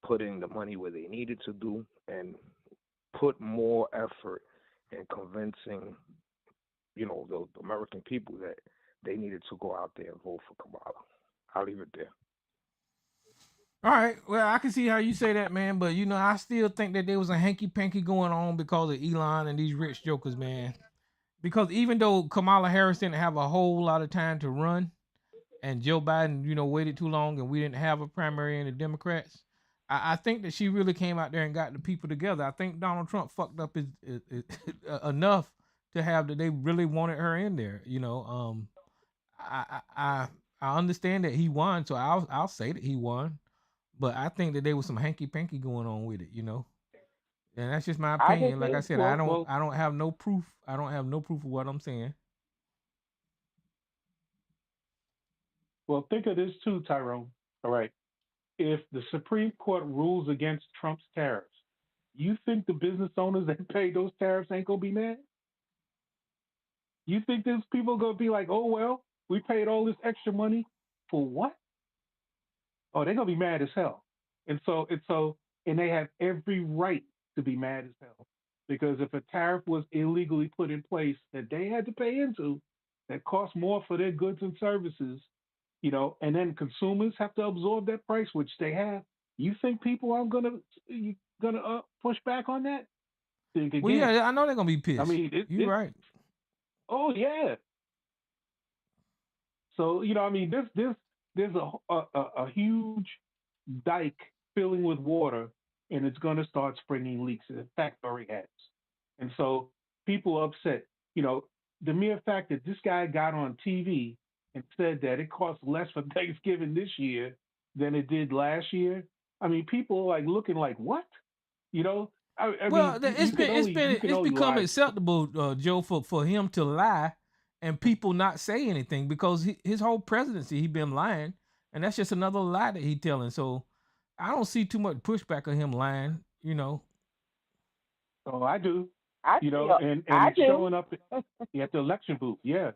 putting the money where they needed to do, and put more effort in convincing, the American people that they needed to go out there and vote for Kamala. I'll leave it there. All right. Well, I can see how you say that, man. But I still think that there was a hanky panky going on because of Elon and these rich jokers, man. Because even though Kamala Harris didn't have a whole lot of time to run, and Joe Biden, waited too long, and we didn't have a primary in the Democrats, I think that she really came out there and got the people together. I think Donald Trump fucked up enough to have that they really wanted her in there. I understand that he won, so I'll say that he won. But I think that there was some hanky panky going on with it. And that's just my I do opinion. Like I too. said, I don't have no proof. I don't have no proof of what I'm saying. Well, think of this too, Tyrone. All right. If the Supreme Court rules against Trump's tariffs, you think the business owners that pay those tariffs ain't gonna be mad? You think those people gonna be like, oh well, we paid all this extra money for what? Oh, they're gonna be mad as hell. And they have every right to be mad as hell. Because if a tariff was illegally put in place that they had to pay into, that cost more for their goods and services, and then consumers have to absorb that price, which they have. You think people aren't gonna push back on that? Think Well, again. yeah, I know they're gonna be I pissed. mean, You're right. oh yeah. So I mean, there's a huge dike filling with water, and it's going to start springing leaks. In fact, it already has. And so people are upset. The mere fact that this guy got on TV and said that it costs less for Thanksgiving this year than it did last year. I mean, people are like looking like what? You know, I mean, Well, you can only it's become lie. acceptable, Joe, for him to lie and people not say anything because his whole presidency he been lying, and that's just another lie that he telling. So I don't see too much pushback on him lying. Oh, I do. I feel And I it's do. showing up at the election booth. Yeah.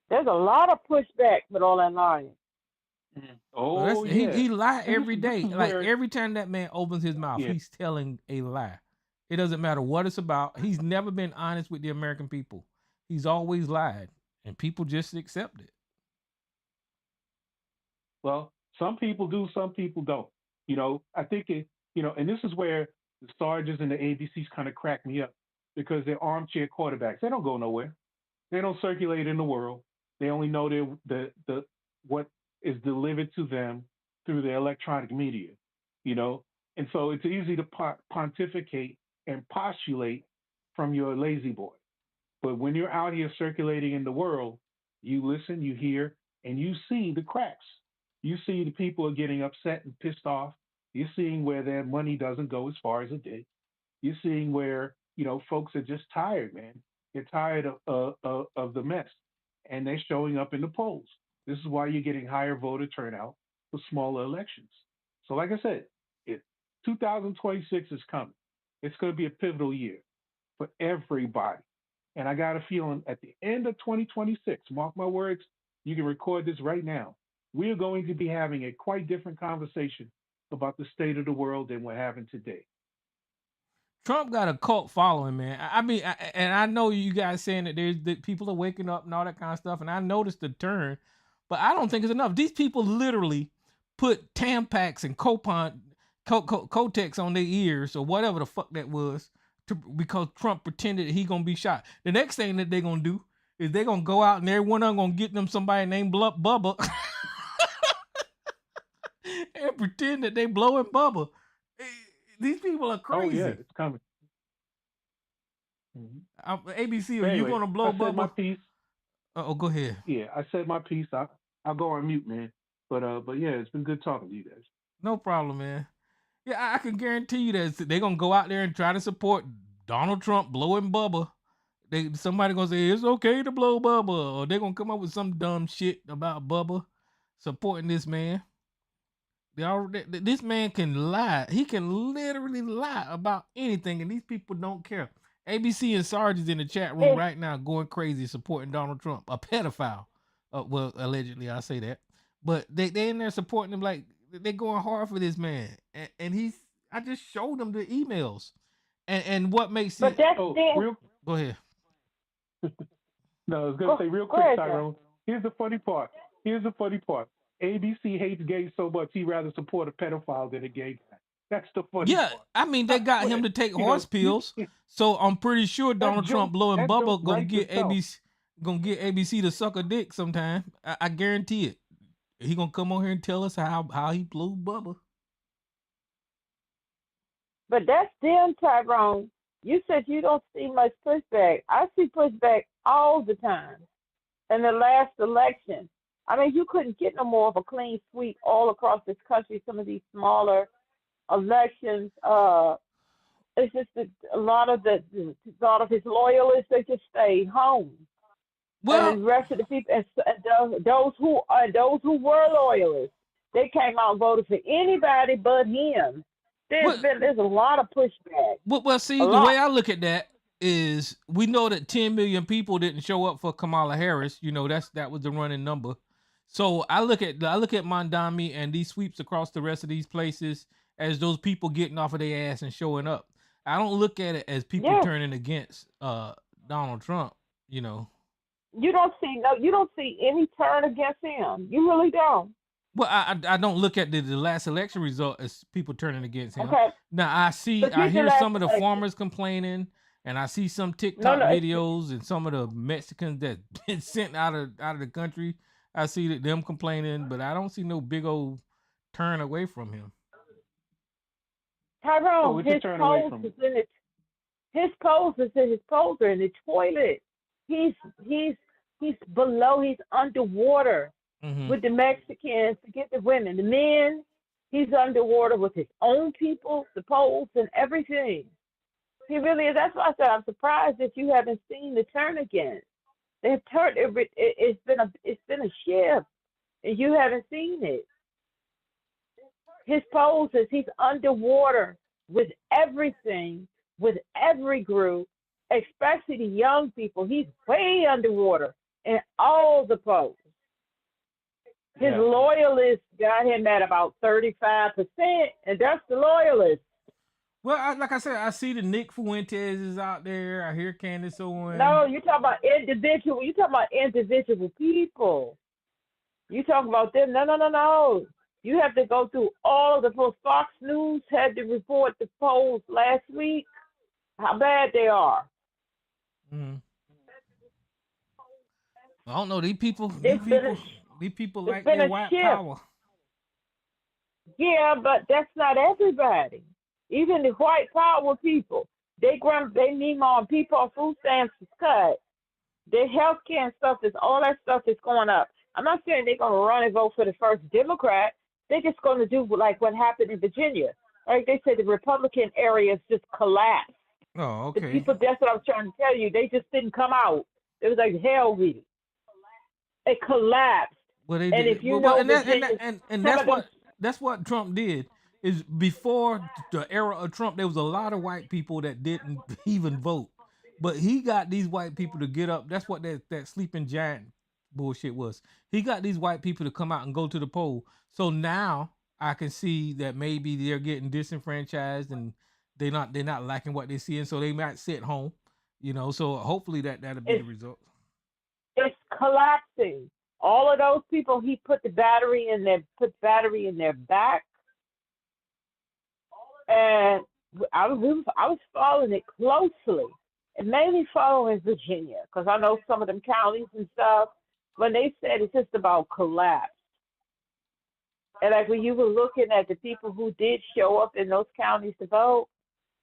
There's a lot of pushback with all that lying. Well, that's Oh yeah. he lie And every this day. is Like where every time that man opens his mouth, yeah. he's telling a lie. It doesn't matter what it's about. He's never been honest with the American people. He's always lied, and people just accept it. Well, some people do, some people don't. I think and this is where the Sarges and the ABCs kind of crack me up because they're armchair quarterbacks. They don't go nowhere. They don't circulate in the world. They only know the what is delivered to them through the electronic media, you know. And so it's easy to pontificate and postulate from your lazy boy. But when you're out here circulating in the world, you listen, you hear, and you see the cracks. You see the people are getting upset and pissed off. You're seeing where their money doesn't go as far as it did. You're seeing where folks are just tired, man. They're tired of the mess, and they're showing up in the polls. This is why you're getting higher voter turnout. for smaller elections. So, like I said, 2026 is coming. It's going to be a pivotal year for everybody. And I got a feeling at the end of 2026, mark my words, you can record this right now. We're going to be having a quite different conversation about the state of the world than we're having today. Trump got a cult following, man. And I know you guys saying that people are waking up and all that kind of stuff, and I noticed the turn, but I don't think it's enough. These people literally put Tampax and Kotex on their ears or whatever the fuck that was, because Trump pretended that he gonna be shot. The next thing that they're gonna do is they're gonna go out and everyone of them gonna get them somebody named Bubba and pretend that they blowing Bubba. These people are crazy. Oh yeah, it's coming. Mm-hmm. ABC, are anyway, you gonna blow I said Bubba? my piece. Oh, go ahead. Yeah, I said my piece. I'll go on mute, man. But yeah, it's been good talking to you guys. No problem, man. Yeah, I can guarantee you that they're gonna go out there and try to support Donald Trump blowing Bubba. Somebody gonna say it's okay to blow Bubba, or they're gonna come up with some dumb shit about Bubba supporting this man. This man can lie. He can literally lie about anything, and these people don't care. ABC and Sarge is in the chat room right now going crazy supporting Donald Trump, a pedophile. Well, allegedly, I say that. But they in there supporting him like they're going hard for this man. And I just showed them the emails. And what makes but it... that's Go ahead. No, I was going to say real quick, Tyrone. Here's the funny part. ABC hates gays so much he'd rather support a pedophile than a gay guy. That's the funny part. I mean, they got him to take horse pills. So I'm pretty sure Donald Trump blowing Bubba gonna get ABC to suck a dick sometime. I guarantee it. He gonna come on here and tell us how he blew Bubba. But that's them, Tyrone. You said you don't see much pushback. I see pushback all the time. In the last election, I mean, you couldn't get no more of a clean sweep all across this country. Some of these smaller elections, it's just that a lot of his loyalists, they just stayed home. Well, and the rest of the people, and those who were loyalists, they came out and voted for anybody but him. There's a lot of pushback. Well, see, the way I look at that is, we know that 10 million people didn't show up for Kamala Harris. You know, that was the running number. So I look at Mondami and these sweeps across the rest of these places as those people getting off of their ass and showing up. I don't look at it as people turning against Donald Trump. You know, you don't see any turn against him. You really don't. Well, I don't look at the last election result as people turning against him. Okay. Now I hear some of the farmers complaining, and I see some TikTok videos and some of the Mexicans that been sent out of the country. I see them complaining, but I don't see no big old turn away from him. Tyrone, his poles are in the toilet. He's below. He's underwater. Mm-hmm. With the Mexicans to get the women, the men, he's underwater with his own people, the Poles, and everything. He really is. That's why I said I'm surprised that you haven't seen the turn again. They've turned. It's been a shift, and you haven't seen it. His Poles is he's underwater with everything, with every group, especially the young people. He's way underwater in all the Poles. His loyalists got him at about 35%, and that's the loyalists. Well, like I said, I see the Nick Fuentes is out there. I hear Candace Owens. No, you're talking about individual. You're talking about individual people. You talking about them? No. You have to go through all of the polls. Fox News had to report the polls last week, how bad they are. Mm-hmm. I don't know. These people like their white power. Yeah, but that's not everybody. Even the white power people, they meemaw people on food stamps is cut. Their health care and stuff all that stuff is going up. I'm not saying they're gonna run and vote for the first Democrat. They're just gonna do like what happened in Virginia. Like they said, the Republican areas just collapsed. Oh, okay. The people, that's what I was trying to tell you. They just didn't come out. It was like hell week. It collapsed. Well, they And did. if you Well, know and that, Virginia, and some of them, that's what Trump did. Is before the era of Trump, there was a lot of white people that didn't even vote, but he got these white people to get up. That's what that sleeping giant bullshit was. He got these white people to come out and go to the poll. So now I can see that maybe they're getting disenfranchised and they're not liking what they see, and so they might sit home. So hopefully that'll be the it's result. it's collapsing. All of those people, he put battery in their back, and I was following it closely, and mainly following Virginia because I know some of them counties and stuff. When they said it's just about collapse, and like when you were looking at the people who did show up in those counties to vote,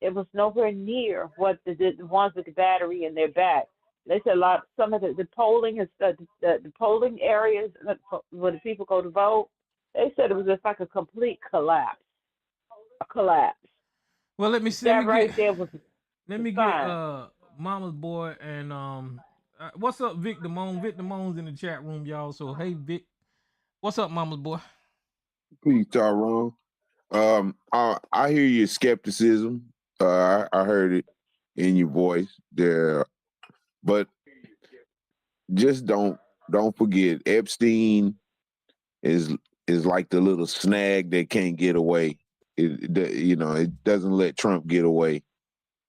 it was nowhere near what the ones with the battery in their back. They said some of the polling is the polling areas where the people go to vote. They said it was just like a complete collapse, a collapse. Well, let me see. That right there was Let the me get sign. Mama's boy and what's up, Vic Damone? Vic Damone's in the chat room, y'all. So hey, Vic, what's up, Mama's boy? Peace, Tyrone. I hear your skepticism. I heard it in your voice there, but just don't forget Epstein is like the little snag that can't get away. It doesn't let Trump get away.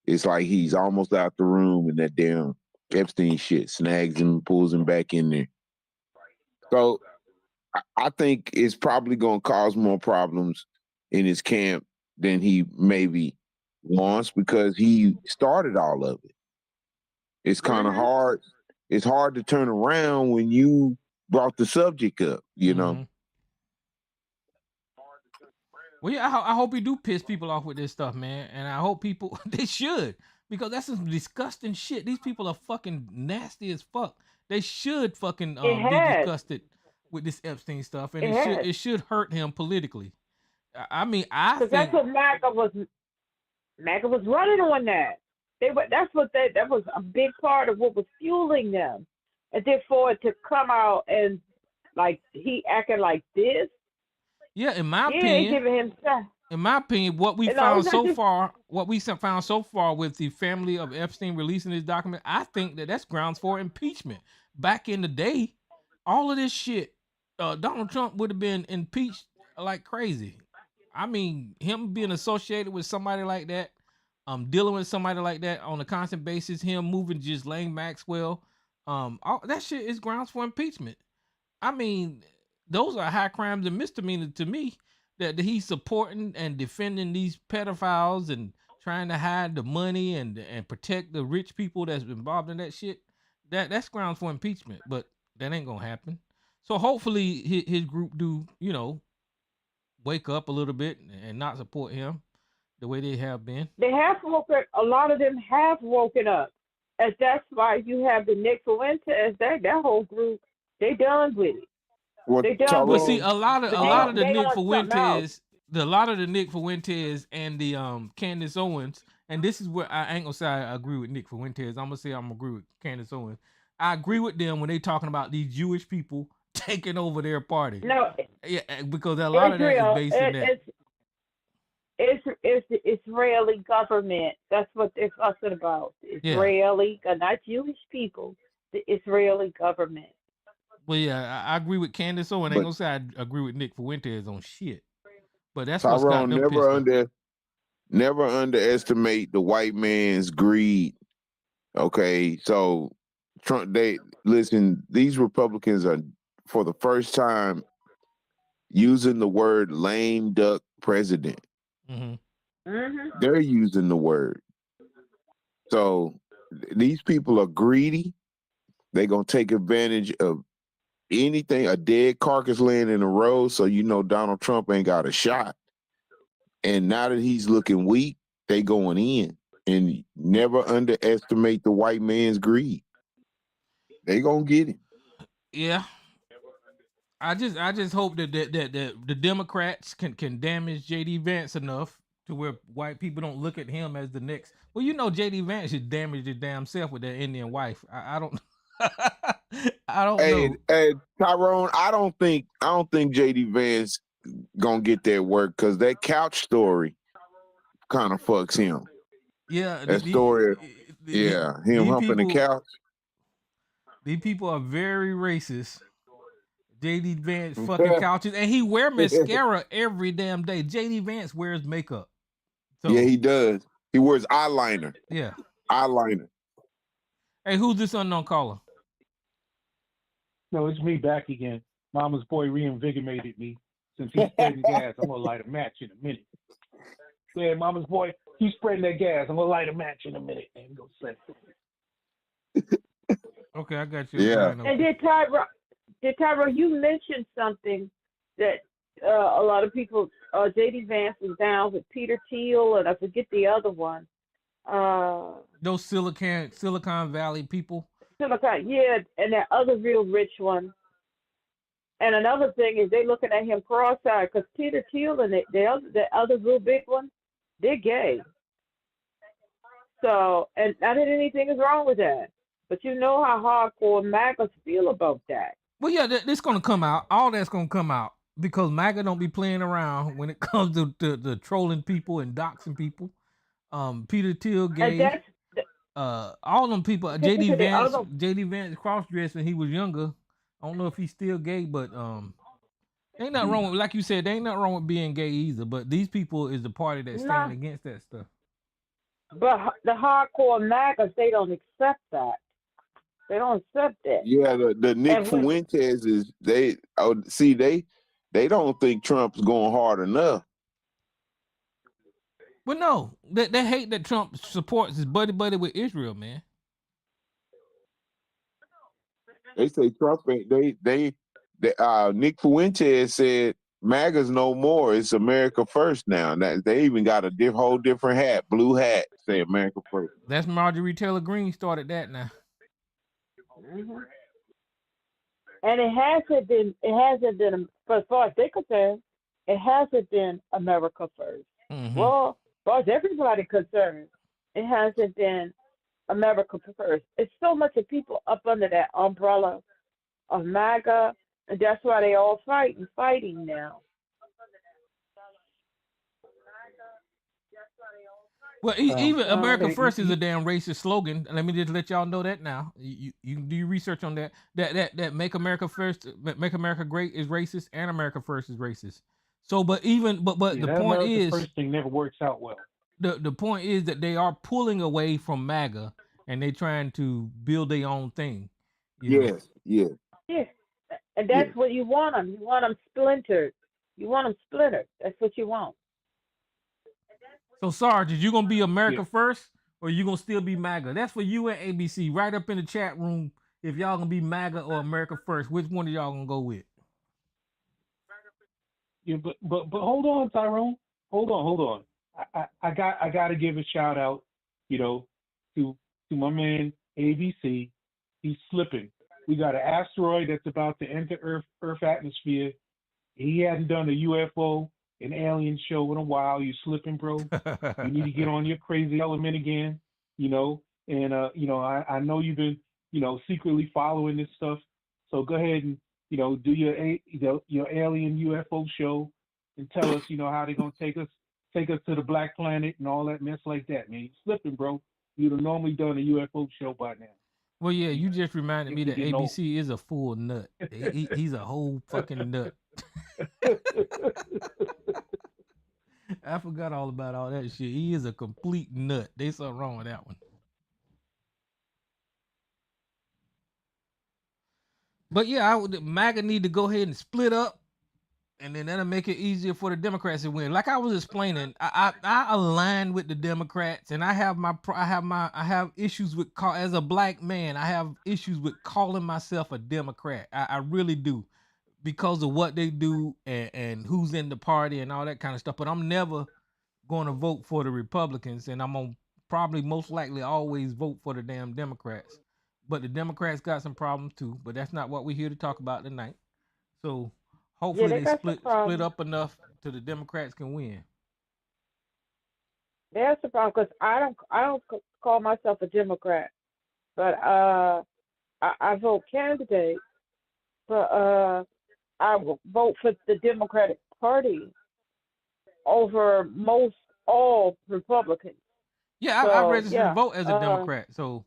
It's like he's almost out the room and that damn Epstein shit snags him, pulls him back in there. So I think it's probably going to cause more problems in his camp than he maybe wants because he started all of it. It's kind of hard. It's hard to turn around when you brought the subject up, you know? Well, yeah, I hope he do piss people off with this stuff, man. And I hope people, they should, because that's some disgusting shit. These people are fucking nasty as fuck. They should fucking be disgusted with this Epstein stuff. And it should hurt him politically. I mean, I think that's what MAGA was running on that. That was a big part of what was fueling them. And therefore to come out and like he acting like this. Yeah, in my opinion, giving him stuff. In my opinion, what we found so far with the family of Epstein releasing this document, I think that's grounds for impeachment. Back in the day, all of this shit, Donald Trump would have been impeached like crazy. I mean, him being associated with somebody like that, dealing with somebody like that on a constant basis, him moving just Ghislaine Maxwell, all that shit is grounds for impeachment. I mean, those are high crimes and misdemeanors to me that he's supporting and defending these pedophiles and trying to hide the money and protect the rich people that's involved in that shit. That's grounds for impeachment, but that ain't gonna happen. So hopefully his group do, wake up a little bit and not support him the way they have been. They have woken. A lot of them have woken up, and that's why you have the Nick Fuentes. That whole group, they done with it. They done with it. See, a lot of the Nick Fuentes and the Candace Owens, and this is where I ain't gonna say I agree with Nick Fuentes. I'm gonna say I'm agree with Candace Owens. I agree with them when they talking about these Jewish people taking over their party. No, yeah, because a lot of that is based in that. It's the Israeli government. That's what they're talking about. Israeli, not Jewish people. The Israeli government. Well, yeah, I agree with Candace Owens. I ain't gonna say I agree with Nick Fuentes on shit. But that's what's got them pissed. Never underestimate the white man's greed. Okay, so Trump. These Republicans are for the first time using the word lame duck president. They're using the word. So these people are greedy. They're gonna take advantage of anything, a dead carcass laying in the road, so Donald Trump ain't got a shot. And now that he's looking weak, they going in. And never underestimate the white man's greed. They gonna get him. Yeah. I just hope that the Democrats can damage J.D. Vance enough to where white people don't look at him as the next. Well, J.D. Vance should damage his damn self with that Indian wife. I don't. I don't Hey, know. hey, Tyrone, I don't think JD Vance gonna get that work because that couch story kind of fucks him. Yeah, That story, him these humping the people, couch. these people are very racist. JD Vance fucking couches, and he wear mascara every damn day. JD Vance wears makeup. So Yeah, he does. He wears eyeliner. yeah. Eyeliner. Hey, who's this unknown caller? No, it's me back again. Mama's boy reinvigorated me. Since he's spreading gas, I'm gonna light a match in a minute. Yeah, Mama's boy, he's spreading that gas. I'm gonna light a match in a minute and go set it. Okay, I got you. Yeah. And did Tyra, you mentioned something that a lot of people, J.D. Vance was down with Peter Thiel, and I forget the other one. Those Silicon Valley people. Silicon, yeah, and that other real rich one. And another thing is they looking at him cross-eyed because Peter Thiel and the other real big one, they're gay. So, and not that anything is wrong with that, but you know how hardcore MAGAs feel about that. Well, yeah, this gonna come out. All that's gonna come out because MAGA don't be playing around when it comes to trolling people and doxing people. Peter Thiel gay. All them people. JD Vance cross dressed when he was younger. I don't know if he's still gay, but ain't nothing wrong with, like you said, there ain't nothing wrong with being gay either. But these people is the party that's standing against that stuff. But the hardcore MAGAs, they don't accept that. They don't accept it. Yeah, the Nick Fuentes is they don't think Trump's going hard enough. But no, they hate that Trump supports his buddy with Israel, man. They say Trump Nick Fuentes said MAGA's no more. It's America first now. They even got a whole different hat, blue hat, say America first. That's Marjorie Taylor Greene started that now. Mm-hmm. And it hasn't been, as far as they're concerned, it hasn't been America first. Mm-hmm. Well, as far as everybody concerned, it hasn't been America first. It's so much of people up under that umbrella of MAGA, and that's why they all fighting now. Well, even America First is a damn racist slogan. Let me just let y'all know that now. You can do your research on that. That Make America First, Make America Great is racist, and America First is racist. So, but the point America is, First thing never works out well. The point is that they are pulling away from MAGA and they trying to build their own thing. Yes. Yeah, and that's what you want them. You want them splintered. That's what you want. So, Sarge, is you gonna be America First, or you gonna still be MAGA? That's for you and ABC. Right up in the chat room, if y'all gonna be MAGA or America First, which one of y'all gonna go with? Yeah, but hold on, Tyrone. Hold on. I got to give a shout out, to my man ABC. He's slipping. We got an asteroid that's about to enter Earth atmosphere. He hadn't done a UFO, an alien show in a while. You slipping, bro. You need to get on your crazy element again, And I know you've been, secretly following this stuff. So go ahead and, do your alien UFO show and tell us, how they're gonna take us to the black planet and all that mess like that, man. You're slipping, bro. You'd have normally done a UFO show by now. Well, yeah, you just reminded me that ABC is a full nut. He's a whole fucking nut. I forgot all about all that shit. He is a complete nut. There's something wrong with that one. But yeah, MAGA need to go ahead and split up, and then that'll make it easier for the Democrats to win. Like I was explaining, I align with the Democrats, and I have issues with as a black man. I have issues with calling myself a Democrat. I really do, because of what they do and who's in the party and all that kind of stuff. But I'm never going to vote for the Republicans, and I'm gonna probably most likely always vote for the damn Democrats. But the Democrats got some problems too, but that's not what we're here to talk about tonight. So hopefully they split up enough to the Democrats can win. That's the problem, because I don't call myself a Democrat, but I vote candidate, but I will vote for the Democratic Party over most all Republicans. Yeah, I So registered to yeah, vote as a Democrat, so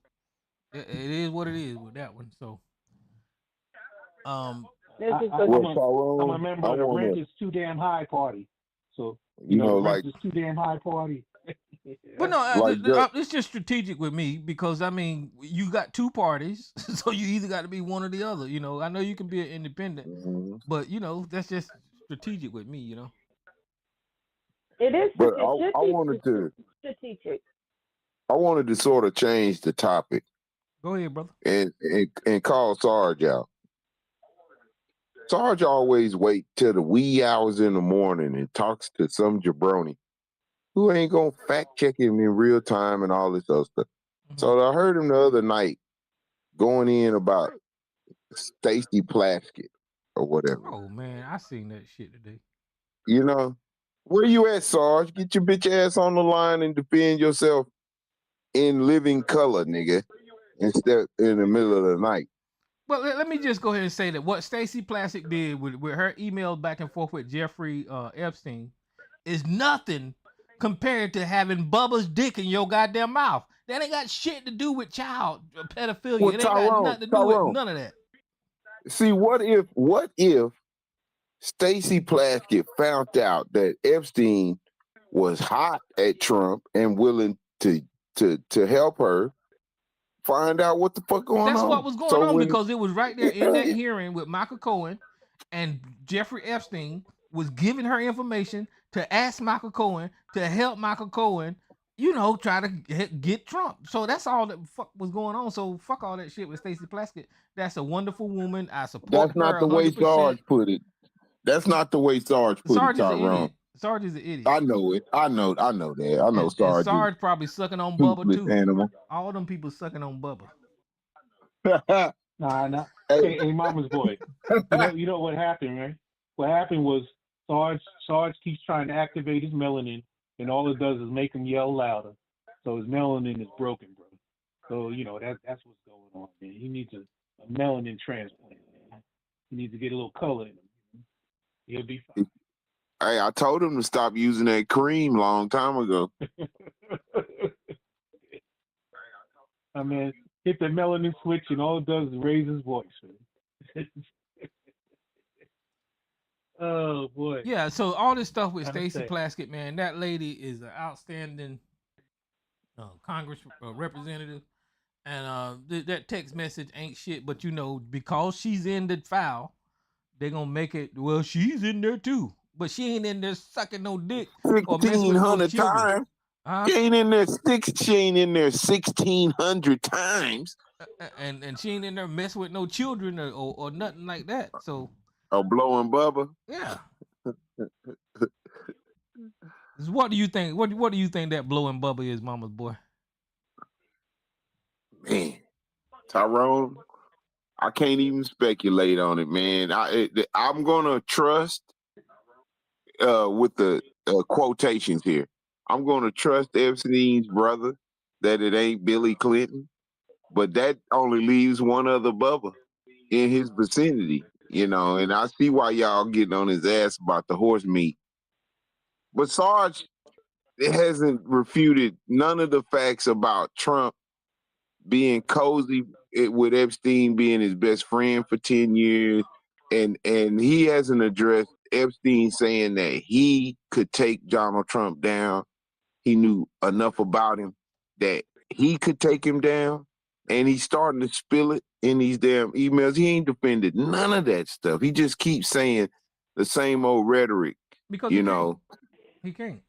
it is what it is with that one. So, this is I, a Well, I'm a Tyrone, member I of the want Rent to, is Too Damn High party. So, the Rent like, is Too Damn High party. but no, like just, it's just strategic with me because I mean, you got two parties, so you either got to be one or the other. I know you can be an independent, mhm. but that's just strategic with me. it is But should I be wanted to, strategic. sort of change the topic Go ahead, brother. and call Sarge out. Sarge always wait till the wee hours in the morning and talks to some jabroni who ain't gonna fact check him in real time and all this other stuff. Mhm. So I heard him the other night going in about Stacy Plaskett or whatever. Oh man, I seen that shit today. Where you at, Sarge? Get your bitch ass on the line and defend yourself in living color, nigga, instead in the middle of the night. Well, let me just go ahead and say that what Stacey Plaskett did with her emails back and forth with Jeffrey Epstein is nothing compared to having Bubba's dick in your goddamn mouth. That ain't got shit to do with child pedophilia. Well, It ain't got nothing to do with none of that. See, what if Stacy Plaskett found out that Epstein was hot at Trump and willing to help her find out what the fuck going on? That's what was going on because it was right there in that hearing with Michael Cohen, and Jeffrey Epstein was giving her information to ask Michael Cohen to help Michael Cohen, try to get Trump. So that's all that fuck was going on. So fuck all that shit with Stacey Plaskett. That's a wonderful woman. I support her. That's not the way 100%. Sarge put it. That's not the way Sarge put Sarge it, is an Tyrone. idiot. Sarge is an idiot. I know it. I know that. I know Sarge. And Sarge probably sucking on Bubba too. Animal. All them people sucking on Bubba. Nah. Hey, mama's boy. You know what happened, right? What happened was Sarge keeps trying to activate his melanin, and all it does is make him yell louder. So his melanin is broken, bro. So that's what's going on, man. He needs a melanin transplant, man. He needs to get a little color in him. He'll be fine. Hey, I told him to stop using that cream long time ago. I mean, hit the melanin switch, and all it does is raise his voice, man. Oh boy. Yeah, so all this stuff with Stacey Plaskett, man, that lady is an outstanding Congress representative, and that text message ain't shit. But because she's in the file, they're gonna make it. Well, she's in there too, but she ain't in there sucking no dick or messing with no children. She ain't in there 1,600 times. And she ain't in there messing with no children or nothing like that. So. Or blowing Bubba. Yeah. What do you think? What do you think that blowing Bubba is, mama's boy? Man, Tyrone, I can't even speculate on it, man. I'm gonna trust with the quotations here. I'm gonna trust Epstein's brother that it ain't Billy Clinton, but that only leaves one other Bubba in his vicinity. And I see why y'all getting on his ass about the horse meat. But Sarge hasn't refuted none of the facts about Trump being cozy with Epstein being his best friend for 10 years. And he hasn't addressed Epstein saying that he could take Donald Trump down. He knew enough about him that he could take him down. And he's starting to spill it in these damn emails. He ain't defended none of that stuff. He just keeps saying the same old rhetoric. Because he can't.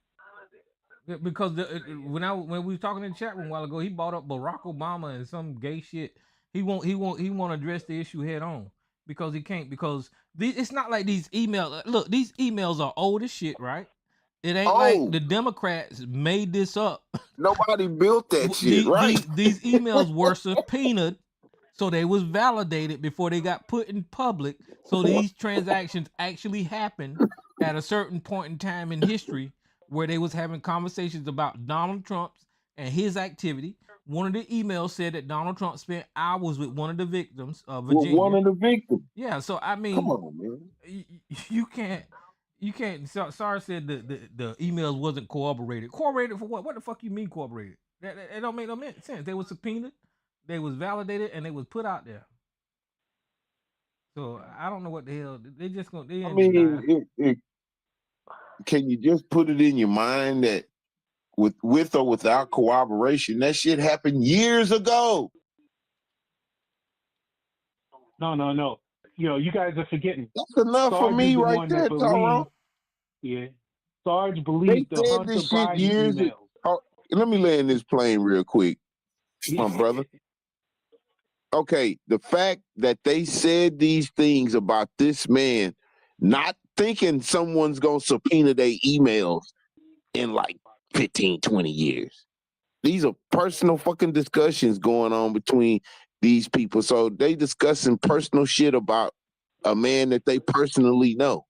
Because when we was talking in the chat room a while ago, he brought up Barack Obama and some gay shit. He won't address the issue head on because he can't. Because it's not like these emails. Look, these emails are old as shit, right? It ain't like the Democrats made this up. Nobody built that shit, right? These emails were subpoenaed, so they was validated before they got put in public. So these transactions actually happened at a certain point in time in history where they was having conversations about Donald Trump's and his activity. one of the emails said that Donald Trump spent hours with one of the victims of With one Virginia. of the victims. Yeah, so I mean, Come on, man. you can't. Sorry said the emails wasn't corroborated. Corroborated for what? What the fuck you mean corroborated? That don't make no sense. They was subpoenaed, they was validated, and they was put out there. So I don't know what the hell they just gonna. They I ain't mean, can you just put it in your mind that with or without corroboration, that shit happened years ago? No. You guys are forgetting. That's enough Sarge for me is the right one there, that Tyrone. Yeah. Sarge They believed the said Hunter this shit Biden years ago. emails. Oh, let me land this plane real quick, my brother. Okay, the fact that they said these things about this man, not thinking someone's gonna subpoena their emails in like 15, 20 years. These are personal fucking discussions going on between these people. So they discussing personal shit about a man that they personally know.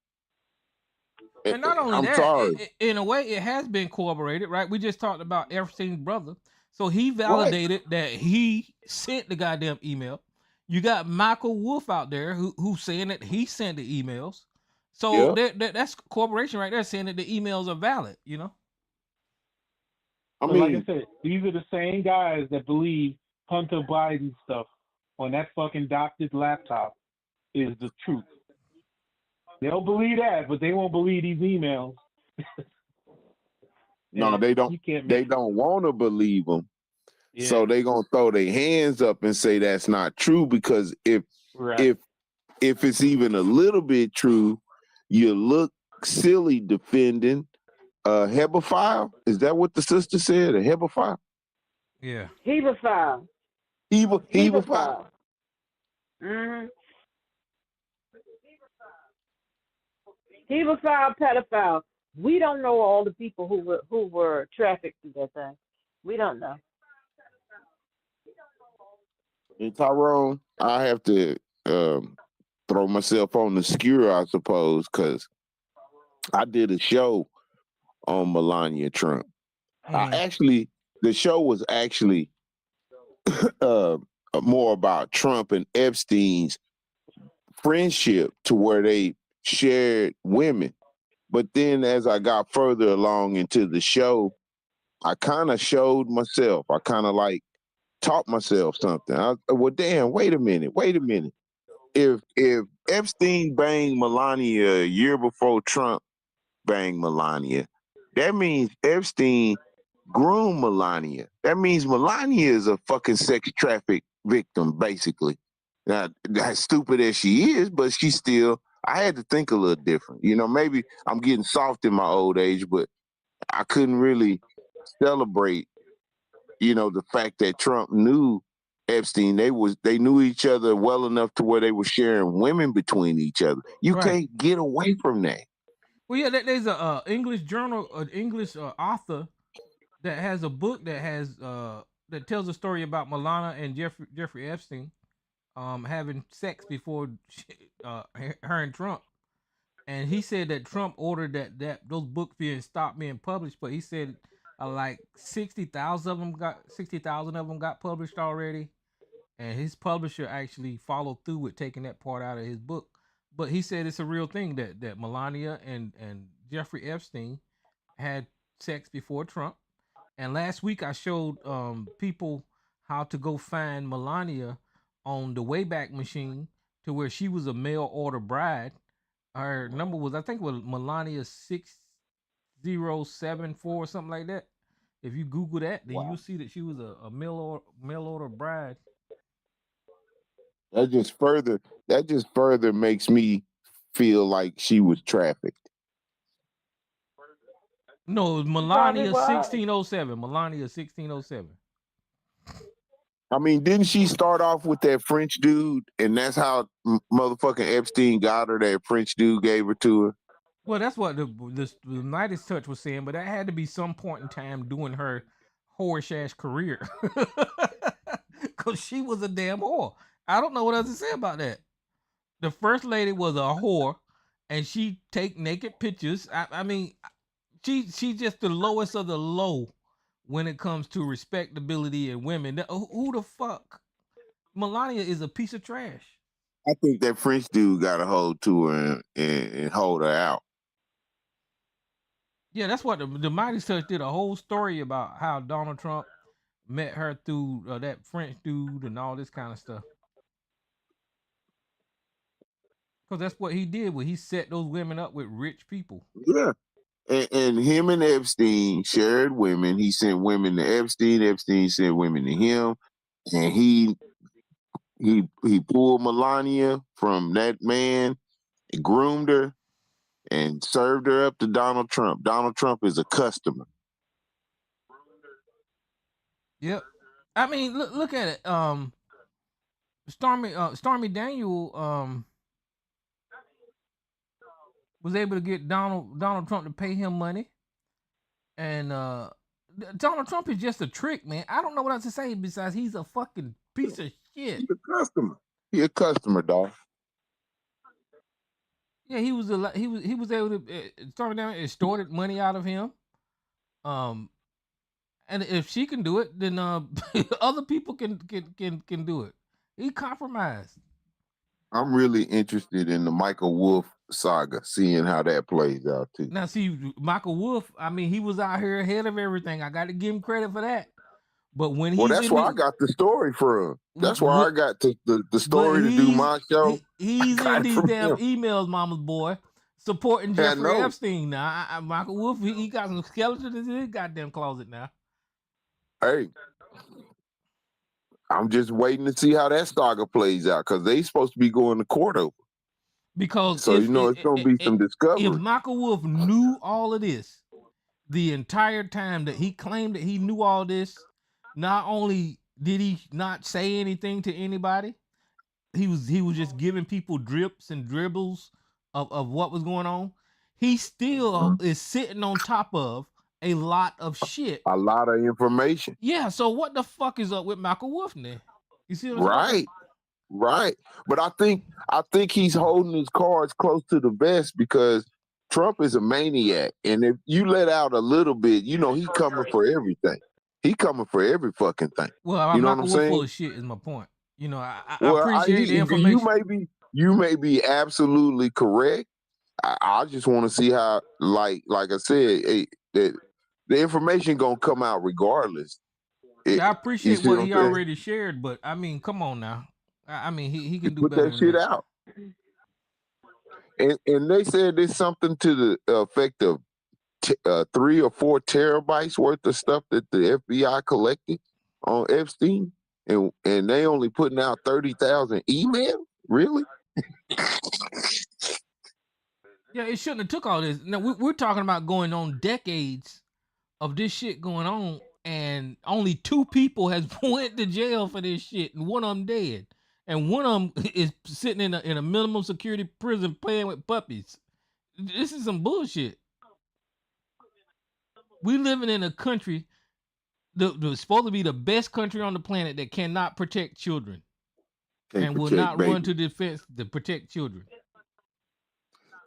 And not only I'm that, sorry. in a way, it has been corroborated, right? We just talked about Epstein's brother, so he validated that he sent the goddamn email. You got Michael Wolff out there who's saying that he sent the emails. So that's corroboration right there, saying that the emails are valid. But like I said, these are the same guys that believe Hunter Biden stuff on that fucking doctored laptop is the truth. They'll believe that, but they won't believe these emails. No, they don't. They don't want to believe them. Yeah. So they gonna throw their hands up and say that's not true, because if it's even a little bit true, you look silly defending a hebephile. Is that what the sister said? A hebephile? Yeah. Hebephile. Hebephile. Mm-hmm. Hebephile, pedophile. We don't know all the people who were trafficked to that thing. We don't know. And Tyrone, I have to throw myself on the skewer, I suppose, because I did a show on Melania Trump. The show was actually more about Trump and Epstein's friendship, to where they shared women. But then as I got further along into the show, I kind of showed myself. I kind of like taught myself something. Damn, wait a minute. If Epstein banged Melania a year before Trump banged Melania, that means Epstein groomed Melania. That means Melania is a fucking sex traffic victim, basically. Now, as stupid as she is, but she's still, I had to think a little different. Maybe I'm getting soft in my old age, but I couldn't really celebrate, the fact that Trump knew Epstein. They knew each other well enough to where they were sharing women between each other. You can't get away from that. Well, yeah, there's a English English author that has a book that has that tells a story about Melania and Jeffrey Epstein having sex before her and Trump. And he said that Trump ordered that those books stopped being published, but he said like 60,000 of them got published already, and his publisher actually followed through with taking that part out of his book. But he said it's a real thing that Melania and Jeffrey Epstein had sex before Trump. And last week I showed people how to go find Melania on the Wayback Machine, to where she was a mail order bride. Her number was, I think, was Melania 6074 or something like that. If you Google that, then you'll see that she was a mail order bride. That just further makes me feel like she was trafficked. No, it was Melania 1607. Melania 1607. I mean, didn't she start off with that French dude, and that's how motherfucking Epstein got her? That French dude gave her to her. Well, that's what the Midas Touch was saying, but that had to be some point in time during her whorish ass career, because she was a damn whore. I don't know what else to say about that. The first lady was a whore, and she take naked pictures. I mean, she just the lowest of the low when it comes to respectability and women. Who the fuck? Melania is a piece of trash. I think that French dude got a hold to her and hold her out. Yeah, that's what the Mighty Touch did a whole story about how Donald Trump met her through that French dude and all this kind of stuff. Because that's what he did. When he set those women up with rich people. Yeah. And him and Epstein shared women. He sent women to Epstein. Epstein sent women to him. And he pulled Melania from that man, and groomed her, and served her up to Donald Trump. Donald Trump is a customer. Yep. I mean, look at it. Stormy Daniel was able to get Donald Trump to pay him money, and Donald Trump is just a trick, man. I don't know what else to say besides he's a fucking piece of shit. He's a customer. He a customer, dog. Yeah, he was able to Stormy Daniel extorted money out of him. And if she can do it, then other people can do it. He compromised. I'm really interested in the Michael Wolff saga, seeing how that plays out too. Now, see, Michael Wolff, I mean, he was out here ahead of everything. I got to give him credit for that. But when he's that's where I got the story from. That's where I got the story to do my show. He's in these damn emails, mama's boy, supporting Jeffrey Epstein. Now, Michael Wolff, he got some skeletons in his goddamn closet now. Hey, I'm just waiting to see how that saga plays out because they supposed to be going to court over. Because so it's going to be some discovery. If Michael Wolff knew all of this the entire time that he claimed that he knew all this, not only did he not say anything to anybody, he was just giving people drips and dribbles of what was going on. He still is sitting on top of a lot of shit. A lot of information. Yeah, so what the fuck is up with Michael Wolff then? You see what I'm saying? Right. But I think he's holding his cards close to the vest because Trump is a maniac. And if you let out a little bit, he's coming for everything. He coming for every fucking thing. Well, you know Michael what I'm saying? Full of shit is my point. I appreciate the information. You may be absolutely correct. I just want to see how, like I said, the information gonna come out regardless. I appreciate what he already shared, but I mean, come on now. I mean, he can do put better that shit out. And they said there's something to the effect of 3 or 4 terabytes worth of stuff that the FBI collected on Epstein, and they only putting out 30,000 emails. Really? Yeah, it shouldn't have took all this. Now we're talking about going on decades of this shit going on, and only 2 people has went to jail for this shit, and one of them dead, and one of them is sitting in a minimum security prison playing with puppies. This is some bullshit. We living in a country that's supposed to be the best country on the planet that cannot protect children and will not run to defense to protect children.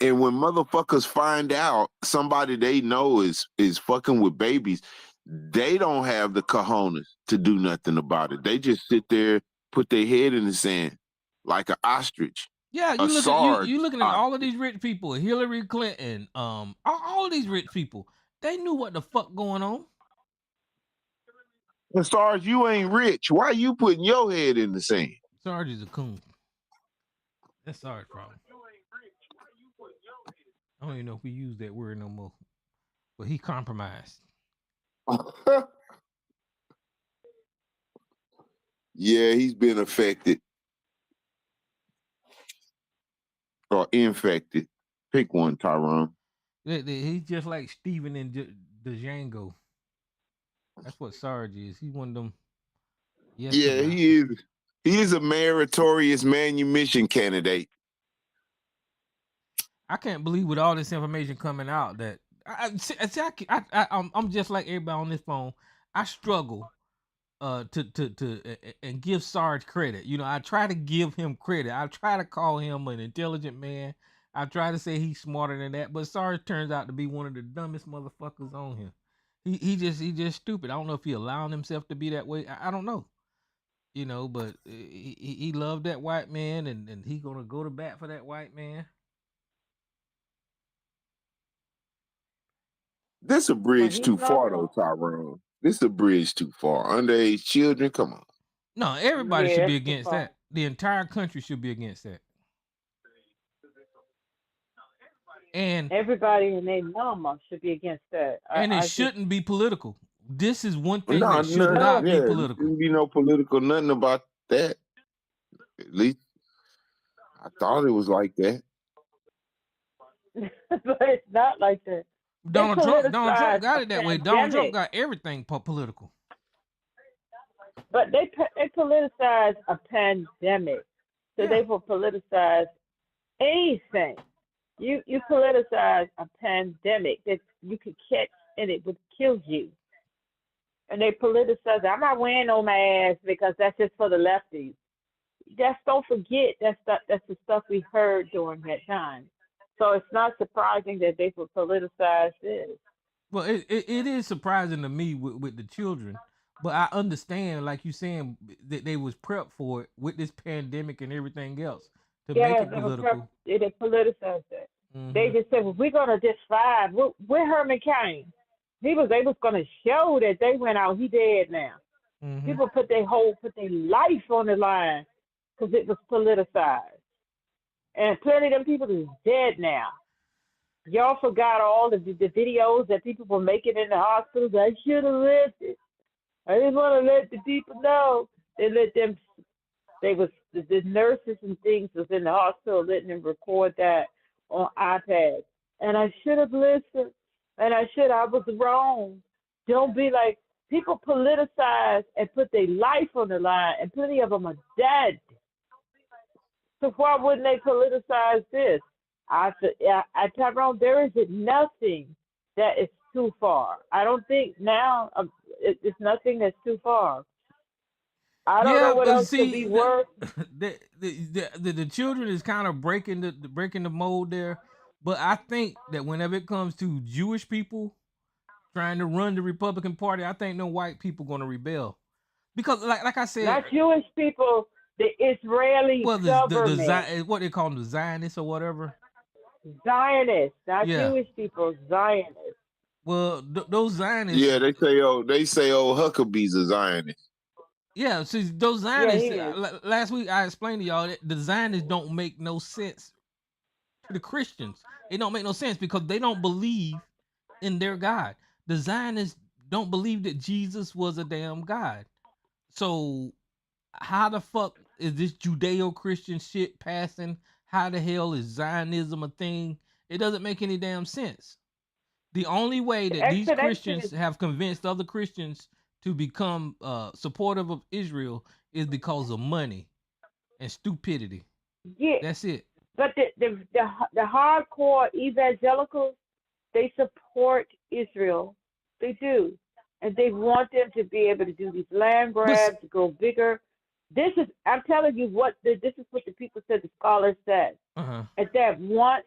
And when motherfuckers find out somebody they know is fucking with babies, they don't have the cojones to do nothing about it. They just sit there, put their head in the sand like an ostrich. Yeah, you looking at all of these rich people, Hillary Clinton, all of these rich people. They knew what the fuck going on. And Sarge, you ain't rich. Why you putting your head in the sand? Sarge is a coon. That's Sarge's problem. I don't even know if we use that word no more. But he compromised. Yeah, he's been affected. Or infected. Pick one, Tyrone. He's just like Steven and Django. That's what Sarge is. He's one of them. Yes, yeah, he is. He is a meritorious manumission candidate. I can't believe with all this information coming out that I'm just like everybody on this phone. I struggle to and give Sarge credit. I try to give him credit. I try to call him an intelligent man. I try to say he's smarter than that, but Sarge turns out to be one of the dumbest motherfuckers on here. He just stupid. I don't know if he allowing himself to be that way. I don't know. But he loved that white man, and he gonna go to bat for that white man. This a bridge too far though, Tyrone. This a bridge too far. Underage children, come on. No, everybody should be that's too against far. that. The entire country should be against that. And Everybody and their mama should be against that. it I just shouldn't be political. This is one thing No, that should no, not no, be yeah, there political. shouldn't be no political nothing about that. At least I thought it was like that. but it's not like that. Donald Trump got a it that way. Donald Trump pandemic. got everything political. But they politicize a pandemic, so they will politicize anything. You politicize a pandemic that you could catch and it would kill you, and they politicize. I'm not wearing no mask because that's just for the lefties. Don't forget that's the stuff we heard during that time. So it's not surprising that they would politicize this. Well, it is surprising to me with the children, but I understand, like you saying, that they was prepped for it with this pandemic and everything else to make it political. They politicized it. Mm-hmm. They just said, well, we're gonna just fight. Where Herman Cain? They was gonna show that they went out. He dead now. Mm-hmm. People put their life on the line because it was politicized. And plenty of them people is dead now. Y'all forgot all the videos that people were making in the hospitals. I should have lived it. I didn't want to let the people know. They let them. They was the nurses and things was in the hospital letting them record that on iPads. And I should have listened. And I was wrong. Don't be like people politicize and put their life on the line, and plenty of them are dead. So why wouldn't they politicize this? Tyrone, there isn't nothing that is too far. I don't think now it's nothing that's too far. I don't know what else could be worse. The children is kind of breaking the mold there, but I think that whenever it comes to Jewish people trying to run the Republican Party, I think no white people going to rebel because, like I said, not Jewish people. The Israeli government. What they call them, the Zionists or whatever. Zionists, not Jewish people. Zionists. Well, those Zionists. Yeah, they say Huckabee's a Zionist. Yeah, see, those Zionists. Last week I explained to y'all that the Zionists don't make no sense to the Christians. It don't make no sense because they don't believe in their God. The Zionists don't believe that Jesus was a damn God. So how the fuck is this Judeo-Christian shit passing? How the hell is Zionism a thing? It doesn't make any damn sense. The only way that these Christians have convinced other Christians to become supportive of Israel is because of money and stupidity. Yeah, that's it. But the hardcore evangelicals, they support Israel. They do, and they want them to be able to do these land grabs, to go bigger. I'm telling you this is what the people said, the scholars said. Uh-huh. And that once,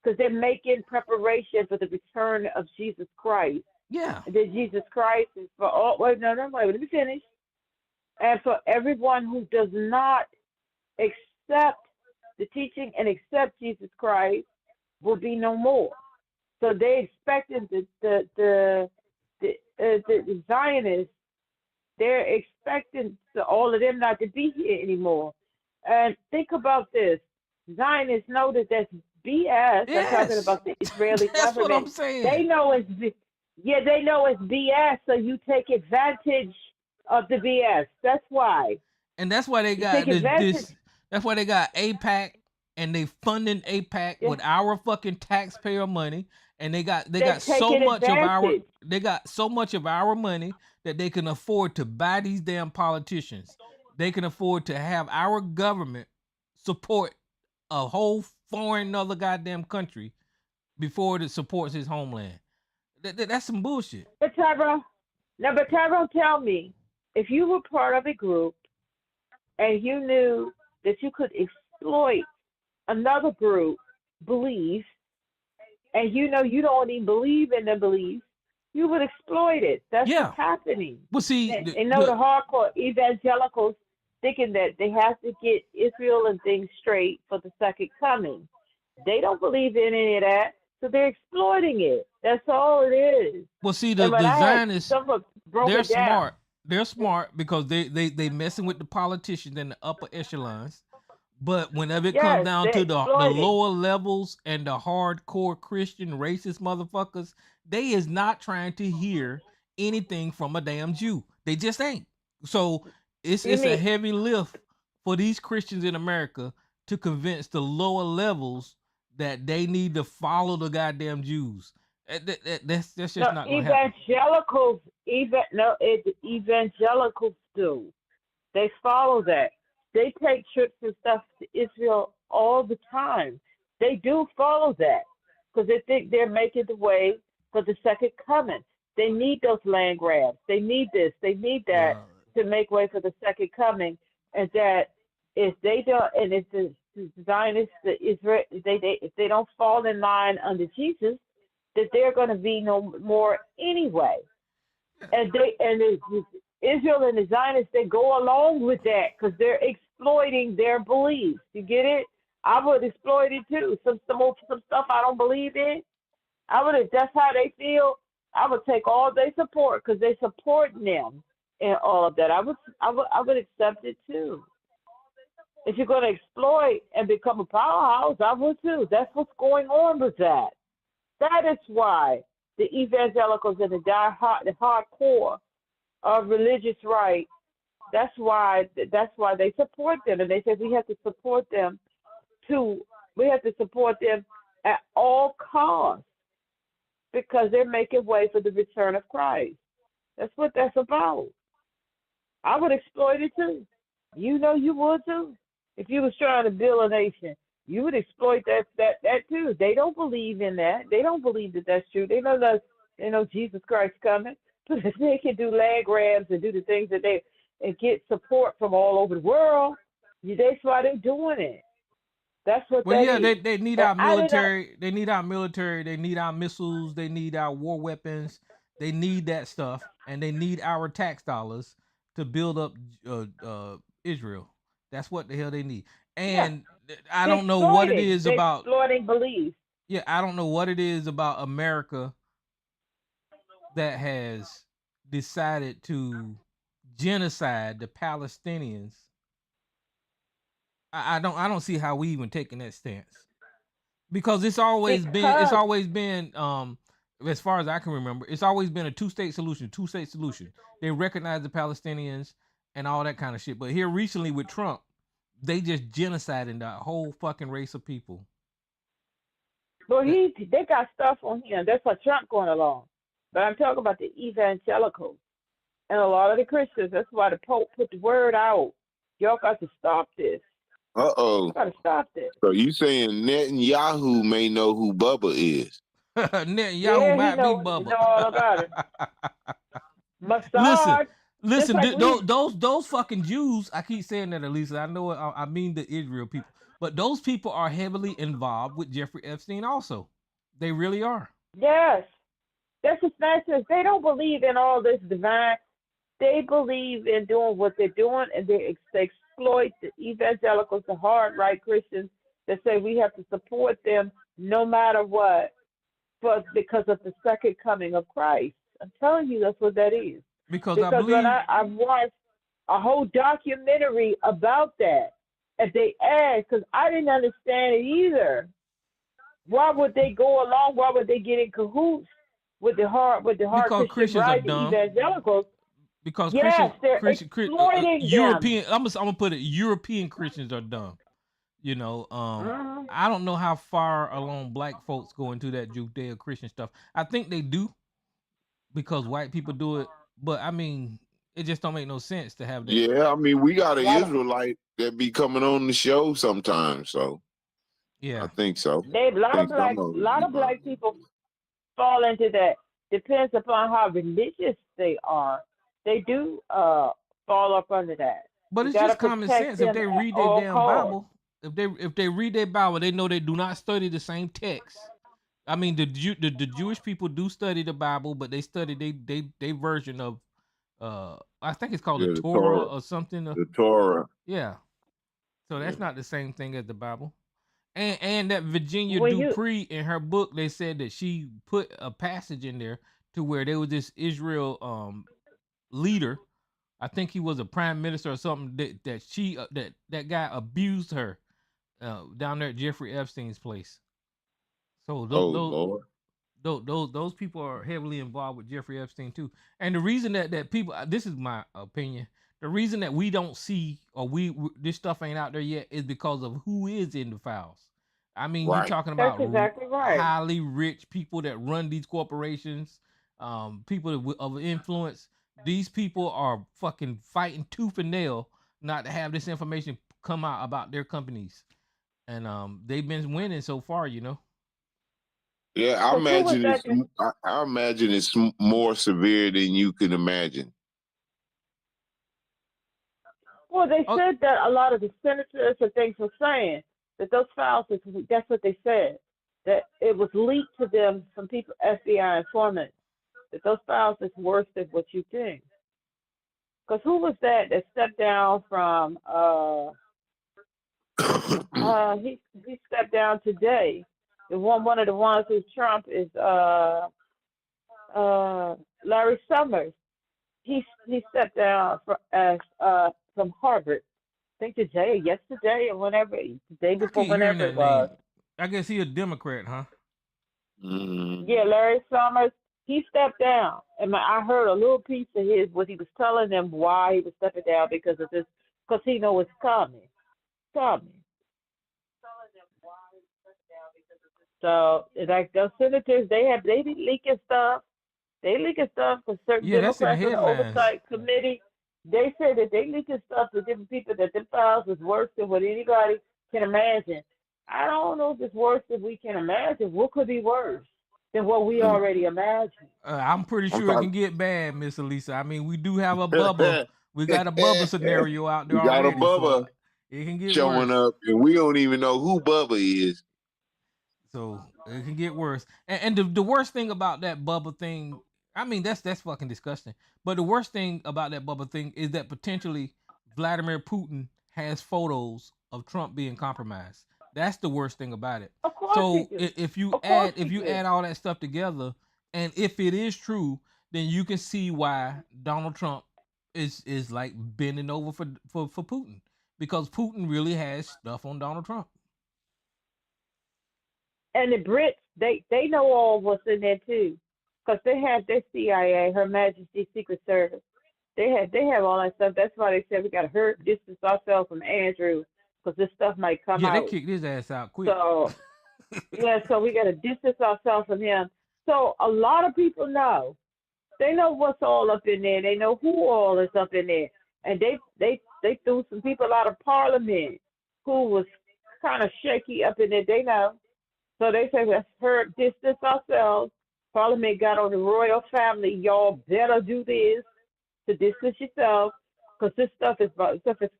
because they're making preparation for the return of Jesus Christ. Yeah. And that Jesus Christ is for all, wait, let me finish. And for everyone who does not accept the teaching and accept Jesus Christ will be no more. So they expected the Zionists, they're expecting all of them not to be here anymore. And think about this. Zionists know that that's BS. Yes. I'm talking about the Israeli that's government. What I'm saying. They know it's BS, so you take advantage of the BS. That's why. And that's why they got this. That's why they got AIPAC, and they funding AIPAC with our fucking taxpayer money. And they got so much of our money that they can afford to buy these damn politicians. They can afford to have our government support a whole foreign other goddamn country before it supports his homeland. That's some bullshit. But Tyrone, tell me, if you were part of a group and you knew that you could exploit another group beliefs, and you know you don't even believe in the beliefs, you would exploit it. That's Yeah. what's happening. Well, see, And the hardcore evangelicals thinking that they have to get Israel and things straight for the second coming. They don't believe in any of that, so they're exploiting it. That's all it is. Well, see, the Zionists, they're smart. They're smart because they messing with the politicians and the upper echelons. But whenever it comes down to the lower levels and the hardcore Christian racist motherfuckers, they is not trying to hear anything from a damn Jew. They just ain't. So it's a heavy lift for these Christians in America to convince the lower levels that they need to follow the goddamn Jews. That's just not going to happen. Evangelicals do. They follow that. They take trips and stuff to Israel all the time. They do follow that because they think they're making the way for the second coming. They need those land grabs. They need this. They need that to make way for the second coming. And that if they don't, and if the Zionists, if they don't fall in line under Jesus, that they're going to be no more anyway. And Israel and the Zionists, they go along with that because they're exploiting their beliefs. You get it? I would exploit it too. Some stuff I don't believe in. If that's how they feel, I would take all their support because they support them and all of that. I would accept it too. If you're going to exploit and become a powerhouse, I would too. That's what's going on with that. That is why the evangelicals and the hardcore of religious right, that's why they support them. And they say we have to support them at all costs because they're making way for the return of Christ. That's what that's about. I would exploit it too. You know you would too. If you was trying to build a nation, you would exploit that too. They don't believe in that. They don't believe that that's true. They know Jesus Christ coming. But if they can do land grabs and do the things that and get support from all over the world, that's why they're doing it. That's what they need our military. They need our military. They need our missiles. They need our war weapons. They need that stuff. And they need our tax dollars to build up Israel. That's what the hell they need. And I don't know what it is about exploiting beliefs. Yeah, I don't know what it is about America that has decided to genocide the Palestinians. I don't see how we even taking that stance. Because it's always been as far as I can remember, it's always been a two-state solution. They recognize the Palestinians and all that kind of shit. But here recently with Trump, they just genociding the whole fucking race of people. Well, they got stuff on him. That's why Trump going along. But I'm talking about the evangelicals and a lot of the Christians. That's why the Pope put the word out. Y'all got to stop this. Uh-oh. Got to stop this. So you saying Netanyahu may know who Bubba is? Netanyahu might be Bubba. He know all about it. Massage. Listen, those fucking Jews, I keep saying that, Elisa. I know I mean the Israel people. But those people are heavily involved with Jeffrey Epstein also. They really are. Yes. That's just nonsense. They don't believe in all this divine. They believe in doing what they're doing, and they exploit the evangelicals, the hard right Christians that say we have to support them no matter what because of the second coming of Christ. I'm telling you, that's what that is. Because I believe when I've watched a whole documentary about that, and they asked, because I didn't understand it either. Why would they go along? Why would they get in cahoots with the hard Christian right, the evangelicals? Because exploiting European, I'm gonna put it, European Christians are dumb. You know, I don't know how far along black folks go into that Judeo-Christian stuff. I think they do because white people do it, but I mean, it just don't make no sense to have that. Yeah, I mean, we got an Israelite that be coming on the show sometimes, so yeah, I think so. A lot of black people fall into that. Depends upon how religious they are. They do fall up under that. But it's just common sense. If they read their damn Bible, if they read their Bible, they know they do not study the same text I mean, the Jewish people do study the Bible, but they study they version of I think it's called the Yeah, the Torah Torah. or something. The Torah. Yeah, so Yeah. that's not the same thing as the Bible. And that Virginia When you Dupree in her book, they said that she put a passage in there to where there was this Israel leader. I think he was a prime minister or something that guy abused her down there at Jeffrey Epstein's place. So Oh Lord. those people are heavily involved with Jeffrey Epstein too. And the reason that people, this is my opinion, the reason that we don't see or this stuff ain't out there yet is because of who is in the files. I mean, you're Right. talking that's about exactly right. highly rich people that run these corporations, people of influence. These people are fucking fighting tooth and nail not to have this information come out about their companies, and they've been winning so far. Yeah, I Because who was imagine that? I imagine it's more severe than you can imagine. Well, they Oh, said that a lot of the senators and things were saying that those files, that's what they said, that it was leaked to them from people, FBI informants, that those files is worse than what you think. Because who was that stepped down from, he stepped down today. One of the ones who's Trump is Larry Summers. He stepped down from Harvard. I think today, yesterday, or whenever, the day I before, keep hearing whenever it that was. name. I guess he a Democrat, huh? Yeah, Larry Summers. He stepped down, and I heard a little piece of his what he was telling them why he was stepping down because of this, because he know it's coming. So like those senators, they be leaking stuff. They leaking stuff for certain Yeah, that's in the Democrats on the headlines. oversight committee. They said that they leaking stuff to different people that them files was worse than what anybody can imagine. I don't know if it's worse than we can imagine. What could be worse than what we already imagined? I'm pretty I'm sure it can talking. get bad, Miss Elisa. I mean, we do have a Bubba. We got a Bubba scenario out there We got a already, so Bubba it can get showing worse. up, and we don't even know who Bubba is. So it can get worse. And the worst thing about that Bubba thing, I mean, that's fucking disgusting. But the worst thing about that Bubba thing is that potentially Vladimir Putin has photos of Trump being compromised. That's the worst thing about it. Of course he So do. if you Of course he add do. all that stuff together, and if it is true, then you can see why Donald Trump is like bending over for Putin, because Putin really has stuff on Donald Trump. And the Brits, they know all what's in there too, because they have their CIA, Her Majesty's Secret Service. They have all that stuff. That's why they said we got to distance ourselves from Andrew, because this stuff might come Yeah, they out. kicked his ass out quick. So yeah, so we got to distance ourselves from him. So a lot of people know. They know what's all up in there. They know who all is up in there, and they threw some people out of Parliament who was kind of shaky up in there. They know. So they say, let's distance ourselves. Parliament got on the royal family. Y'all better do this to distance yourself, because this stuff is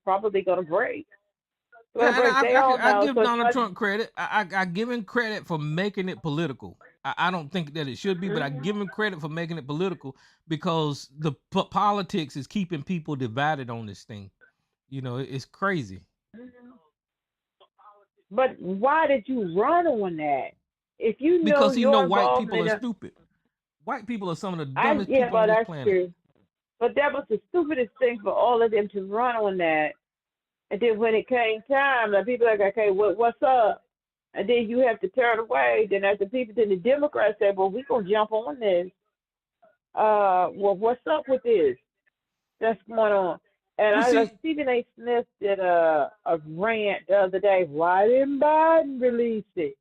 probably going to break. And They all I know. give So it's Donald not. Trump credit. I give him credit for making it political. I don't think that it should be, but I give him credit for making it political, because the politics is keeping people divided on this thing. It's crazy. But why did you run on that? If you know Because your white people involvement are in, stupid. White people are some of the dumbest yeah, people but on this that's planet. true. But that was the stupidest thing for all of them to run on that. And then when it came time, like people are like, okay, what's up? And then you have to turn away. Then as the Democrats said, well, we're gonna jump on this. Well, what's up with this? That's going on. And Well, see, Stephen A. Smith did a rant the other day. Why didn't Biden release it?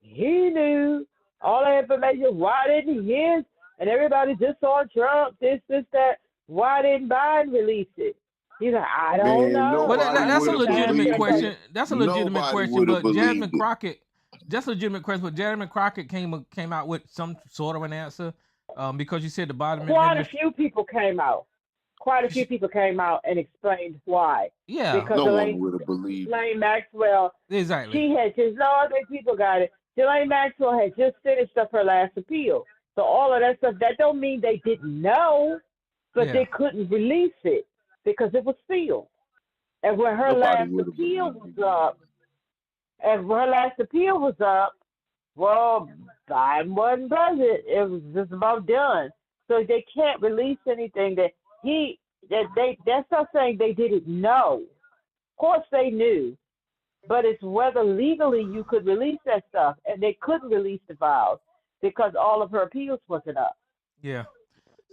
He knew all the information. Why didn't he? And everybody just on Trump, this, that. Why didn't Biden release it? He's like, I don't Man, know. well, nobody that's a would have legitimate believed it. question. That's a legitimate Nobody question. would have But Jasmine believed it. Crockett, that's a legitimate question. But Jasmine Crockett came out with some sort of an answer, because you said the bottom. Quite a few people came out. And explained why. Yeah, Because No one would have believed it. Elaine Maxwell, exactly. she had just no other people got it. Ghislaine Maxwell had just finished up her last appeal. So all of that stuff, that don't mean they didn't know, but they couldn't release it because it was sealed. And when her Nobody last would have appeal believed was up, well, Biden wasn't president. It was just about done. So they can't release anything that's not saying they didn't know. Of course they knew, but it's whether legally you could release that stuff, and they couldn't release the files because all of her appeals wasn't up. Yeah.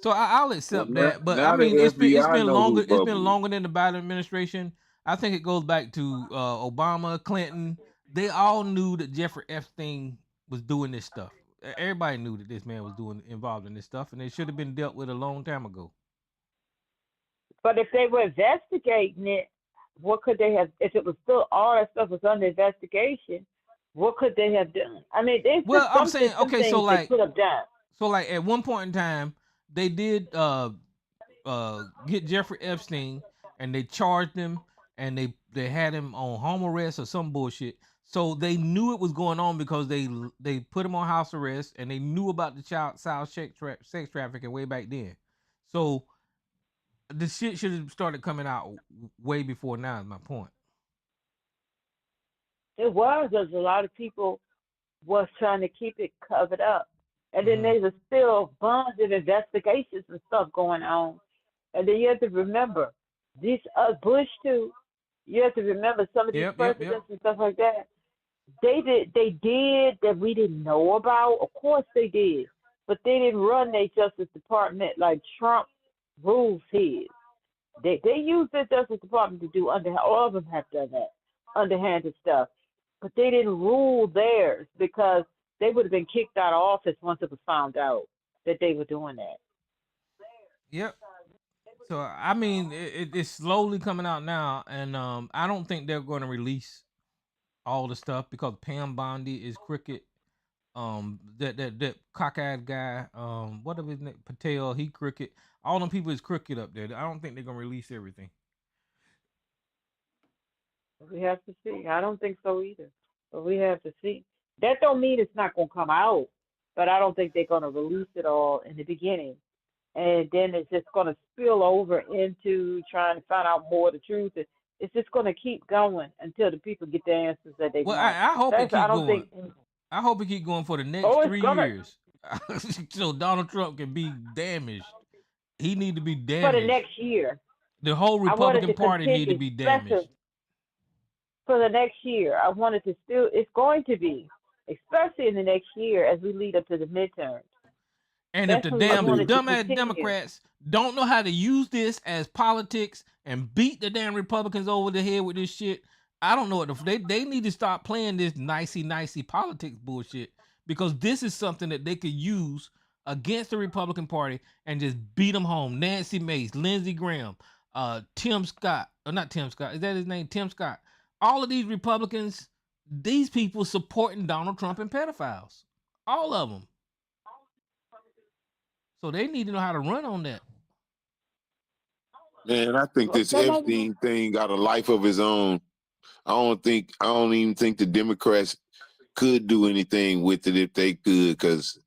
So I'll accept that, but I now the mean it's FBI been know longer. who It's been Bubba is. longer than the Biden administration. I think it goes back to Obama, Clinton. They all knew that Jeffrey Epstein was doing this stuff. Everybody knew that this man was involved in this stuff, and it should have been dealt with a long time ago. But if they were investigating it, what could they have? If it was still all that stuff was under investigation, what could they have done? I mean, there's just I'm saying, okay, things so they could have done. So like at one point in time, they did get Jeffrey Epstein and they charged him and they had him on home arrest or some bullshit. So they knew it was going on because they put him on house arrest and they knew about the child sex trafficking way back then. So the shit should have started coming out way before now. Is my point. It was. There's a lot of people was trying to keep it covered up. And then there was still bunch of investigations and stuff going on. And then you have to remember, these Bush too, you have to remember some of these presidents and stuff like that. They did that we didn't know about. Of course they did. But they didn't run their Justice Department like Trump rules his. They used their Justice Department to do all of them have done that, underhanded stuff. But they didn't rule theirs because they would have been kicked out of office once it was found out that they were doing that. Yep. So I mean, it's slowly coming out now, and I don't think they're going to release all the stuff because Pam Bondi is crooked. That cockeyed guy, what of his name, Patel, he crooked. All them people is crooked up there. I don't think they're gonna release everything. We have to see. I don't think so either, but we have to see. That don't mean it's not gonna come out, but I don't think they're gonna release it all in the beginning, and then it's just gonna spill over into trying to find out more of the truth. It's just gonna keep going until the people get the answers that they want. I hope it keep going. I hope it keep going for the next 3 years, so Donald Trump can be damaged. He need to be damaged for the next year. The whole Republican Party need to be damaged for the next year. I want it to still. It's going to be, especially in the next year as we lead up to the midterms. And if the damn dumbass Democrats don't know how to use this as politics and beat the damn Republicans over the head with this shit, I don't know what they need to stop playing this nicey politics bullshit, because this is something that they could use against the Republican Party and just beat them home. Nancy Mace, Lindsey Graham, Tim Scott, or not Tim Scott, is that his name? Tim Scott. All of these Republicans, these people supporting Donald Trump and pedophiles. All of them. So they need to know how to run on that. Man, I think this Epstein thing got a life of his own. I don't even think the Democrats could do anything with it if they could, because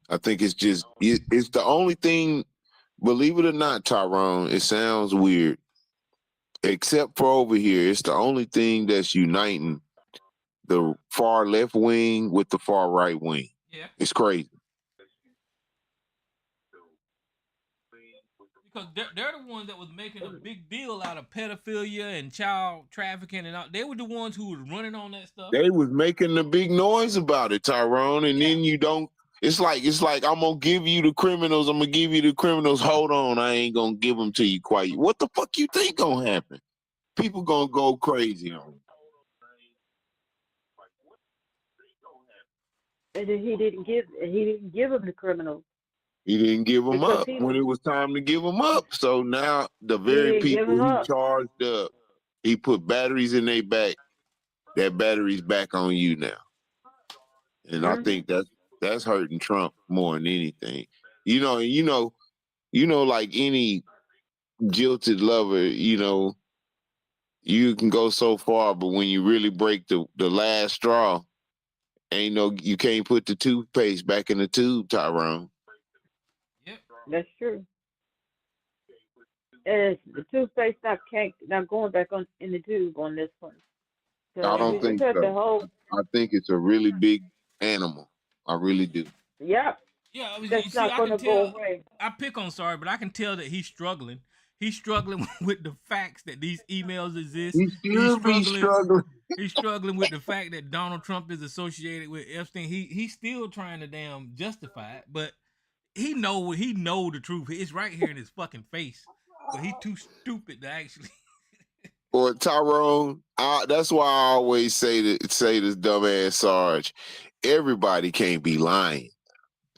I think it's the only thing, believe it or not, Tyrone, it sounds weird, except for over here, it's the only thing that's uniting the far left wing with the far right wing. Yeah. It's crazy. Because they're the ones that was making a big deal out of pedophilia and child trafficking, and all. They were the ones who was running on that stuff. They was making the big noise about it, Tyrone, and then you don't. It's like I'm gonna give you the criminals. I'm gonna give you the criminals. Hold on, I ain't gonna give them to you quite. What the fuck you think gonna happen? People gonna go crazy on them. And then he didn't give them the criminals. He didn't give them up when it was time to give them up. So now the very people he charged up, he put batteries in their back. That battery's back on you now, and I think that's hurting Trump more than anything. You know, like any jilted lover, you can go so far, but when you really break the last straw, Ain't no, you can't put the toothpaste back in the tube, Tyrone. Yep. That's true. And the toothpaste not going back on in the tube on this one. So I don't you just think have to so. hold. I think it's a really big animal. I really do. Yep, Yeah, I mean, you that's see, not I going can to go tell. away. I pick on Sorry, but I can tell that he's struggling. He's struggling with the facts that these emails exist. He He's still be struggling. struggling. He's struggling with the fact that Donald Trump is associated with Epstein. He's still trying to damn justify it, but he know the truth. It's right here in his fucking face. But he's too stupid to actually. Or Tyrone, that's why I always say this dumbass Sarge. Everybody can't be lying.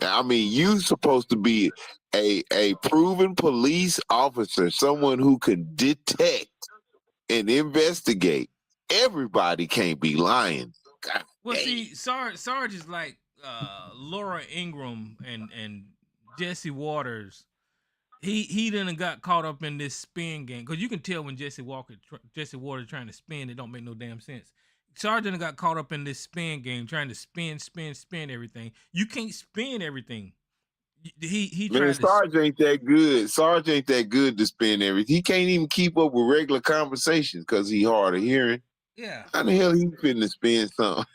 I mean, you supposed to be a proven police officer, someone who can detect and investigate. Everybody can't be lying. God Well, dang. see, Sarge is like Laura Ingraham and Jesse Waters. He done got caught up in this spin game because you can tell when Jesse Waters trying to spin, it don't make no damn sense. Sarge done got caught up in this spin game, trying to spin everything. You can't spin everything. He Man, tried to. Sarge ain't that good. Sarge ain't that good to spin everything. He can't even keep up with regular conversations because he hard of hearing. Yeah. How the hell he finna spin something?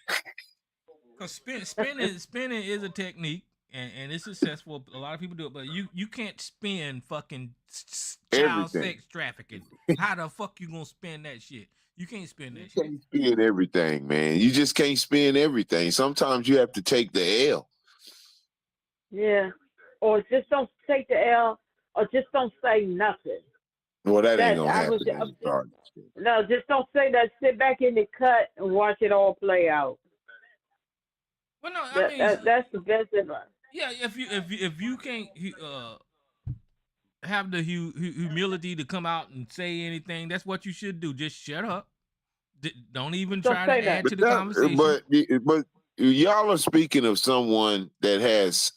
Because spinning is a technique and it's successful. A lot of people do it, but you can't spin fucking child Everything. sex trafficking. How the fuck you gonna spin that shit? You can't spin that You shit. can't spin everything, man. You just can't spin everything. Sometimes you have to take the L. Yeah, or just don't take the L, or just don't say nothing. Well, that ain't gonna I happen. was no, just don't say that. Sit back in the cut and watch it all play out. Well, no, I mean that's the best advice. Yeah, if you can't have the humility to come out and say anything, that's what you should do. Just shut up. Don't even try to add to the conversation. But y'all are speaking of someone that has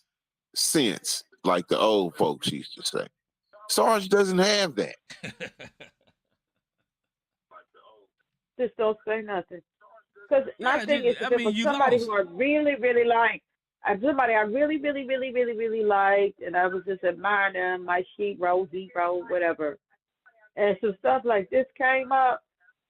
sense, like the old folks used to say. Sarge doesn't have that. Just don't say nothing. Because my thing is, if it was somebody who I really, really like, somebody I really, really, really, really, really liked, and I was just admiring them, my sheet, zero, whatever, and some stuff like this came up,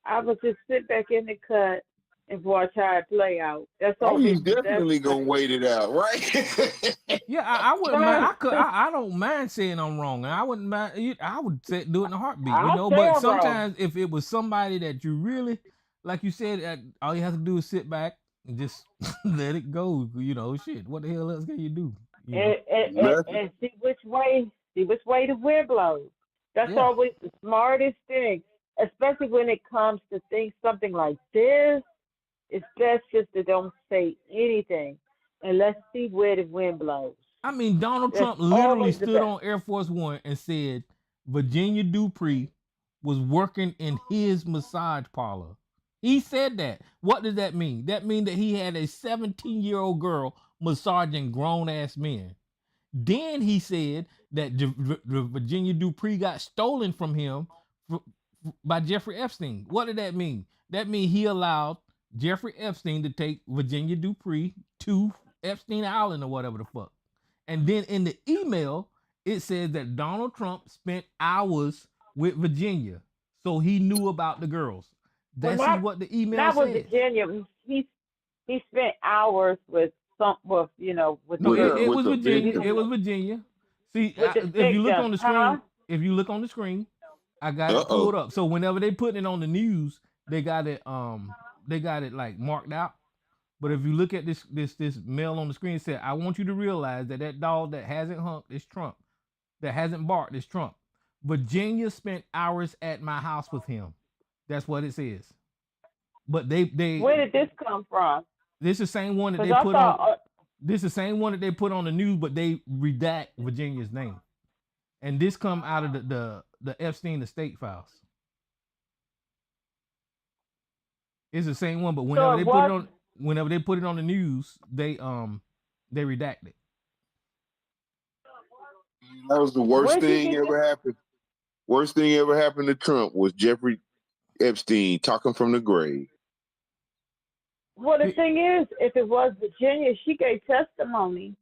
I would just sit back in the cut and watch how it play out. That's all. Oh, he's definitely gonna wait it out, right? Yeah, I wouldn't mind. I don't mind saying I'm wrong, and I wouldn't mind. I would do it in a heartbeat, you know. But sometimes if it was somebody that you really, like you said, all you have to do is sit back and just let it go. You know, shit. What the hell else can you do? And see which way the wind blows. That's always the smartest thing, especially when it comes to something like this. It's best just to don't say anything and let's see where the wind blows. I mean, Donald Trump literally stood on Air Force One and said Virginia Dupree was working in his massage parlor. He said that. What does that mean? That means that he had a 17-year-old girl massaging grown-ass men. Then he said that Virginia Dupree got stolen from him by Jeffrey Epstein. What did that mean? That means he allowed Jeffrey Epstein to take Virginia Dupree to Epstein Island or whatever the fuck. And then in the email, it says that Donald Trump spent hours with Virginia. So he knew about the girls. That's what the email says. Not with Virginia. He spent hours with with it was Virginia. It was Virginia. See, if you look on the screen, I got it pulled up. So whenever they put it on the news, they got it like marked out. But if you look at this mail on the screen, it said, I want you to realize that dog that hasn't humped is Trump. That hasn't barked is Trump. Virginia spent hours at my house with him. That's what it says. But they where did this come from? This is the same one that they put on. This is the same one that they put on the news, but they redact Virginia's name. And this come out of the Epstein estate files. It's the same one, but whenever they put it on the news, they redact it. That was the worst thing ever happened. Worst thing ever happened to Trump was Jeffrey Epstein talking from the grave. Well, the thing is, if it was Virginia, she gave testimony.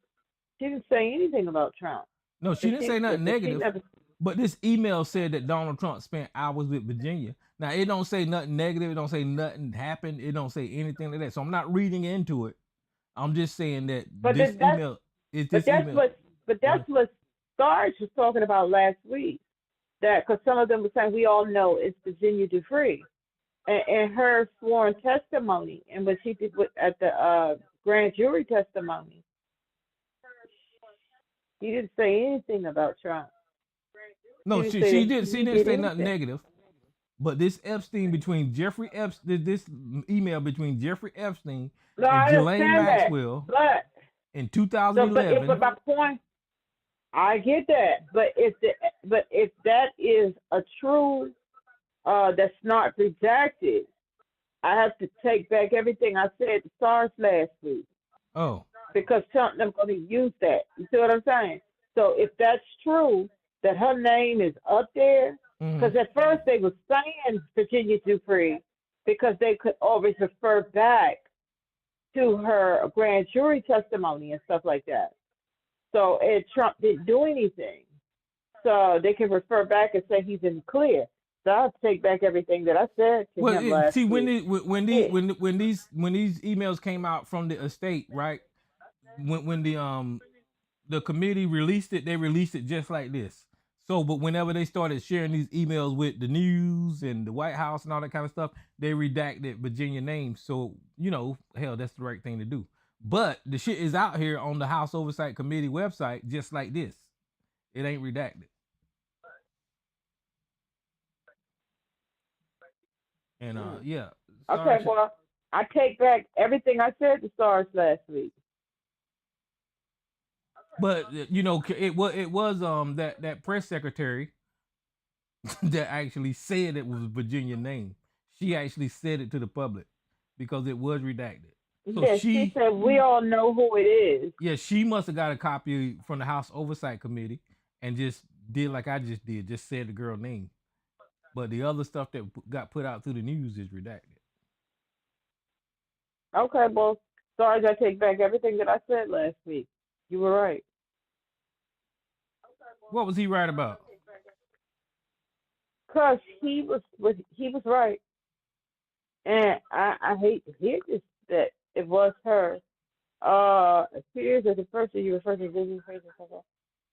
She didn't say anything about Trump. No, she didn't say nothing She negative. never. But this email said that Donald Trump spent hours with Virginia. Now it don't say nothing negative. It don't say nothing happened. It don't say anything like that. So I'm not reading into it. I'm just saying that But this that's email is but this that's email. what Sarge was talking about last week. That because some of them were saying we all know it's Virginia Dupree, and her sworn testimony and what she did at the grand jury testimony. He didn't say anything about Trump. No, she didn't say nothing negative. But this Epstein between Jeffrey Epstein, this email between Jeffrey Epstein and Ghislaine Maxwell in 2011. But my point, I get that. But if that is a true, that's not redacted, I have to take back everything I said to SARS last week. Oh. Because Trump them going to use that. You see what I'm saying? So if that's true, that her name is up there, because at first they were saying Virginia Dupree because they could always refer back to her grand jury testimony and stuff like that. So Trump didn't do anything. So they can refer back and say he's in the clear. So I'll take back everything that I said to him last week. When these emails came out from the estate, right? When the committee released it, they released it just like this. So, but whenever they started sharing these emails with the news and the White House and all that kind of stuff, they redacted Virginia names. So, hell, that's the right thing to do. But the shit is out here on the House Oversight Committee website just like this. It ain't redacted. And yeah. Okay, well, I take back everything I said to SARS last week. But it was that press secretary that actually said it was a Virginia name. She actually said it to the public because it was redacted. So yeah, she said we all know who it is. Yeah, she must have got a copy from the House Oversight Committee and just did like I just did, just said the girl name. But the other stuff that got put out through the news is redacted. Okay, well, sorry, I take back everything that I said last week. You were right. What was he right about? Because he was right. And I hate to hear this, that it was her. It appears that the person you refer to Virginia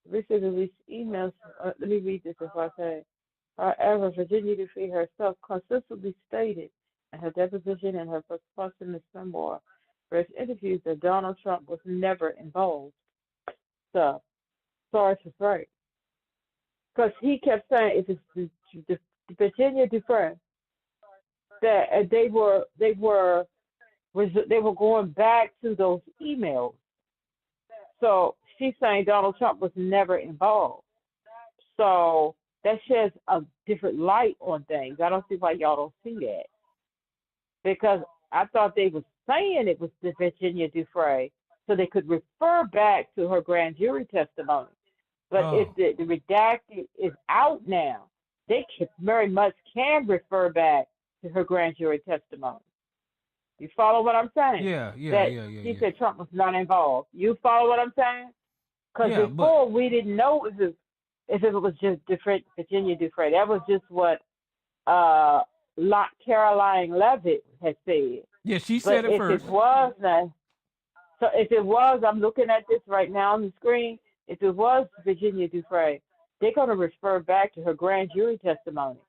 recently released emails. Let me read this before I say. However, Virginia Dupree herself consistently stated in her deposition and her posthumous memoir, various interviews, that Donald Trump was never involved. So, Sarge was right. Because he kept saying if it's the Virginia Dupree, that they were going back to those emails. So she's saying Donald Trump was never involved. So that sheds a different light on things. I don't see why y'all don't see that. Because I thought they were saying it was the Virginia Dupree so they could refer back to her grand jury testimony. But if the redacted is out now, they very much can refer back to her grand jury testimony. You follow what I'm saying? Yeah. She said Trump was not involved. You follow what I'm saying? Because before we didn't know if it was just different Virginia Dupree. That was just what Caroline Levitt had said. Yeah, she said it first. If it was, I'm looking at this right now on the screen. If it was Virginia Dupree, they're going to refer back to her grand jury testimony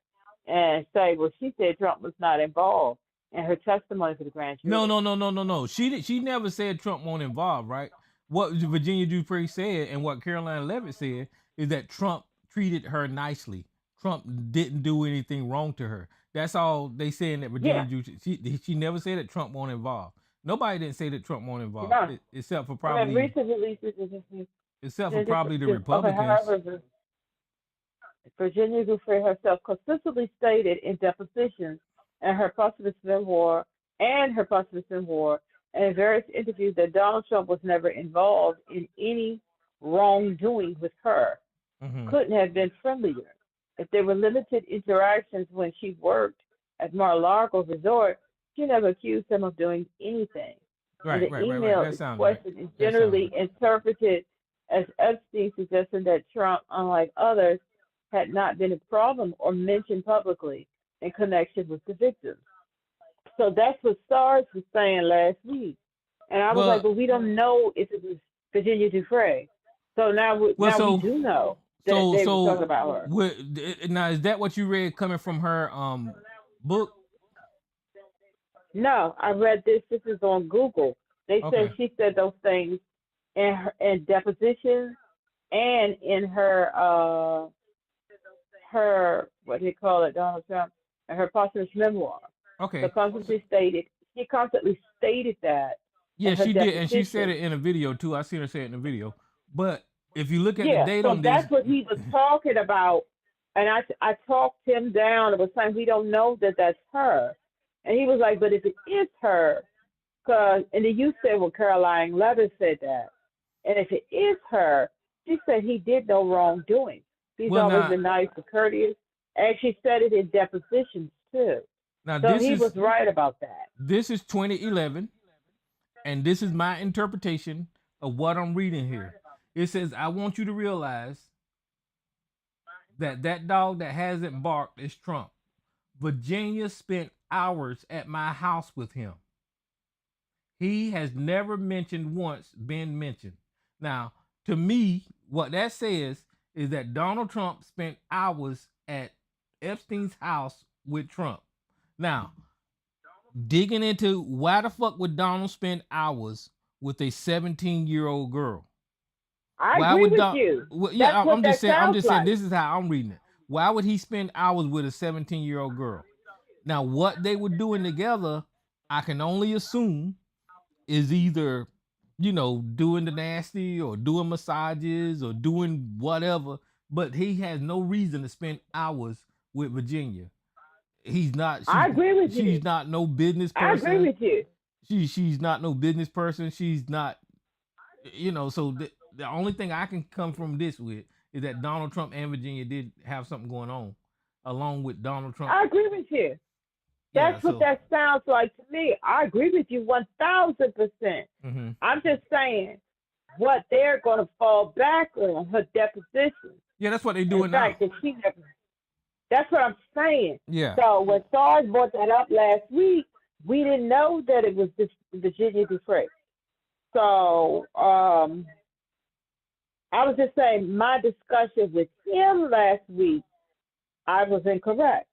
and say, well, she said Trump was not involved in her testimony for the grand jury. No. She never said Trump wasn't involved, right? What Virginia Dupree said and what Caroline Levitt said is that Trump treated her nicely. Trump didn't do anything wrong to her. That's all they saying that Virginia Dupree. She never said that Trump wasn't involved. Nobody didn't say that Trump wasn't involved, except for probably. Except for probably the Republicans. However, Virginia Dupree herself consistently stated in depositions and her posthumous memoir and various interviews that Donald Trump was never involved in any wrongdoing with her. Couldn't have been friendlier. If there were limited interactions when she worked at Mar-a-Lago Resort, she never accused him of doing anything. And Right, the right, right, right. email That is sounds right. question is That sounds generally interpreted as Epstein suggesting that Trump, unlike others, had not been a problem or mentioned publicly in connection with the victims. So that's what SARS was saying last week. And I was like, well, but we don't know if it was Virginia Dufresne. So now well. now we So, do know that they were talking about her. now is that what you read coming from her book? No, I read this. This is on Google. They said Okay. she said those things in depositions and in her what do you call it, Donald Trump, and her posthumous memoir. Okay. So she constantly stated that Yeah, in her she did, and she said deposition. it in a video too. I seen her say it in a video. But if you look at the Yeah, date so on this, that's what he was talking about, and I talked him down. It was saying we don't know that that's her, and he was like, but if it is her, and then you said, well, Caroline Levitt said that, and if it is her, she said he did no wrongdoing. He's well, always now, been nice and courteous, and she said it in depositions too. now So this he was is right about that. this is 2011, and this is my interpretation of what I'm reading here. It says, "I want you to realize that that dog that hasn't barked is Trump. Virginia spent hours at my house with him. He has never mentioned once been mentioned." Now, to me, what that says is that Donald Trump spent hours at Epstein's house with Trump. Now, digging into why the fuck would Donald spend hours with a 17-year-old girl? I Why agree would with you. yeah, That's what I'm that just saying. I'm sounds just saying. like. This is how I'm reading it. Why would he spend hours with a 17-year-old girl? Now, what they were doing together, I can only assume, is either, doing the nasty or doing massages or doing whatever. But he has no reason to spend hours with Virginia. He's not. I agree with you. She's not no business I agree person. with you. She's not no business person. She's not. So the only thing I can come from this with is that Donald Trump and Virginia did have something going on, along with Donald Trump. I agree with you. That's what that sounds like to me. I agree with you 1,000%. Mm-hmm. I'm just saying what they're going to fall back on her deposition. Yeah, that's what they're doing now. That's what I'm saying. Yeah. So when SARS brought that up last week, we didn't know that it was Virginia Dufresne. So I was just saying my discussion with him last week, I was incorrect.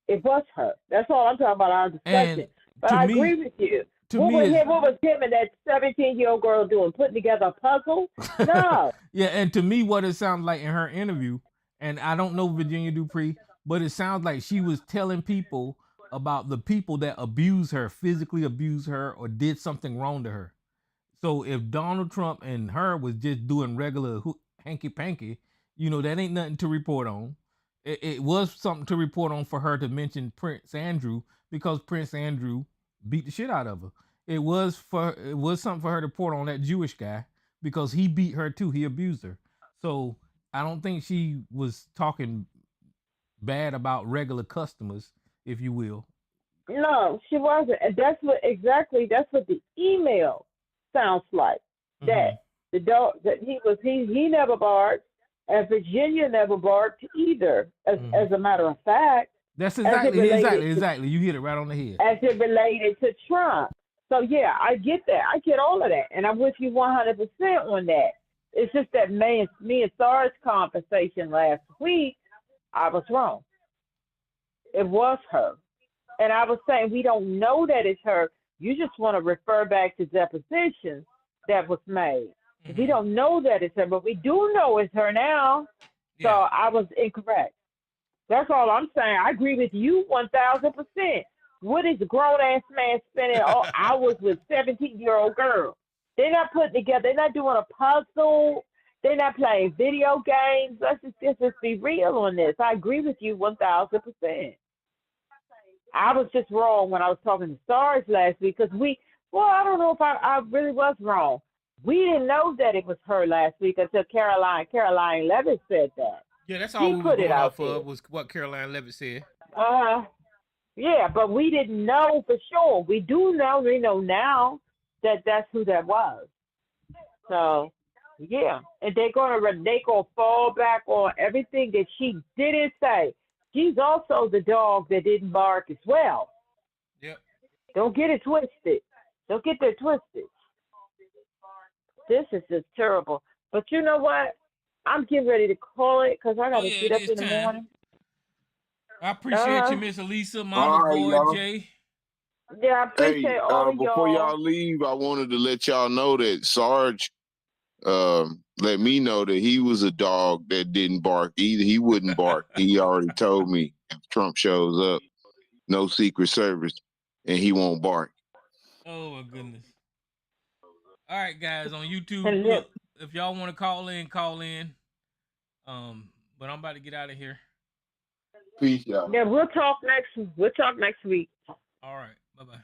It was her. That's all I'm talking about, our discussion. But I agree with you. What was him and that 17-year-old girl doing? Putting together a puzzle? No. Yeah, and to me, what it sounds like in her interview, and I don't know Virginia Dupree, but it sounds like she was telling people about the people that abuse her, physically abuse her, or did something wrong to her. So if Donald Trump and her was just doing regular hanky-panky, that ain't nothing to report on. It was something to report on for her to mention Prince Andrew, because Prince Andrew beat the shit out of her. It was something for her to report on that Jewish guy, because he beat her too. He abused her. So I don't think she was talking bad about regular customers, if you will. No, she wasn't. And that's what the email sounds like. Mm-hmm. That the dog that he never barked, and Virginia never barked either. As a matter of fact, that's exactly. You hit it right on the head. As it related to Trump. So yeah, I get that. I get all of that, and I'm with you 100% on that. It's just that me and Sarah's conversation last week, I was wrong. It was her, and I was saying we don't know that it's her. You just want to refer back to depositions that was made. Mm-hmm. We don't know that it's her, but we do know it's her now. Yeah. So I was incorrect. That's all I'm saying. I agree with you 1,000%. What is a grown-ass man spending hours with 17-year-old girls? They're not putting together. They're not doing a puzzle. They're not playing video games. Let's just be real on this. I agree with you 1,000%. I was just wrong when I was talking to Stars last week because I don't know if I really was wrong. We didn't know that it was her last week until Caroline Levitt said that. Yeah, that's all we were going off of was what Caroline Levitt said. Yeah, but we didn't know for sure. We do know, we know now that that's who that was. So, yeah, and they gonna fall back on everything that she didn't say. She's also the dog that didn't bark as well. Yep. Don't get it twisted. Don't get that twisted. This is just terrible. But you know what? I'm getting ready to call it because I got to Yeah, get it up is in the time. morning. I appreciate you, Uh, Miss Elisa, All Mama's right, boy, y'all. Jay. yeah, I Hey, appreciate all of before y'all. y'all leave, I wanted to let y'all know that Sarge let me know that he was a dog that didn't bark either. He wouldn't bark. He already told me if Trump shows up, no Secret Service, and he won't bark. Oh my goodness. All right, guys, on YouTube, And look, if y'all want to call in, call in. But I'm about to get out of here. Peace, y'all. yeah, we'll talk next week. All right. Bye-bye.